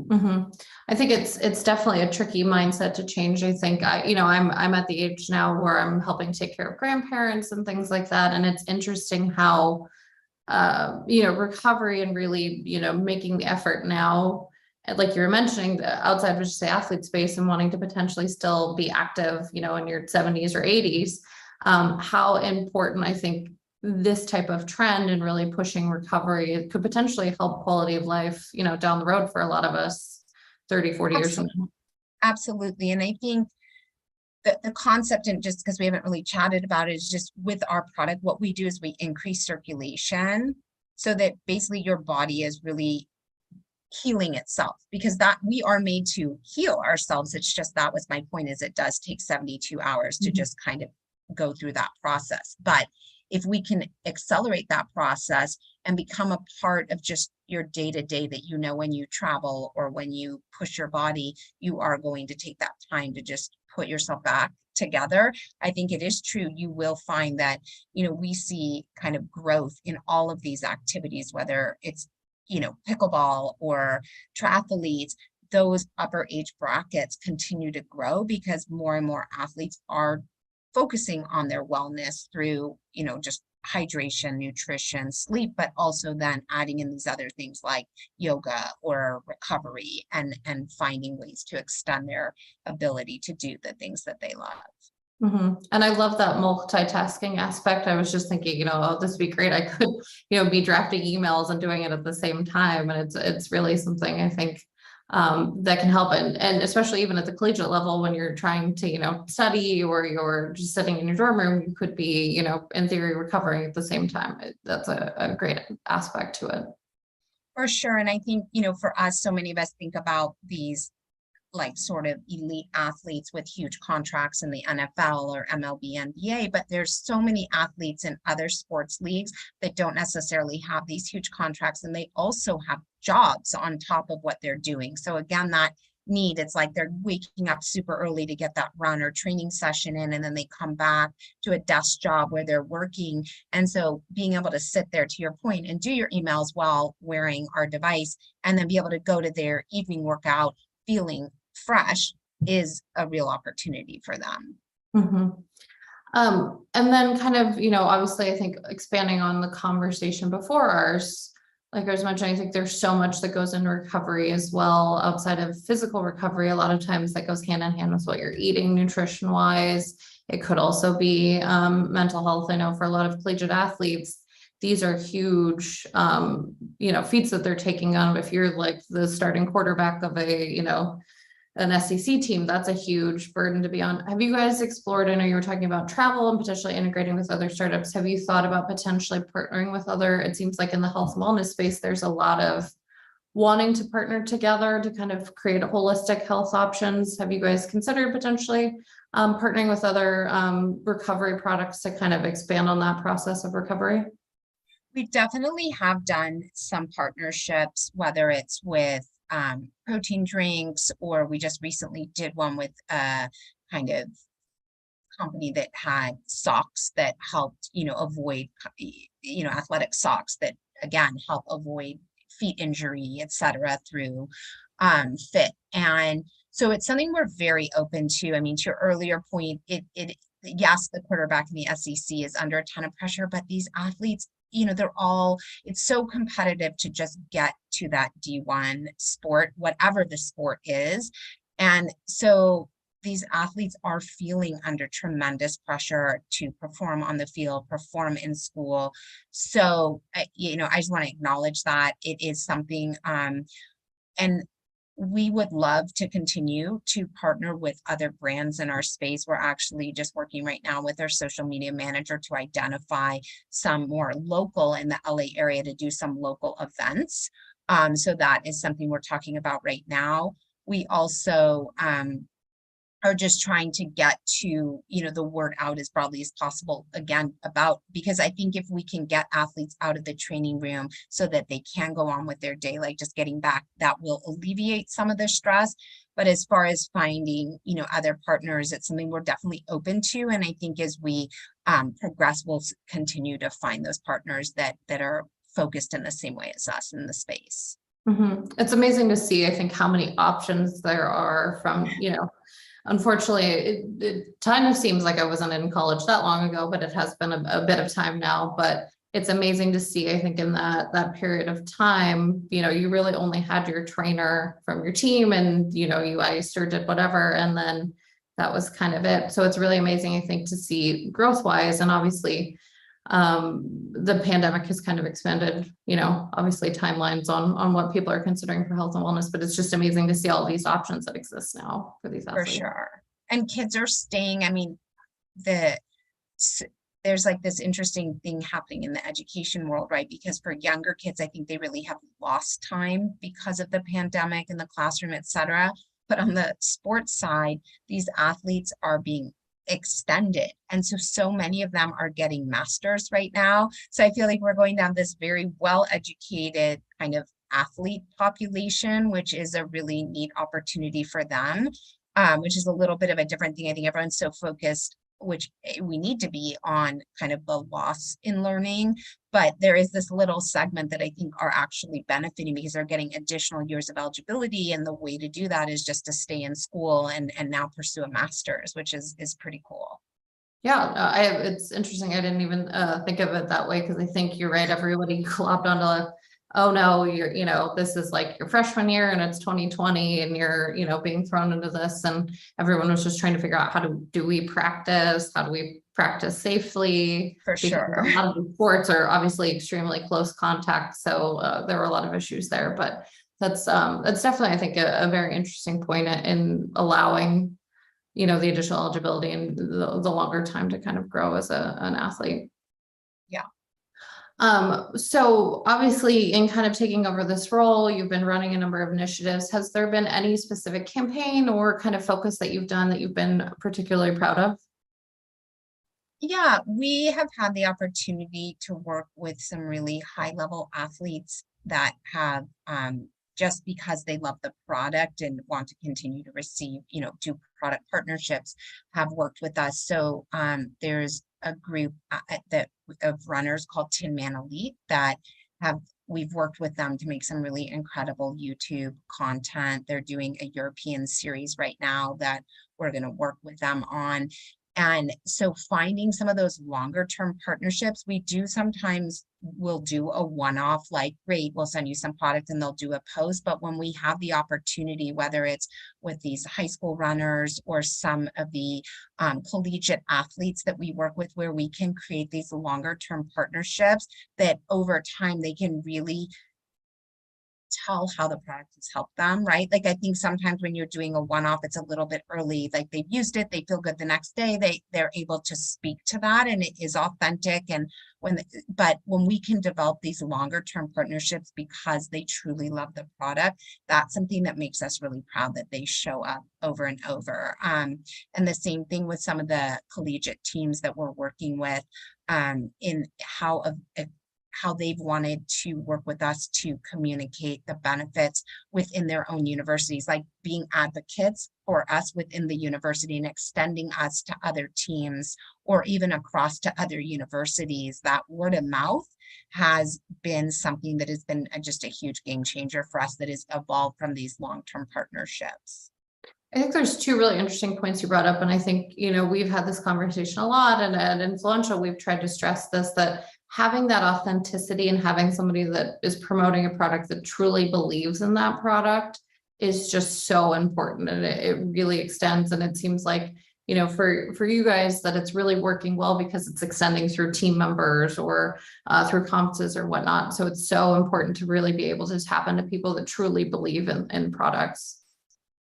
Mm-hmm. I think it's definitely a tricky mindset to change. I think I'm at the age now where I'm helping take care of grandparents and things like that. And it's interesting how, recovery and really, making the effort now, like you were mentioning, the outside of just the athlete space and wanting to potentially still be active, in your 70s or 80s, how important I think this type of trend and really pushing recovery, it could potentially help quality of life, down the road for a lot of us 30, 40 years from now. Absolutely. And I think the concept, and just because we haven't really chatted about it, is just with our product, what we do is we increase circulation so that basically your body is really healing itself, because that we are made to heal ourselves. It's just, that was my point, is it does take 72 hours to just kind of go through that process. But if we can accelerate that process and become a part of just your day-to-day, that, you know, when you travel or when you push your body, you are going to take that time to just put yourself back together. I think it is true. You will find that, you know, we see kind of growth in all of these activities, whether it's, you know, pickleball or triathletes. Those upper age brackets continue to grow because more and more athletes are focusing on their wellness through, you know, just hydration, nutrition, sleep, but also then adding in these other things like yoga or recovery, and finding ways to extend their ability to do the things that they love. And I love that multitasking aspect. I was just thinking, you know, oh, this would be great. I could, you know, be drafting emails and doing it at the same time. And it's really something I think that can help. And especially even at the collegiate level, when you're trying to, you know, study, or you're just sitting in your dorm room, you could be, you know, in theory, recovering at the same time. That's a great aspect to it. For sure. And I think, you know, for us, so many of us think about these like sort of elite athletes with huge contracts in the NFL or MLB, NBA, but there's so many athletes in other sports leagues that don't necessarily have these huge contracts, and they also have jobs on top of what they're doing. So again, that need, it's like they're waking up super early to get that run or training session in, and then they come back to a desk job where they're working. And so being able to sit there, to your point, and do your emails while wearing our device, and then be able to go to their evening workout feeling fresh, is a real opportunity for them. And then kind of, you know, obviously I think expanding on the conversation before ours, like I was mentioning, I think there's so much that goes into recovery as well, outside of physical recovery. A lot of times that goes hand in hand with what you're eating nutrition wise. It could also be mental health. I know for a lot of collegiate athletes, these are huge, you know, feats that they're taking on. If you're like the starting quarterback of a, you know, an SEC team, that's a huge burden to be on. Have you guys explored, I know you were talking about travel and potentially integrating with other startups. Have you thought about potentially partnering with other, it seems like in the health and wellness space, there's a lot of wanting to partner together to kind of create holistic health options. Have you guys considered potentially partnering with other recovery products to kind of expand on that process of recovery? We definitely have done some partnerships, whether it's with protein drinks, or we just recently did one with a kind of company that had socks that helped, you know, avoid, you know, athletic socks that again help avoid feet injury, etc., through fit. And so it's something we're very open to. I mean, to your earlier point, yes, the quarterback in the SEC is under a ton of pressure, but these athletes, you know, it's so competitive to just get to that D1 sport, whatever the sport is. And so these athletes are feeling under tremendous pressure to perform on the field, perform in school. So, you know, I just want to acknowledge that it is something, and we would love to continue to partner with other brands in our space. We're actually just working right now with our social media manager to identify some more local in the LA area to do some local events. So that is something we're talking about right now. We also are just trying to get to, you know, the word out as broadly as possible, again, because I think if we can get athletes out of the training room so that they can go on with their day, like just getting back, that will alleviate some of the stress. But as far as finding, you know, other partners, it's something we're definitely open to. And I think as we progress, we'll continue to find those partners that are focused in the same way as us in the space. It's amazing to see, I think, how many options there are from, you know, unfortunately, it kind of seems like I wasn't in college that long ago, but it has been a bit of time now. But it's amazing to see, I think, in that period of time, you know, you really only had your trainer from your team, and, you know, you iced or did whatever, and then that was kind of it. So it's really amazing, I think, to see growth wise. And obviously, the pandemic has kind of expanded, you know, obviously timelines on what people are considering for health and wellness, but it's just amazing to see all these options that exist now for these athletes. For sure. And kids are staying, I mean, there's like this interesting thing happening in the education world, right? Because for younger kids, I think they really have lost time because of the pandemic in the classroom, et cetera. But on the sports side, these athletes are being extended. And so many of them are getting masters right now. So I feel like we're going down this very well-educated kind of athlete population, which is a really neat opportunity for them, which is a little bit of a different thing. I think everyone's so focused, which we need to be, on kind of the loss in learning, but there is this little segment that I think are actually benefiting because they're getting additional years of eligibility, and the way to do that is just to stay in school and now pursue a master's, which is pretty cool. Yeah, it's interesting. I didn't even think of it that way, because I think you're right. Everybody globbed onto, oh no, this is like your freshman year and it's 2020 and you're, being thrown into this, and everyone was just trying to figure out how do we practice safely? For Because sure. a lot of the sports are obviously extremely close contact. So there were a lot of issues there, but that's definitely, I think, a very interesting point in allowing, the additional eligibility and the longer time to kind of grow as an athlete. Yeah. So obviously, in kind of taking over this role, you've been running a number of initiatives. Has there been any specific campaign or kind of focus that you've done that you've been particularly proud of? Yeah, we have had the opportunity to work with some really high-level athletes that have, just because they love the product and want to continue to receive, do product partnerships, have worked with us. So there's a group of runners called Tin Man Elite that we've worked with them to make some really incredible YouTube content. They're doing a European series right now that we're going to work with them on. And so finding some of those longer term partnerships, we'll do a one-off, like, great, we'll send you some product and they'll do a post. But when we have the opportunity, whether it's with these high school runners or some of the collegiate athletes that we work with, where we can create these longer term partnerships that over time they can really tell how the product has helped them, right? Like, I think sometimes when you're doing a one-off, it's a little bit early, like they've used it, they feel good the next day, they're able to speak to that and it is authentic. And but when we can develop these longer term partnerships because they truly love the product, that's something that makes us really proud that they show up over and over. And the same thing with some of the collegiate teams that we're working with, in how they've wanted to work with us to communicate the benefits within their own universities, like being advocates for us within the university and extending us to other teams or even across to other universities. That word of mouth has been something that has been just a huge game changer for us, that has evolved from these long-term partnerships. I think there's two really interesting points you brought up. And I think, we've had this conversation a lot, and at Influential, we've tried to stress this, that having that authenticity and having somebody that is promoting a product that truly believes in that product is just so important. And it really extends. And it seems like, for you guys, that it's really working well because it's extending through team members or through conferences or whatnot. So it's so important to really be able to tap into people that truly believe in products.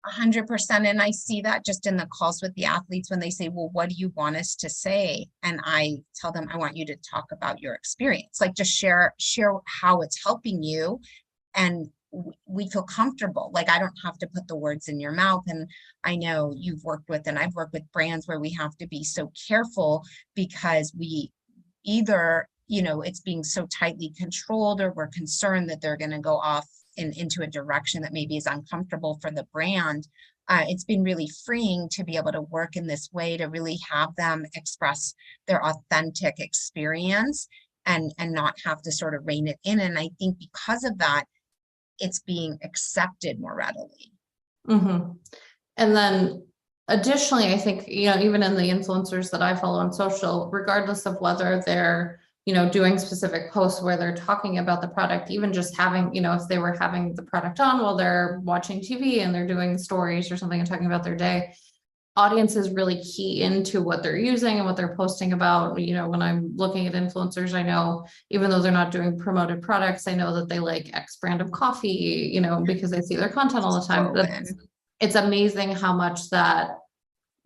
100%. And I see that just in the calls with the athletes when they say, well, what do you want us to say? And I tell them, I want you to talk about your experience, like just share how it's helping you. And we feel comfortable. Like, I don't have to put the words in your mouth. And I know you've worked with, and I've worked with brands where we have to be so careful because we either, it's being so tightly controlled, or we're concerned that they're going to go off into a direction that maybe is uncomfortable for the brand. It's been really freeing to be able to work in this way, to really have them express their authentic experience and not have to sort of rein it in. And I think because of that, it's being accepted more readily. Mm-hmm. And then additionally, I think, even in the influencers that I follow on social, regardless of whether they're doing specific posts where they're talking about the product, even just having, if they were having the product on while they're watching TV and they're doing stories or something and talking about their day, audiences really key into what they're using and what they're posting about. When I'm looking at influencers, I know even though they're not doing promoted products, I know that they like X brand of coffee, because I see their content all the time. It's amazing how much that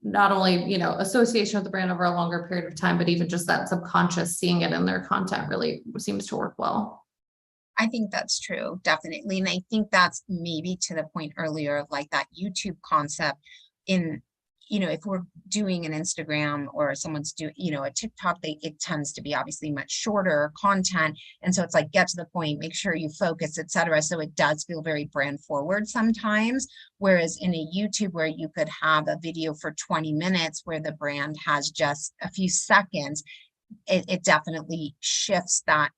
not only, you know, association with the brand over a longer period of time, but even just that subconscious seeing it in their content really seems to work well. I think that's true, definitely. And I think that's maybe to the point earlier of like that YouTube concept in, you know, if we're doing an Instagram or someone's doing, you know, a TikTok, it tends to be obviously much shorter content. And so it's like, get to the point, make sure you focus, etc. So it does feel very brand forward sometimes. Whereas in a YouTube where you could have a video for 20 minutes where the brand has just a few seconds, it definitely shifts that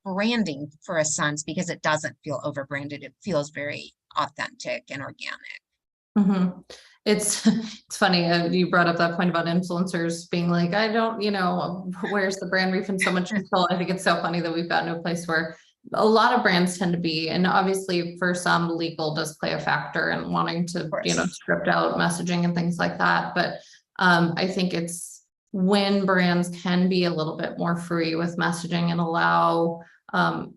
branding for a sense because it doesn't feel over branded. It feels very authentic and organic. Mm-hmm. It's funny. You brought up that point about influencers being like, I don't, you know, where's the brand brief and so much control. I think it's so funny that we've gotten to a place where a lot of brands tend to be, and obviously for some legal does play a factor in wanting to, you know, script out messaging and things like that. But I think it's when brands can be a little bit more free with messaging and allow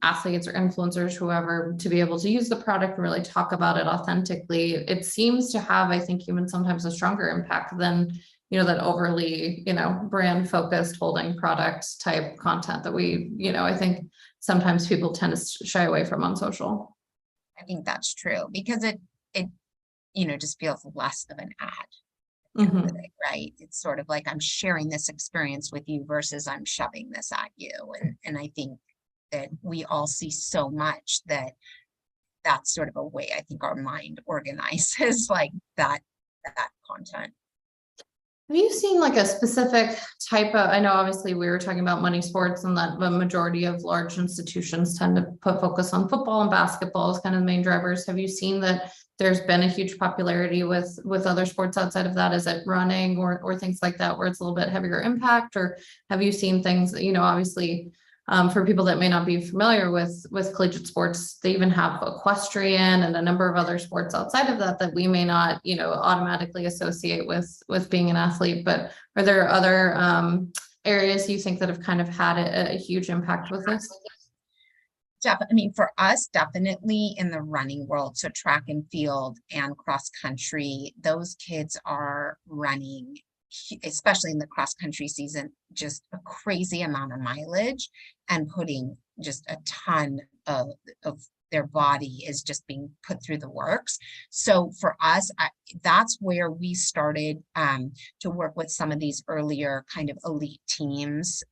athletes or influencers, whoever, to be able to use the product and really talk about it authentically. It seems to have, I think, even sometimes a stronger impact than, you know, that overly, you know, brand focused holding product type content that we, you know, I think sometimes people tend to shy away from on social. I think that's true because it, you know, just feels less of an ad. Mm-hmm. Right? It's sort of like I'm sharing this experience with you versus I'm shoving this at you. And I think that we all see so much that that's sort of a way I think our mind organizes like that content. Have you seen like a specific type of, I know obviously we were talking about money sports and that the majority of large institutions tend to put focus on football and basketball as kind of the main drivers. Have you seen that there's been a huge popularity with other sports outside of that? Is it running or things like that where it's a little bit heavier impact? Or have you seen things, you know, obviously for people that may not be familiar with collegiate sports, they even have equestrian and a number of other sports outside of that we may not, you know, automatically associate with being an athlete. But are there other areas you think that have kind of had a huge impact with this? I mean, for us, definitely in the running world, so track and field and cross country, those kids are running, especially in the cross country season, just a crazy amount of mileage and putting just a ton of their body is just being put through the works. So for us, that's where we started to work with some of these earlier kind of elite teams,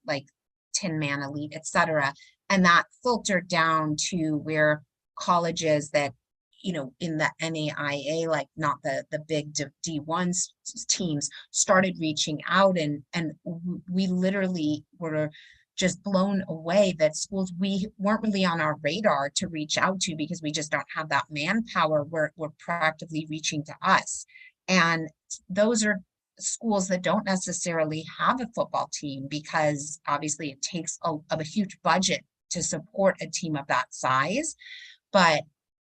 like Tin Man Elite, etc. And that filtered down to where colleges that, you know, in the NAIA, like not the big D1 teams, started reaching out, and we literally were just blown away that schools we weren't really on our radar to reach out to because we just don't have that manpower were proactively reaching to us. And those are schools that don't necessarily have a football team because obviously it takes a huge budget to support a team of that size. But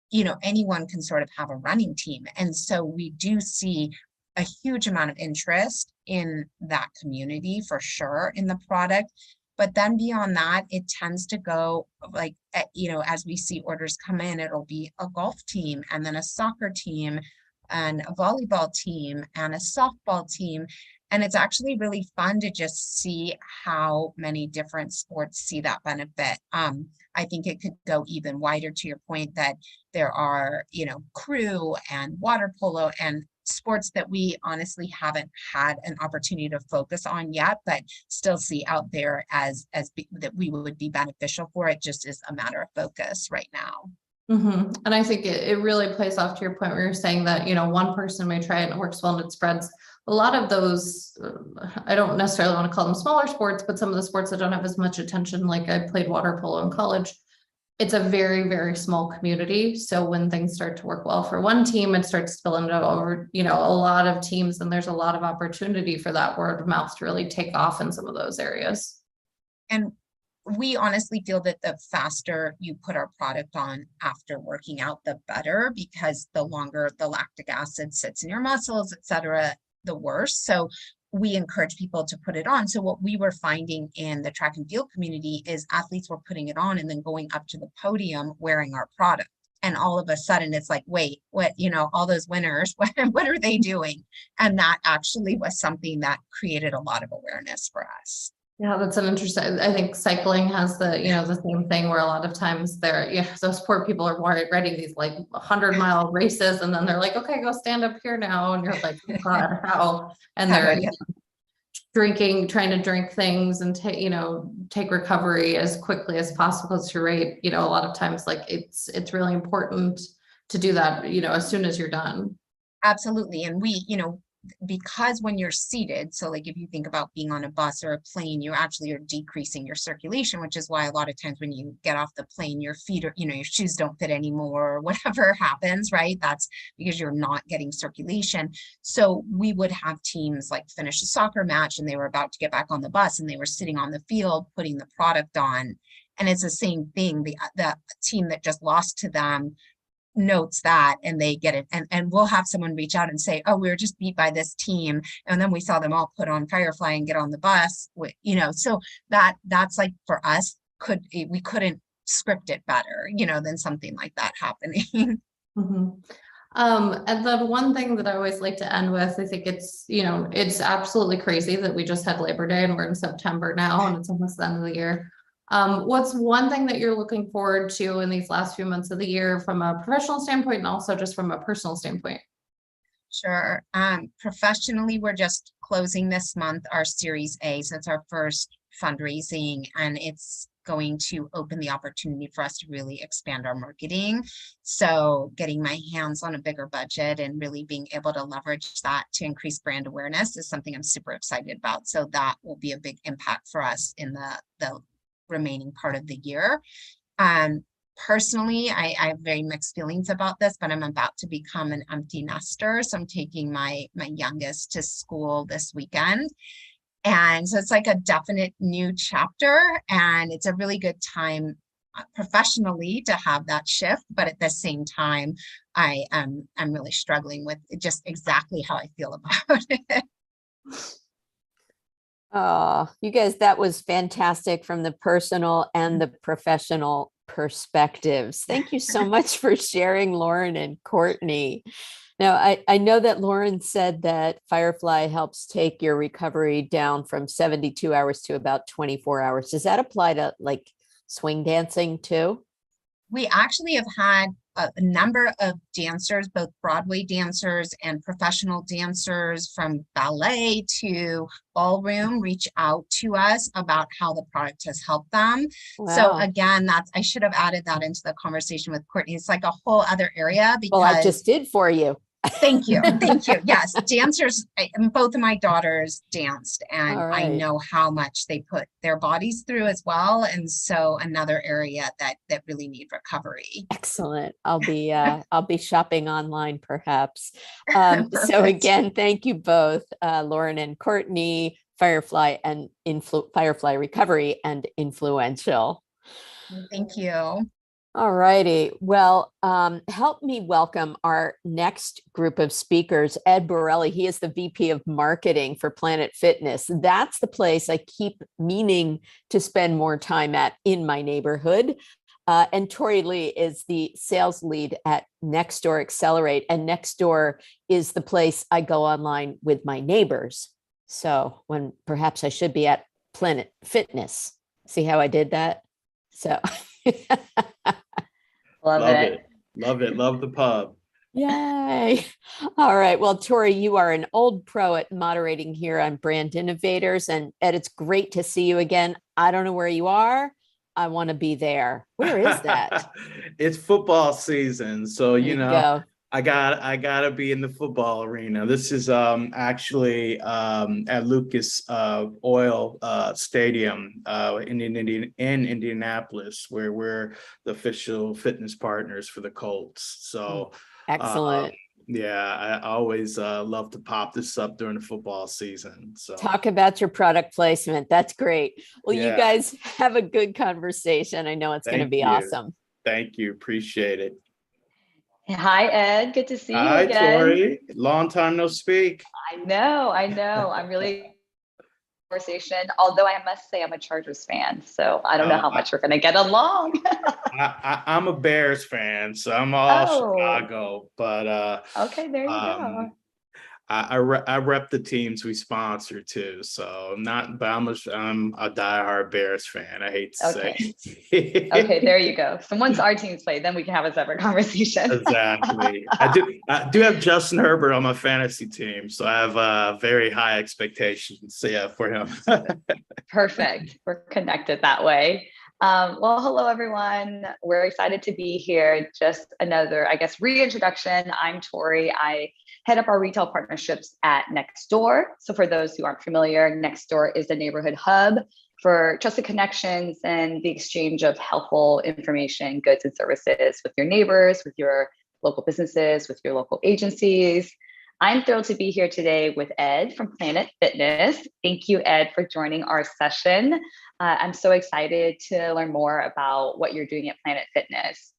you know, anyone can sort of have a running team. And so we do see a huge amount of interest in that community for sure in the product. But then beyond that, it tends to go like, you know, as we see orders come in, it'll be a golf team and then a soccer team and a volleyball team and a softball team. And it's actually really fun to just see how many different sports see that benefit. I think it could go even wider to your point that there are, you know, crew and water polo and sports that we honestly haven't had an opportunity to focus on yet, but still see out there as that we would be beneficial for. It just is a matter of focus right now. Mm-hmm. And I think it really plays off to your point where you're saying that, you know, one person may try it and it works well and it spreads. A lot of those, I don't necessarily want to call them smaller sports, but some of the sports that don't have as much attention, like I played water polo in college, it's a very, very small community. So when things start to work well for one team, it starts spilling over, you know, a lot of teams, and there's a lot of opportunity for that word of mouth to really take off in some of those areas. And we honestly feel that the faster you put our product on after working out, the better, because the longer the lactic acid sits in your muscles, et cetera, the worse. So we encourage people to put it on. So what we were finding in the track and field community is athletes were putting it on and then going up to the podium wearing our product. And all of a sudden it's like, wait, what, all those winners, what are they doing? And that actually was something that created a lot of awareness for us. Yeah, that's an interesting, I think cycling has the, the same thing where a lot of times those poor people are writing these like 100-mile races, and then they're like, okay, go stand up here now. And you're like, oh God, how? And they're trying to drink things and take recovery as quickly as possible to rate, a lot of times, like it's really important to do that, as soon as you're done. Absolutely. And we, because when you're seated, so like if you think about being on a bus or a plane, you actually are decreasing your circulation, which is why a lot of times when you get off the plane, your feet are, your shoes don't fit anymore, or whatever happens, right? That's because you're not getting circulation. So we would have teams like finish a soccer match and they were about to get back on the bus and they were sitting on the field putting the product on. And it's the same thing. The team that just lost to them notes that, and they get it, and we'll have someone reach out and say, oh, we were just beat by this team, and then we saw them all put on Firefly and get on the bus, so that's like, for us, we couldn't script it better, than something like that happening. Mm-hmm. And then one thing that I always like to end with, I think it's absolutely crazy that we just had Labor Day and we're in September now and it's almost the end of the year. What's one thing that you're looking forward to in these last few months of the year from a professional standpoint and also just from a personal standpoint? Sure. Professionally, we're just closing this month our Series A. So it's our first fundraising, and it's going to open the opportunity for us to really expand our marketing. So getting my hands on a bigger budget and really being able to leverage that to increase brand awareness is something I'm super excited about. So that will be a big impact for us in the remaining part of the year. Personally, I have very mixed feelings about this, but I'm about to become an empty nester. So I'm taking my youngest to school this weekend. And so it's like a definite new chapter, and it's a really good time professionally to have that shift. But at the same time, I'm really struggling with just exactly how I feel about it. Oh, you guys, that was fantastic from the personal and the professional perspectives. Thank you so much for sharing, Lauren and Courtney. Now, I know that Lauren said that Firefly helps take your recovery down from 72 hours to about 24 hours. Does that apply to like swing dancing too? We actually have had a number of dancers, both Broadway dancers and professional dancers from ballet to ballroom, reach out to us about how the product has helped them. Wow. So again, I should have added that into the conversation with Courtney. It's like a whole other area because— Well, I just did for you. Thank you. Thank you. Yes. Dancers, both of my daughters danced, and All right. I know how much they put their bodies through as well. And so another area that really need recovery. Excellent. I'll be shopping online perhaps. So again, thank you both, Lauren and Courtney, Firefly and Firefly Recovery and Influential. Thank you. All righty. Well, help me welcome our next group of speakers, Ed Borelli. He is the VP of Marketing for Planet Fitness. That's the place I keep meaning to spend more time at in my neighborhood. And Tori Lee is the sales lead at Nextdoor Accelerate. And Nextdoor is the place I go online with my neighbors. So when perhaps I should be at Planet Fitness. See how I did that? So Love it. Love it. Love the pub. Yay. All right. Well, Tori, you are an old pro at moderating here on Brand Innovators. And Ed, it's great to see you again. I don't know where you are. I want to be there. Where is that? It's football season. So, There you go. I gotta be in the football arena. This is actually at Lucas Oil Stadium in Indianapolis, where we're the official fitness partners for the Colts. So Excellent. I always love to pop this up during the football season. So talk about your product placement. That's great. Well, Yeah. You guys have a good conversation. I know it's going to be awesome. Thank you. Appreciate it. Hi, Ed. Good to see you Hi, again. Tori. Long time no speak. I know. I'm really conversation, although I must say I'm a Chargers fan, so I don't know how much we're going to get along. I'm a Bears fan, so I'm all Chicago, but okay, there you go. I rep the teams we sponsor too, so I'm a diehard Bears fan. I hate to say. Okay, there you go. So once our teams play, then we can have a separate conversation. Exactly. I do have Justin Herbert on my fantasy team, so I have very high expectations. For him. Perfect. We're connected that way. Well, hello everyone. We're excited to be here. Just another, reintroduction. I'm Tori. I head up our retail partnerships at Nextdoor. So for those who aren't familiar, Nextdoor is the neighborhood hub for trusted connections and the exchange of helpful information, goods, and services with your neighbors, with your local businesses, with your local agencies. I'm thrilled to be here today with Ed from Planet Fitness. Thank you, Ed, for joining our session. I'm so excited to learn more about what you're doing at Planet Fitness.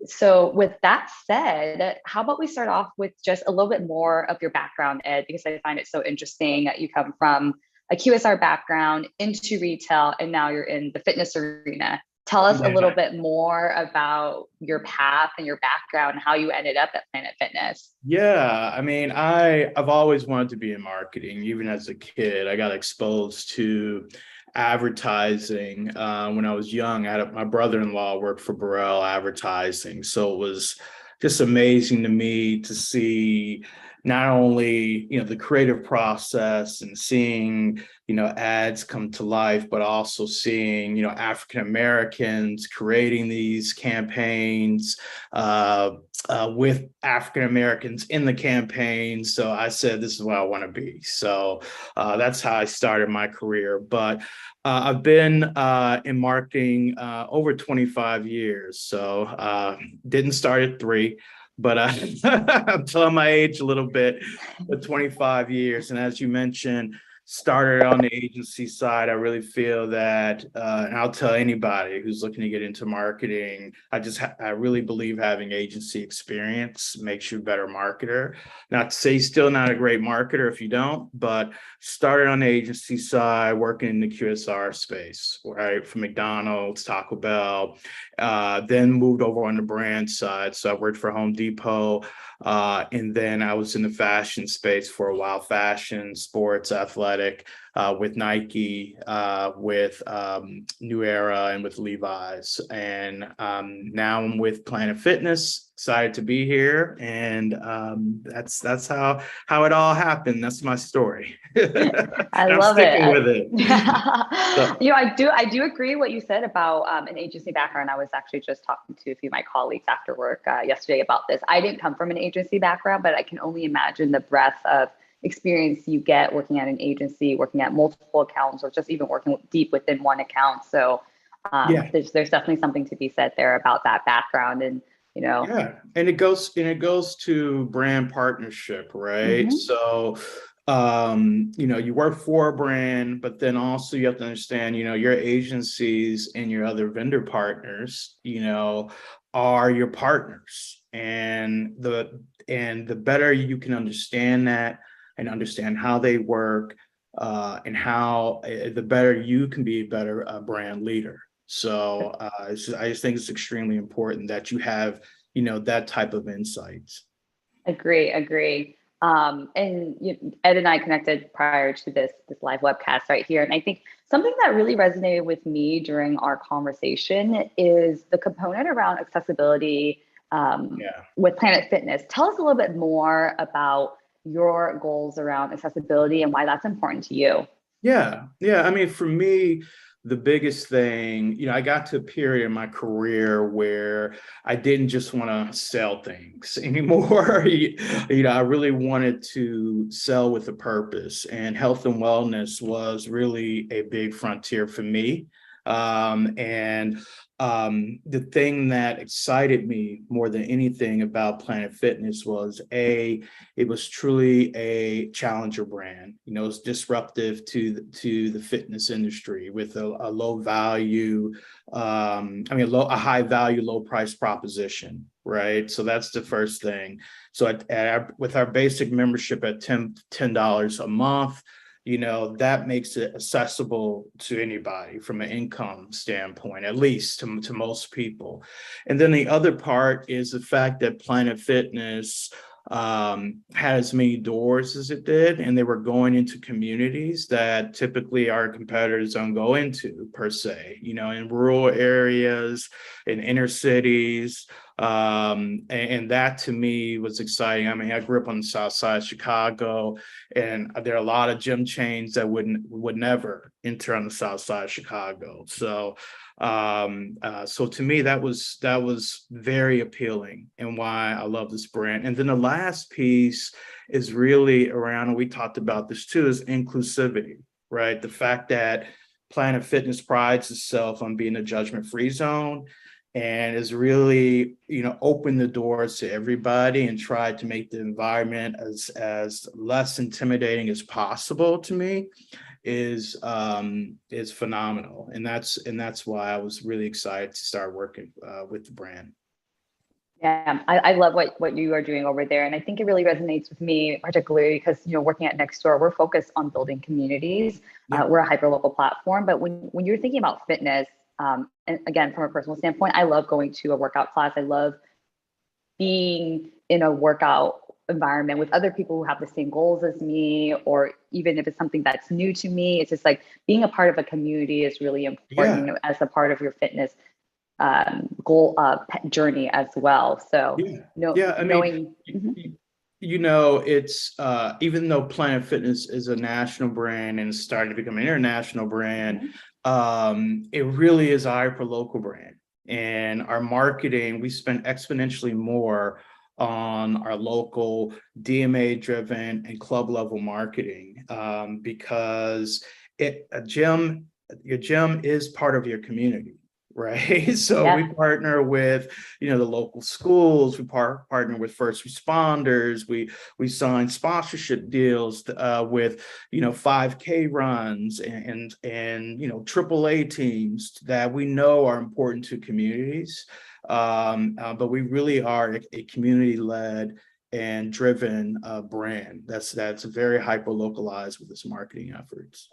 So with that said, how about we start off with just a little bit more of your background, Ed, because I find it so interesting that you come from a QSR background into retail, and now you're in the fitness arena. Tell us a little bit more about your path and your background and how you ended up at Planet Fitness. Yeah, I mean, I've always wanted to be in marketing. Even as a kid, I got exposed to advertising when I was young. My brother-in-law worked for Burrell Advertising, so it was just amazing to me to see not only the creative process and seeing ads come to life, but also seeing African Americans creating these campaigns with African Americans in the campaign. So I said, this is what I want to be. So that's how I started my career. But I've been in marketing over 25 years. So didn't start at 3. But I'm telling my age a little bit, but 25 years. And as you mentioned, started on the agency side. I really feel that, and I'll tell anybody who's looking to get into marketing, I really believe having agency experience makes you a better marketer. Not to say still not a great marketer if you don't, but started on the agency side, working in the QSR space, right? From McDonald's, Taco Bell, then moved over on the brand side. So I worked for Home Depot, and then I was in the fashion space for a while, fashion, sports, athletic, with Nike, with New Era, and with Levi's. And now I'm with Planet Fitness. Excited to be here, and that's how it all happened. That's my story. I love it. With it. So. I do agree what you said about an agency background. I was actually just talking to a few of my colleagues after work yesterday about this. I didn't come from an agency background, but I can only imagine the breadth of experience you get working at an agency, working at multiple accounts, or just even working deep within one account. So there's definitely something to be said there about that background. And yeah, and it goes to brand partnership, right? Mm-hmm. So you work for a brand, but then also you have to understand your agencies and your other vendor partners are your partners, and the better you can understand that and understand how they work, and how the better you can be a better brand leader. So I just think it's extremely important that you have, that type of insights. Agree. And Ed and I connected prior to this live webcast right here. And I think something that really resonated with me during our conversation is the component around accessibility with Planet Fitness. Tell us a little bit more about your goals around accessibility and why that's important to you. Yeah. I mean, for me, the biggest thing, I got to a period in my career where I didn't just want to sell things anymore. I really wanted to sell with a purpose, and health and wellness was really a big frontier for me. The thing that excited me more than anything about Planet Fitness was it was truly a challenger brand. It's disruptive to the fitness industry with a low value, a high value, low price proposition, right? So that's the first thing. So with our basic membership at $10 a month, that makes it accessible to anybody from an income standpoint, at least to most people. And then the other part is the fact that Planet Fitness had as many doors as it did, and they were going into communities that typically our competitors don't go into per se, in rural areas, in inner cities. And that to me was exciting. I mean, I grew up on the south side of Chicago, and there are a lot of gym chains that would never enter on the south side of Chicago. So so to me, that was very appealing, and why I love this brand. And then the last piece is really around, and we talked about this too, is inclusivity, right? The fact that Planet Fitness prides itself on being a judgment-free zone, and is really, open the doors to everybody and try to make the environment as less intimidating as possible, to me is phenomenal. And that's why I was really excited to start working with the brand. Yeah, I love what you are doing over there. And I think it really resonates with me, particularly because, working at Nextdoor, we're focused on building communities. Yeah. We're a hyperlocal platform. But when you're thinking about fitness, and again, from a personal standpoint, I love going to a workout class. I love being in a workout environment with other people who have the same goals as me, or even if it's something that's new to me. It's just like being a part of a community is really important as a part of your fitness goal journey as well. So it's even though Planet Fitness is a national brand and is starting to become an international brand, it really is a hyper local brand. And our marketing, we spend exponentially more on our local DMA driven and club level marketing, because your gym is part of your community, right? So we partner with, the local schools, we partner with first responders, we sign sponsorship deals with, 5K runs and AAA teams that we know are important to communities. But we really are a community-led and driven brand that's very hyper localized with its marketing efforts.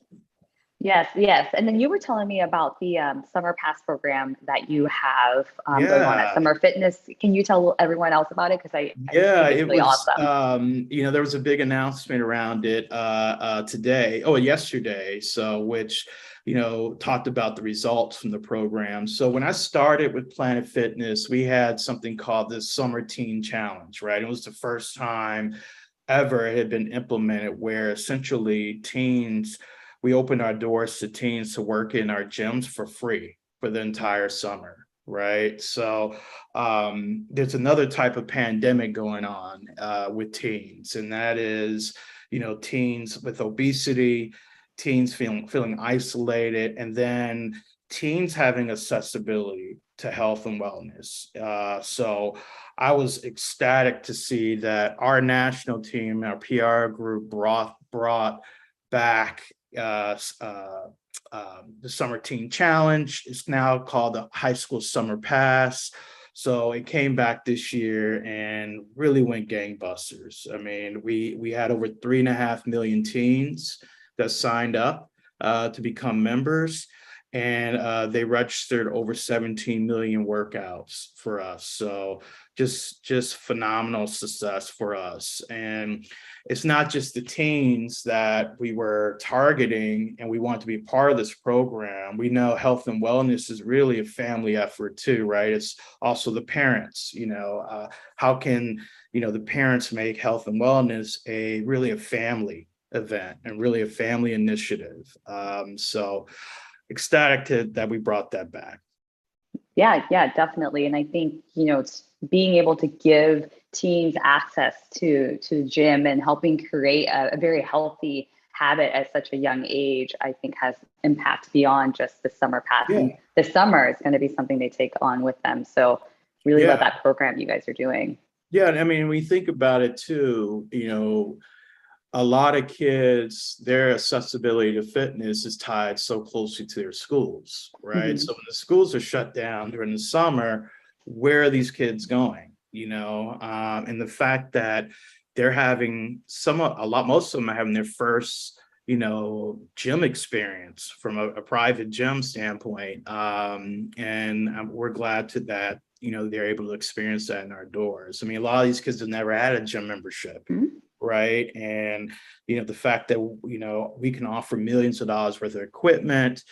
Yes. And then you were telling me about the summer pass program that you have going on at Summer Fitness. Can you tell everyone else about it? Because I think it's really awesome. There was a big announcement around it yesterday. So which, talked about the results from the program. So when I started with Planet Fitness, we had something called the Summer Teen Challenge, right? It was the first time ever it had been implemented where essentially we opened our doors to teens to work in our gyms for free for the entire summer, right? So there's another type of pandemic going on with teens, and that is, teens with obesity, teens feeling isolated, and then teens having accessibility to health and wellness. So I was ecstatic to see that our national team, our PR group brought back the Summer Teen Challenge. It's now called the High School Summer Pass. So it came back this year and really went gangbusters. I mean, we had over 3.5 million teens that signed up to become members, and they registered over 17 million workouts for us. So just phenomenal success for us. And it's not just the teens that we were targeting and we want to be part of this program. We know health and wellness is really a family effort too, right? It's also the parents, how can, the parents make health and wellness really a family event and really a family initiative. So ecstatic that we brought that back. Yeah, definitely. And I think, it's being able to give teens access to the gym and helping create a very healthy habit at such a young age, I think has impact beyond just the summer pass. And the summer is going to be something they take on with them. So really love that program you guys are doing. Yeah, I mean, we think about it too, a lot of kids, their accessibility to fitness is tied so closely to their schools, right? Mm-hmm. So when the schools are shut down during the summer, where are these kids going? And the fact that they're having most of them are having their first gym experience from a private gym standpoint. We're glad that, they're able to experience that in our doors. I mean, a lot of these kids have never had a gym membership, right? And, the fact that, we can offer millions of dollars worth of equipment,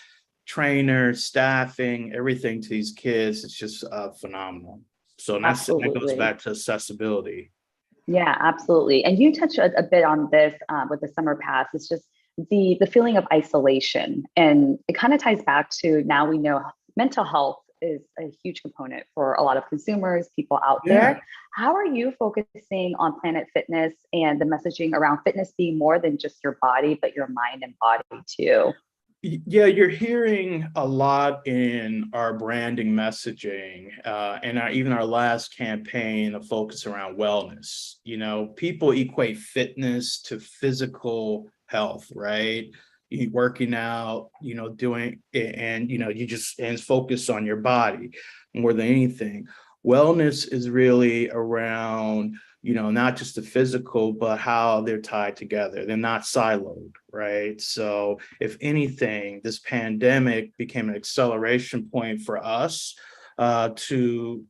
trainers, staffing, everything to these kids, it's just phenomenal. So that goes back to accessibility. Yeah, absolutely. And you touched a bit on this with the summer pass. It's just the feeling of isolation. And it kind of ties back to, now we know mental health is a huge component for a lot of consumers, people out there. How are you focusing on Planet Fitness and the messaging around fitness being more than just your body, but your mind and body too? Yeah, you're hearing a lot in our branding messaging and even our last campaign, a focus around wellness. People equate fitness to physical health, right? Working out, doing it, and and focus on your body more than anything. Wellness is really around, not just the physical, but how they're tied together. They're not siloed, right? So if anything, this pandemic became an acceleration point for us to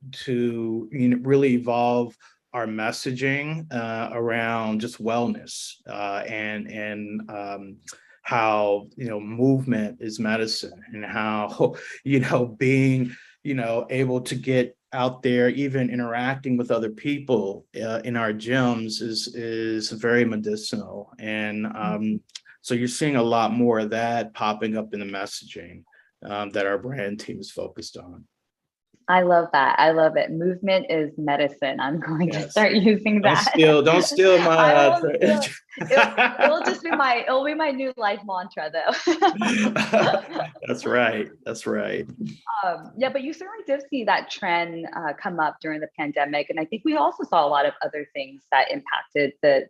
really evolve our messaging around just wellness and how movement is medicine, and how being able to get out there, even interacting with other people in our gyms is very medicinal. And so you're seeing a lot more of that popping up in the messaging that our brand team is focused on. I love that. I love it. Movement is medicine. I'm going to start using that. Don't steal my. It'll just be it'll be my new life mantra, though. That's right. That's right. Yeah, but you certainly did see that trend come up during the pandemic, and I think we also saw a lot of other things that impacted the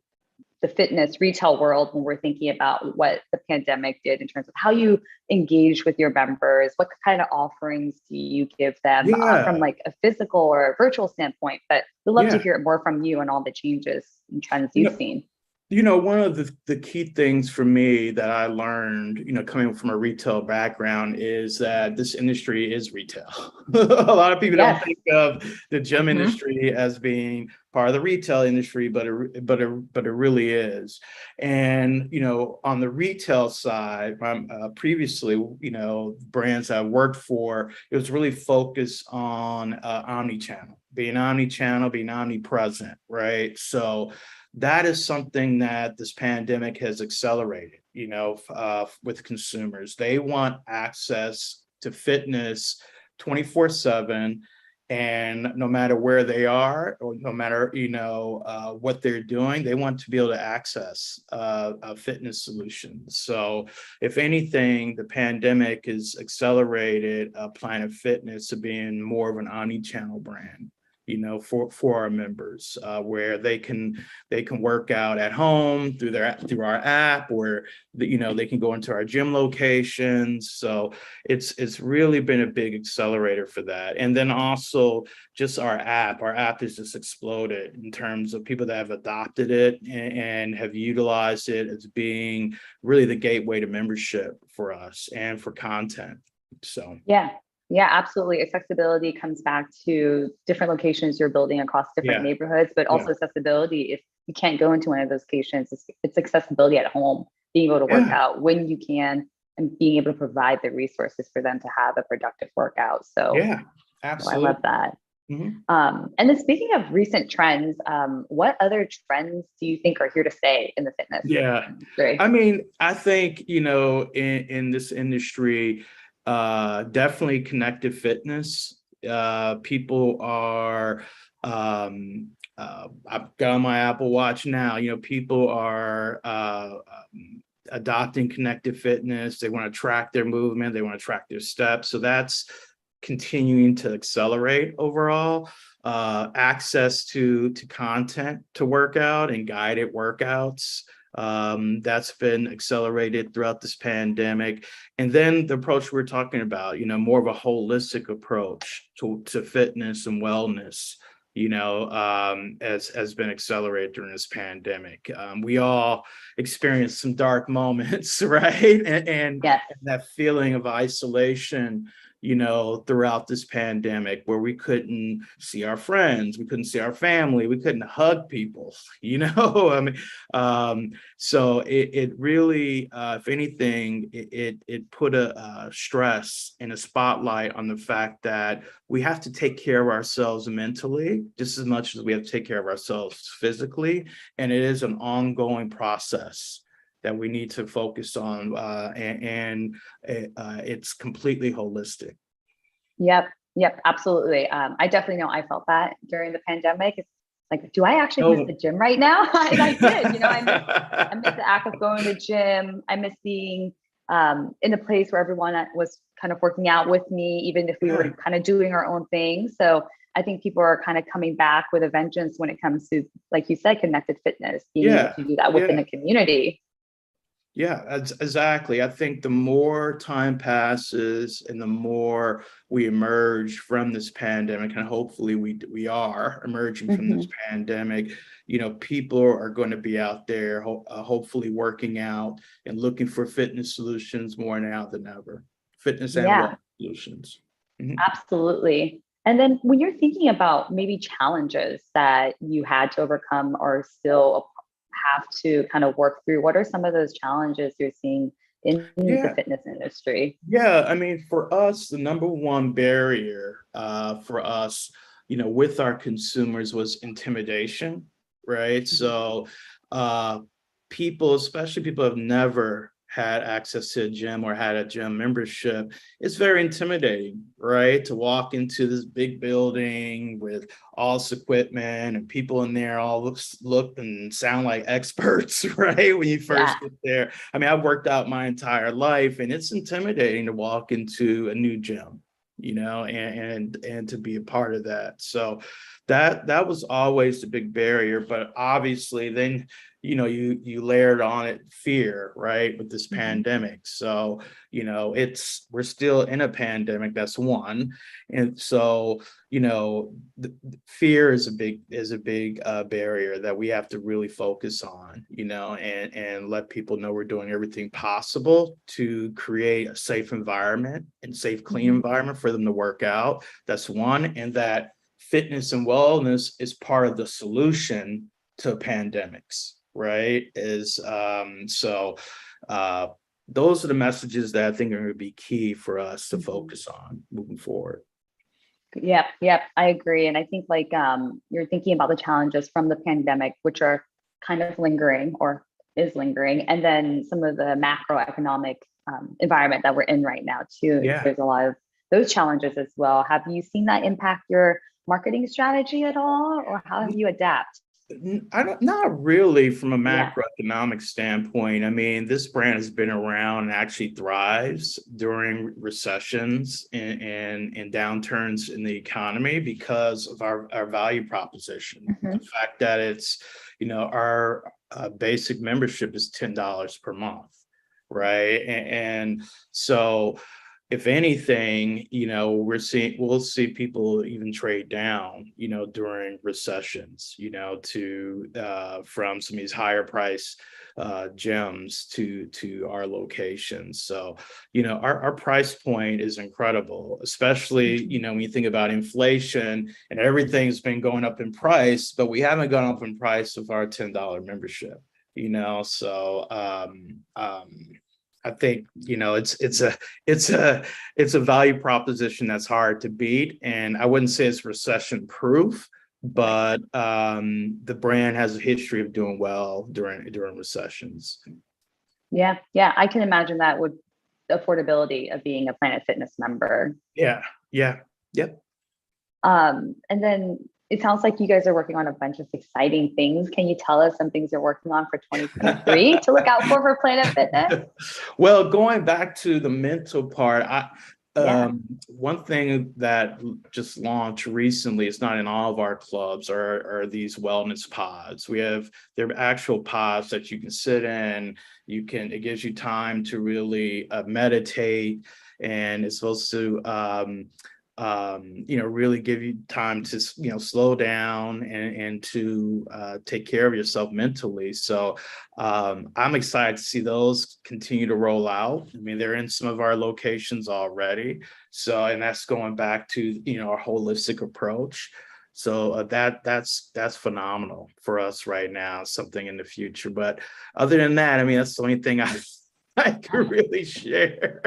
fitness retail world when we're thinking about what the pandemic did in terms of how you engage with your members, what kind of offerings do you give them from like a physical or a virtual standpoint. But we'd love to hear more from you and all the changes and trends you've seen. One of the key things for me that I learned, coming from a retail background, is that this industry is retail. A lot of people don't think of the gym industry as being part of the retail industry, but it really is. And on the retail side, previously, brands I worked for, it was really focused on omnichannel, being omnipresent, right? So that is something that this pandemic has accelerated, with consumers. They want access to fitness 24/7, and no matter where they are, or no matter, what they're doing, they want to be able to access fitness solutions. So if anything, the pandemic has accelerated Planet Fitness to being more of an omni-channel brand, for our members, where they can work out at home through our app, or they can go into our gym locations. So it's really been a big accelerator for that. And then also just our app has just exploded in terms of people that have adopted it and have utilized it as being really the gateway to membership for us and for content. So yeah, absolutely. Accessibility comes back to different locations you're building across different neighborhoods, but also accessibility. If you can't go into one of those locations, it's accessibility at home, being able to work out when you can, and being able to provide the resources for them to have a productive workout. So absolutely. I love that. And then speaking of recent trends, what other trends do you think are here to stay in the fitness industry? I mean, I think, in this industry, definitely connected fitness. People are I've got on my Apple Watch now, people are adopting connected fitness. They want to track their movement, they want to track their steps. So that's continuing to accelerate overall. Access to content to work out and guided workouts. That's been accelerated throughout this pandemic. And then the approach we're talking about, more of a holistic approach to fitness and wellness. has been accelerated during this pandemic. We all experienced some dark moments, right? And that feeling of isolation, throughout this pandemic, where we couldn't see our friends, we couldn't see our family, we couldn't hug people, I mean, so it really, if anything, it put a stress and a spotlight on the fact that we have to take care of ourselves mentally just as much as we have to take care of ourselves physically. And it is an ongoing process that we need to focus on, and it's completely holistic. Yep, absolutely. I definitely know I felt that during the pandemic. It's like, do I actually miss the gym right now? And I did. I miss the act of going to the gym. I miss being in a place where everyone was kind of working out with me, even if we were kind of doing our own thing. So I think people are kind of coming back with a vengeance when it comes to, like you said, connected fitness, being able to do that within a community. Yeah, exactly. I think the more time passes and the more we emerge from this pandemic, and hopefully we are emerging from this pandemic, people are going to be out there, hopefully working out and looking for fitness solutions more now than ever. Fitness and wellness solutions. Absolutely. And then when you're thinking about maybe challenges that you had to overcome or still have to kind of work through, what are some of those challenges you're seeing in the fitness industry? Yeah, I mean, for us, the number one barrier for us, with our consumers was intimidation, right? So people, especially people who have never had access to a gym or had a gym membership, it's very intimidating, right? To walk into this big building with all this equipment and people in there all look and sound like experts, right? When you first get there. I mean, I've worked out my entire life, and it's intimidating to walk into a new gym, and to be a part of that. So that was always the big barrier. But obviously then, you layered on it fear, right, with this pandemic. So, we're still in a pandemic. That's one. And so, the fear is a big barrier that we have to really focus on, and let people know we're doing everything possible to create a safe environment and safe, clean environment for them to work out. That's one. And that fitness and wellness is part of the solution to pandemics, right? Those are the messages that I think are going to be key for us to focus on moving forward. Yep, I agree. And I think you're thinking about the challenges from the pandemic, which are kind of lingering or is lingering, and then some of the macroeconomic environment that we're in right now too. There's a lot of those challenges as well. Have you seen that impact your marketing strategy at all, or how have you adapt? Not really from a macroeconomic standpoint. I mean, this brand has been around and actually thrives during recessions and downturns in the economy because of our value proposition. The fact that it's, our basic membership is $10 per month, right? And so if anything, we'll see people even trade down, during recessions, from some of these higher price gyms to our locations. So, our price point is incredible, especially, when you think about inflation and everything's been going up in price, but we haven't gone up in price of our $10 membership, so I think, it's a value proposition that's hard to beat. And I wouldn't say it's recession proof, but the brand has a history of doing well during recessions. Yeah, I can imagine that with the affordability of being a Planet Fitness member. Yep. And then it sounds like you guys are working on a bunch of exciting things. Can you tell us some things you're working on for 2023 to look out for Planet Fitness? Well, going back to the mental part, one thing that just launched recently, it's not in all of our clubs, are these wellness pods. They're actual pods that you can sit in. It gives you time to really meditate, and it's supposed to really give you time to, slow down and to take care of yourself mentally. So I'm excited to see those continue to roll out. I mean, they're in some of our locations already. So, and that's going back to, our holistic approach. So that's phenomenal for us right now, something in the future. But other than that, I mean, that's the only thing I could really share.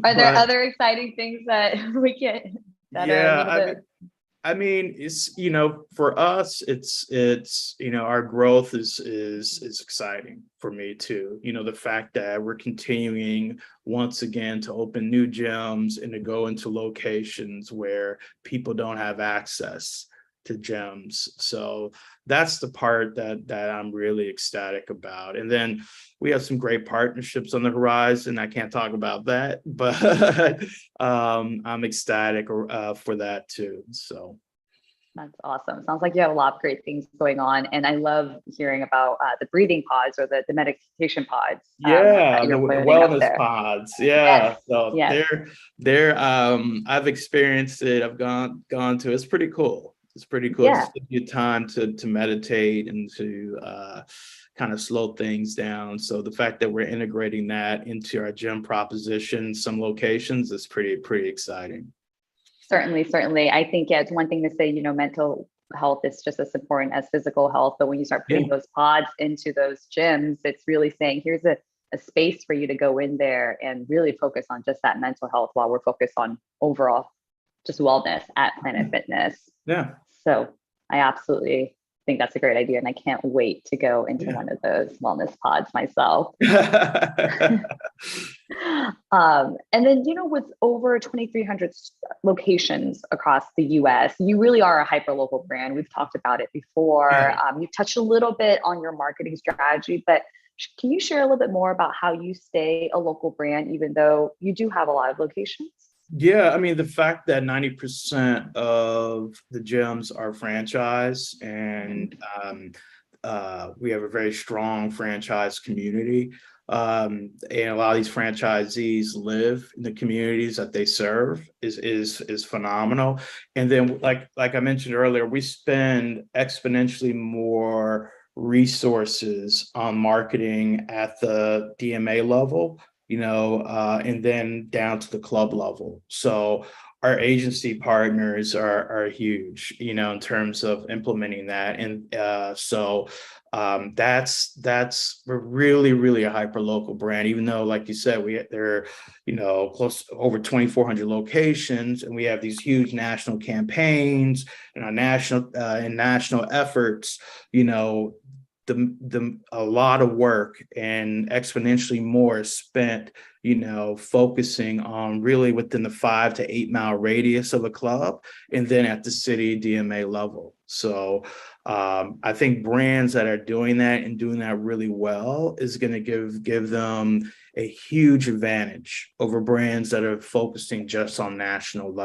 Are there other exciting things that we can that are a little bit? I mean, it's, for us, it's our growth is exciting for me too. The fact that we're continuing once again to open new gyms and to go into locations where people don't have access to gyms. So that's the part that I'm really ecstatic about. And then we have some great partnerships on the horizon. I can't talk about that, but I'm ecstatic for that too. So that's awesome. Sounds like you have a lot of great things going on. And I love hearing about the breathing pods or the meditation pods. Yeah, the wellness pods. Yeah. Yes. So they're I've experienced it. I've gone to, it's pretty cool. It's pretty cool. Yeah. Just give you time to meditate and to kind of slow things down. So the fact that we're integrating that into our gym proposition, some locations, is pretty exciting. Certainly. I think it's one thing to say, mental health is just as important as physical health. But when you start putting those pods into those gyms, it's really saying, here's a space for you to go in there and really focus on just that mental health while we're focused on overall just wellness at Planet Fitness. Yeah. So I absolutely think that's a great idea. And I can't wait to go into one of those wellness pods myself. And then, with over 2,300 locations across the US, you really are a hyper-local brand. We've talked about it before. You've touched a little bit on your marketing strategy, but can you share a little bit more about how you stay a local brand, even though you do have a lot of locations? Yeah, I mean, the fact that 90% of the gyms are franchise, and we have a very strong franchise community. And a lot of these franchisees live in the communities that they serve is phenomenal. And then, like I mentioned earlier, we spend exponentially more resources on marketing at the DMA level, and then down to the club level. So our agency partners are huge, in terms of implementing that. And so we're really a hyper local brand, even though, like you said, there are, close to over 2,400 locations, and we have these huge national campaigns and our national efforts, a lot of work and exponentially more spent, focusing on really within the 5 to 8 mile radius of a club, and then at the city DMA level. So I think brands that are doing that and doing that really well is going to give them a huge advantage over brands that are focusing just on national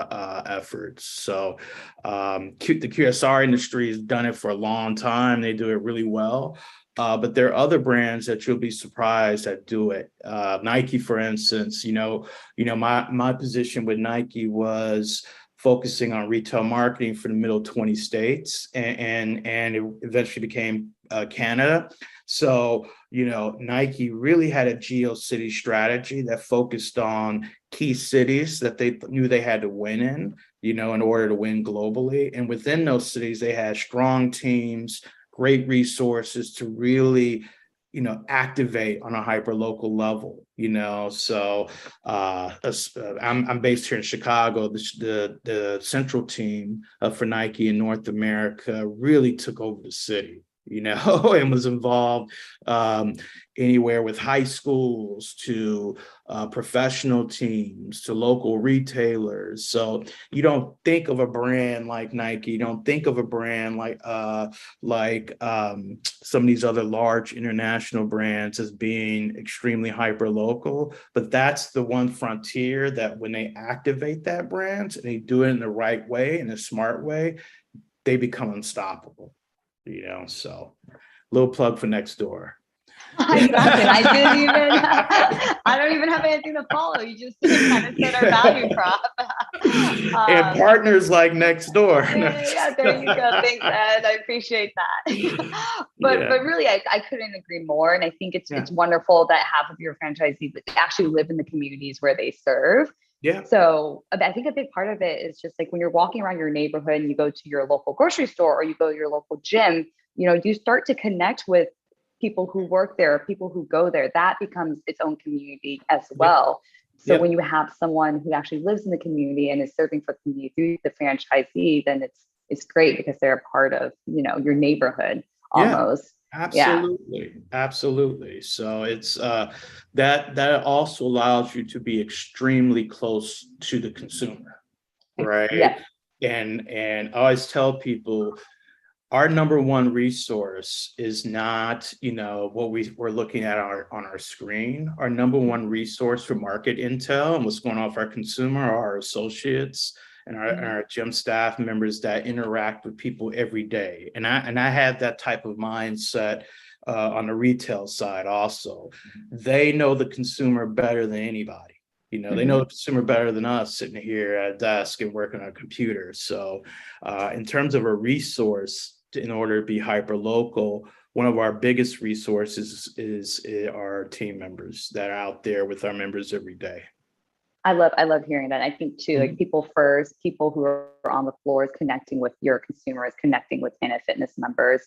efforts. So the QSR industry has done it for a long time. They do it really well. But there are other brands that you'll be surprised that do it. Nike, for instance, my position with Nike was focusing on retail marketing for the middle 20 states, and it eventually became Canada. So, Nike really had a GeoCity strategy that focused on key cities that they knew they had to win in order to win globally. And within those cities, they had strong teams, great resources to really, activate on a hyper local level, So I'm based here in Chicago. The central team for Nike in North America really took over the city, and was involved anywhere with high schools to professional teams to local retailers. So you don't think of a brand like Nike, you don't think of a brand like some of these other large international brands as being extremely hyper local, but that's the one frontier that when they activate that brand and they do it in the right way, in a smart way, they become unstoppable. So little plug for next door. Exactly. I don't even have anything to follow. You just kind of said our value prop. And partners like next door. Yeah, there you go. Thanks, Ed. I appreciate that. But really, I couldn't agree more. And I think it's wonderful that half of your franchisees actually live in the communities where they serve. Yeah. So I think a big part of it is just like when you're walking around your neighborhood and you go to your local grocery store or you go to your local gym, you start to connect with people who work there, people who go there. That becomes its own community as well. So when you have someone who actually lives in the community and is serving for the community through the franchisee, then it's great because they're a part of, your neighborhood almost. Absolutely. So it's that also allows you to be extremely close to the consumer, right? Yeah. And I always tell people, our number one resource is not, what we're looking at on our screen. Our number one resource for market intel and what's going on with our consumer are our associates and our gym staff members that interact with people every day. And I have that type of mindset on the retail side also. They know the consumer better than anybody. They know the consumer better than us sitting here at a desk and working on a computer. So in terms of a resource, in order to be hyper local, one of our biggest resources is our team members that are out there with our members every day. I love hearing that. I think too, like people first, people who are on the floors connecting with your consumers, connecting with Planet Fitness members,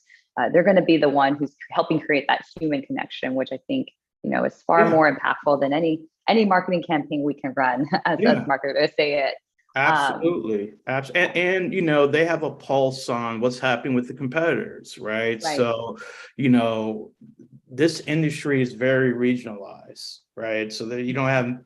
they're going to be the one who's helping create that human connection, which I think is far more impactful than any marketing campaign we can run as marketers say it. Absolutely. And they have a pulse on what's happening with the competitors, right? So, this industry is very regionalized, right? So that you don't have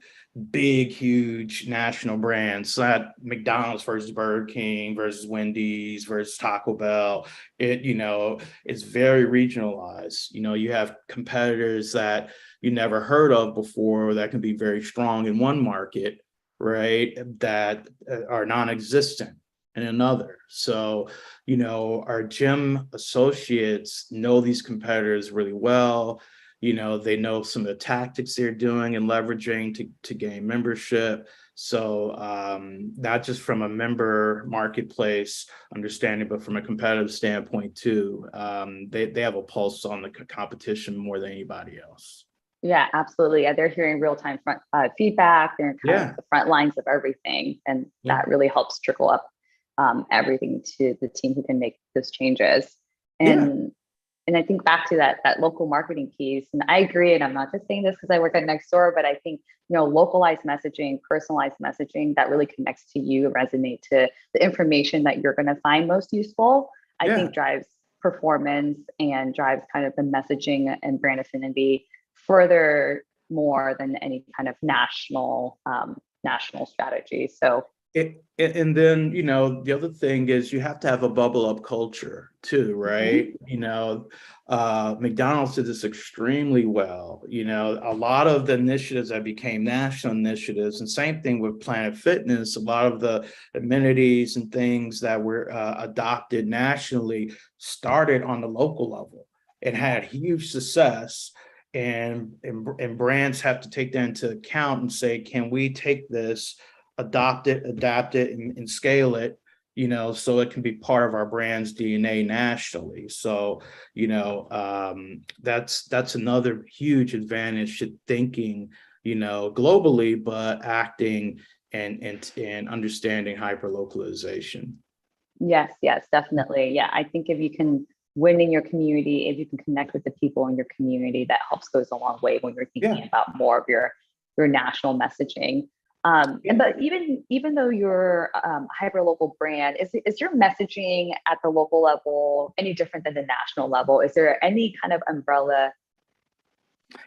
big, huge national brands. So that McDonald's versus Burger King versus Wendy's versus Taco Bell. It's very regionalized. You have competitors that you never heard of before that can be very strong in one market, right, that are non-existent in another. So, our gym associates know these competitors really well. They know some of the tactics they're doing and leveraging to gain membership. So not just from a member marketplace understanding, but from a competitive standpoint too, they have a pulse on the competition more than anybody else. Yeah, absolutely. Yeah, they're hearing real-time feedback. They're kind of the front lines of everything. And that really helps trickle up everything to the team who can make those changes. And I think back to that local marketing piece, and I agree, and I'm not just saying this because I work at Nextdoor, but I think, localized messaging, personalized messaging that really connects to you, resonate to the information that you're going to find most useful, I think drives performance and drives kind of the messaging and brand affinity further more than any kind of national strategy. So and then the other thing is you have to have a bubble up culture too, right? McDonald's did this extremely well. A lot of the initiatives that became national initiatives, and same thing with Planet Fitness, a lot of the amenities and things that were adopted nationally started on the local level and had huge success. And brands have to take that into account and say, can we take this, adopt it, adapt it, and scale it, so it can be part of our brand's DNA nationally. So, that's another huge advantage to thinking, globally, but acting and understanding hyperlocalization. Yes, definitely. Yeah, I think if you can win in your community, if you can connect with the people in your community, that helps goes a long way when you're thinking about more of your national messaging. But even though you're a hyper local brand, is your messaging at the local level any different than the national level? Is there any kind of umbrella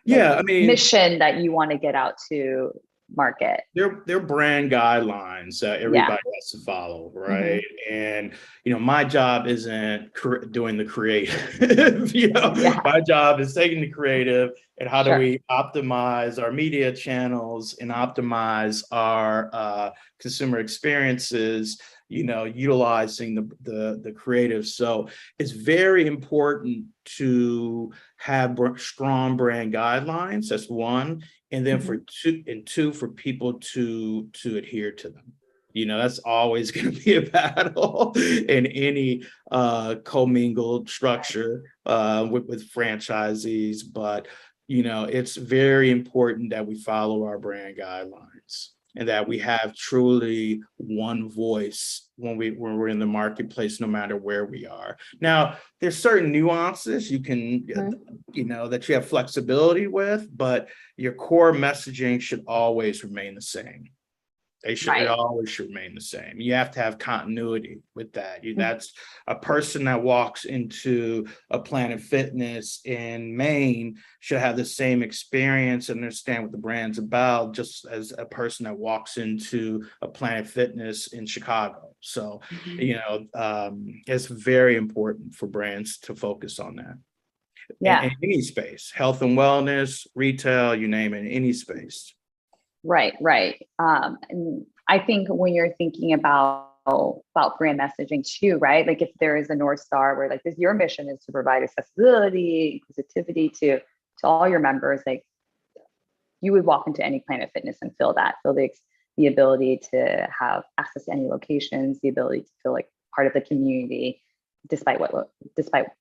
mission that you want to get out to market? They're brand guidelines that everybody has to follow, right? And my job isn't doing the creative. My job is taking the creative and how do we optimize our media channels and optimize our consumer experiences, utilizing the creative. So it's very important to have strong brand guidelines. That's one. And then for two, for people to adhere to them. That's always going to be a battle in any commingled structure with franchisees. But, it's very important that we follow our brand guidelines and that we have truly one voice when we're in the marketplace, no matter where we are. Now, there's certain nuances you can, that you have flexibility with, but your core messaging should always remain the same. It always should remain the same. You have to have continuity with that. That's a person that walks into a Planet Fitness in Maine should have the same experience and understand what the brand's about, just as a person that walks into a Planet Fitness in Chicago. So, it's very important for brands to focus on that. Yeah. In any space, health and wellness, retail, you name it, any space. Right. And I think when you're thinking about brand messaging too, right? Like if there is a North Star where like your mission is to provide accessibility, inclusivity to all your members, like you would walk into any Planet Fitness and feel the ability to have access to any locations, the ability to feel like part of the community, despite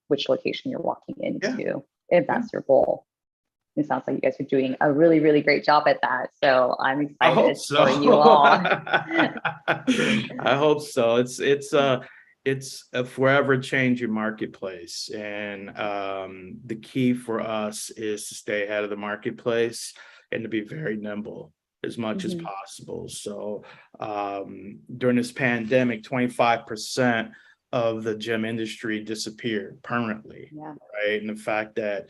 which location you're walking into, if that's your goal. It sounds like you guys are doing a really, really great job at that. So I'm excited for you all. I hope so. It's a forever changing marketplace. And the key for us is to stay ahead of the marketplace and to be very nimble as much as possible. So during this pandemic, 25% of the gym industry disappeared permanently, right? And the fact that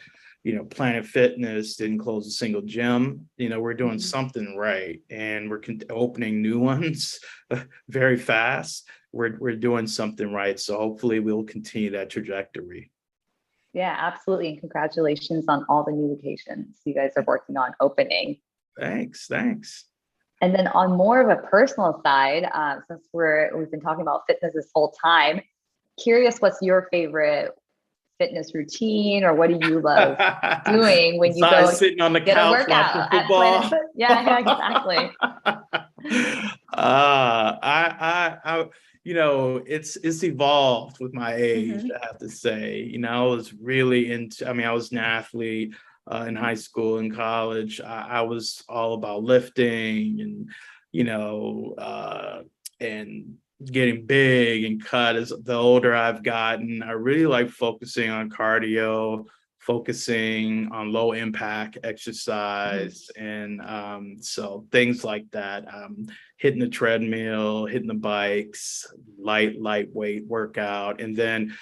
Planet Fitness didn't close a single gym. We're doing something right, and we're opening new ones very fast. We're doing something right. So hopefully we'll continue that trajectory. Yeah, absolutely. And congratulations on all the new locations you guys are working on opening. Thanks. And then on more of a personal side, since we've been talking about fitness this whole time, curious, what's your favorite fitness routine, or what do you love doing when you go sitting on the get couch a workout watching football? Yeah, exactly. It's evolved with my age, I have to say. I was really I was an athlete in high school and college. I was all about lifting and getting big and cut. As the older I've gotten, I really like focusing on cardio, focusing on low impact exercise, and so things like that. Hitting the treadmill, hitting the bikes, lightweight workout. And then,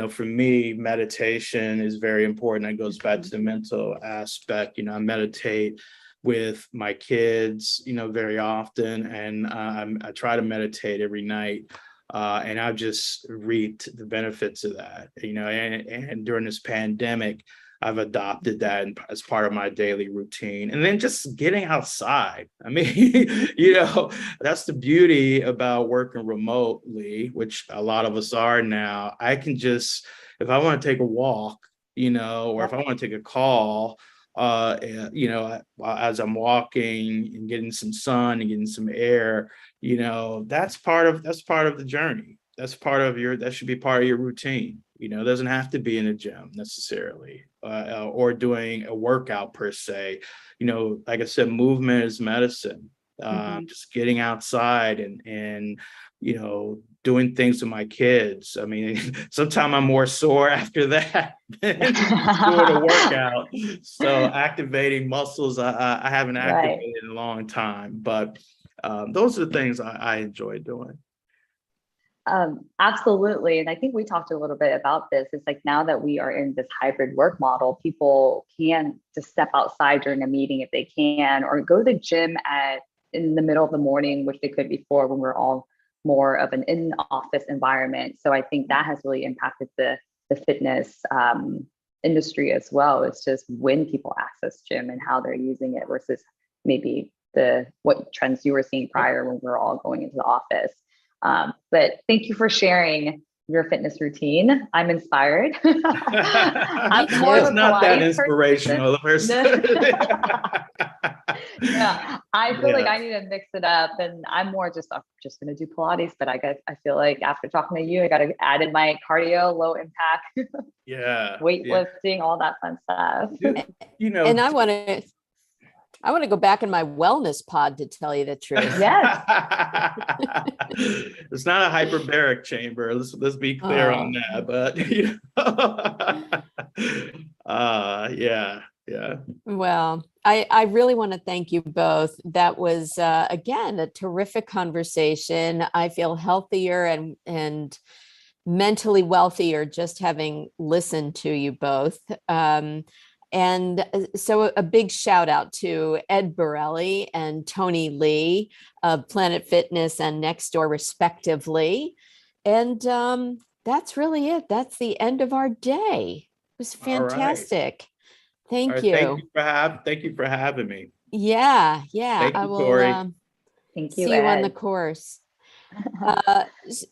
for me, meditation is very important. It goes back to the mental aspect. I meditate with my kids, very often, and I try to meditate every night. And I've just reaped the benefits of that, and during this pandemic, I've adopted that as part of my daily routine. And then just getting outside. I mean, that's the beauty about working remotely, which a lot of us are now. I can just, if I want to take a walk, or if I want to take a call, as I'm walking and getting some sun and getting some air, that's part of the journey. That should be part of your routine. It doesn't have to be in a gym necessarily, or doing a workout per se. Like I said, movement is medicine. Just getting outside and doing things with my kids. I mean, sometimes I'm more sore after that than doing a workout. So activating muscles, I haven't activated in a long time, but those are the things I enjoy doing. Absolutely. And I think we talked a little bit about this. It's like now that we are in this hybrid work model, people can just step outside during a meeting if they can, or go to the gym in the middle of the morning, which they could before when we're all more of an in-office environment. So I think that has really impacted the fitness industry as well. It's just when people access gym and how they're using it versus maybe what trends you were seeing prior when we were all going into the office. But thank you for sharing your fitness routine. I'm inspired. I'm too. more of It's a not that Pilates inspirational. Yeah, I feel like I need to mix it up, and I'm just going to do Pilates. But I feel like after talking to you, I got to add in my cardio, low impact, Yeah. weightlifting, all that fun stuff. You know, And I want to go back in my wellness pod, to tell you the truth. Yes. It's not a hyperbaric chamber. Let's be clear on that. But you know, yeah. Well, I really want to thank you both. That was, again, a terrific conversation. I feel healthier and mentally wealthier just having listened to you both. So a big shout out to Ed Borelli and Tony Lee of Planet Fitness and Nextdoor, respectively. And that's really it. That's the end of our day. It was fantastic. Thank you. Thank you for having me. Yeah. Thank I you, will Tori. Thank you, see you on the Ed. course.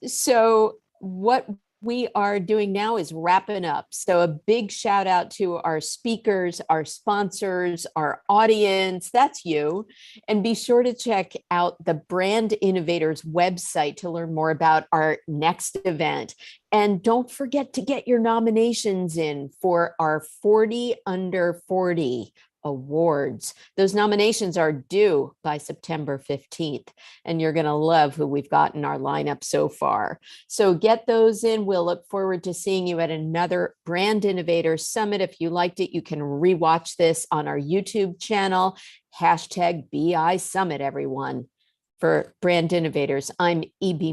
So what we are doing now is wrapping up. So a big shout out to our speakers, our sponsors, our audience. That's you. And be sure to check out the Brand Innovators website to learn more about our next event. And don't forget to get your nominations in for our 40 Under 40 awards. Those nominations are due by September 15th, and you're going to love who we've got in our lineup so far. So get those in. We'll look forward to seeing you at another Brand Innovators Summit. If you liked it, you can rewatch this on our YouTube channel. #BI Summit, everyone. For Brand Innovators, I'm E.B.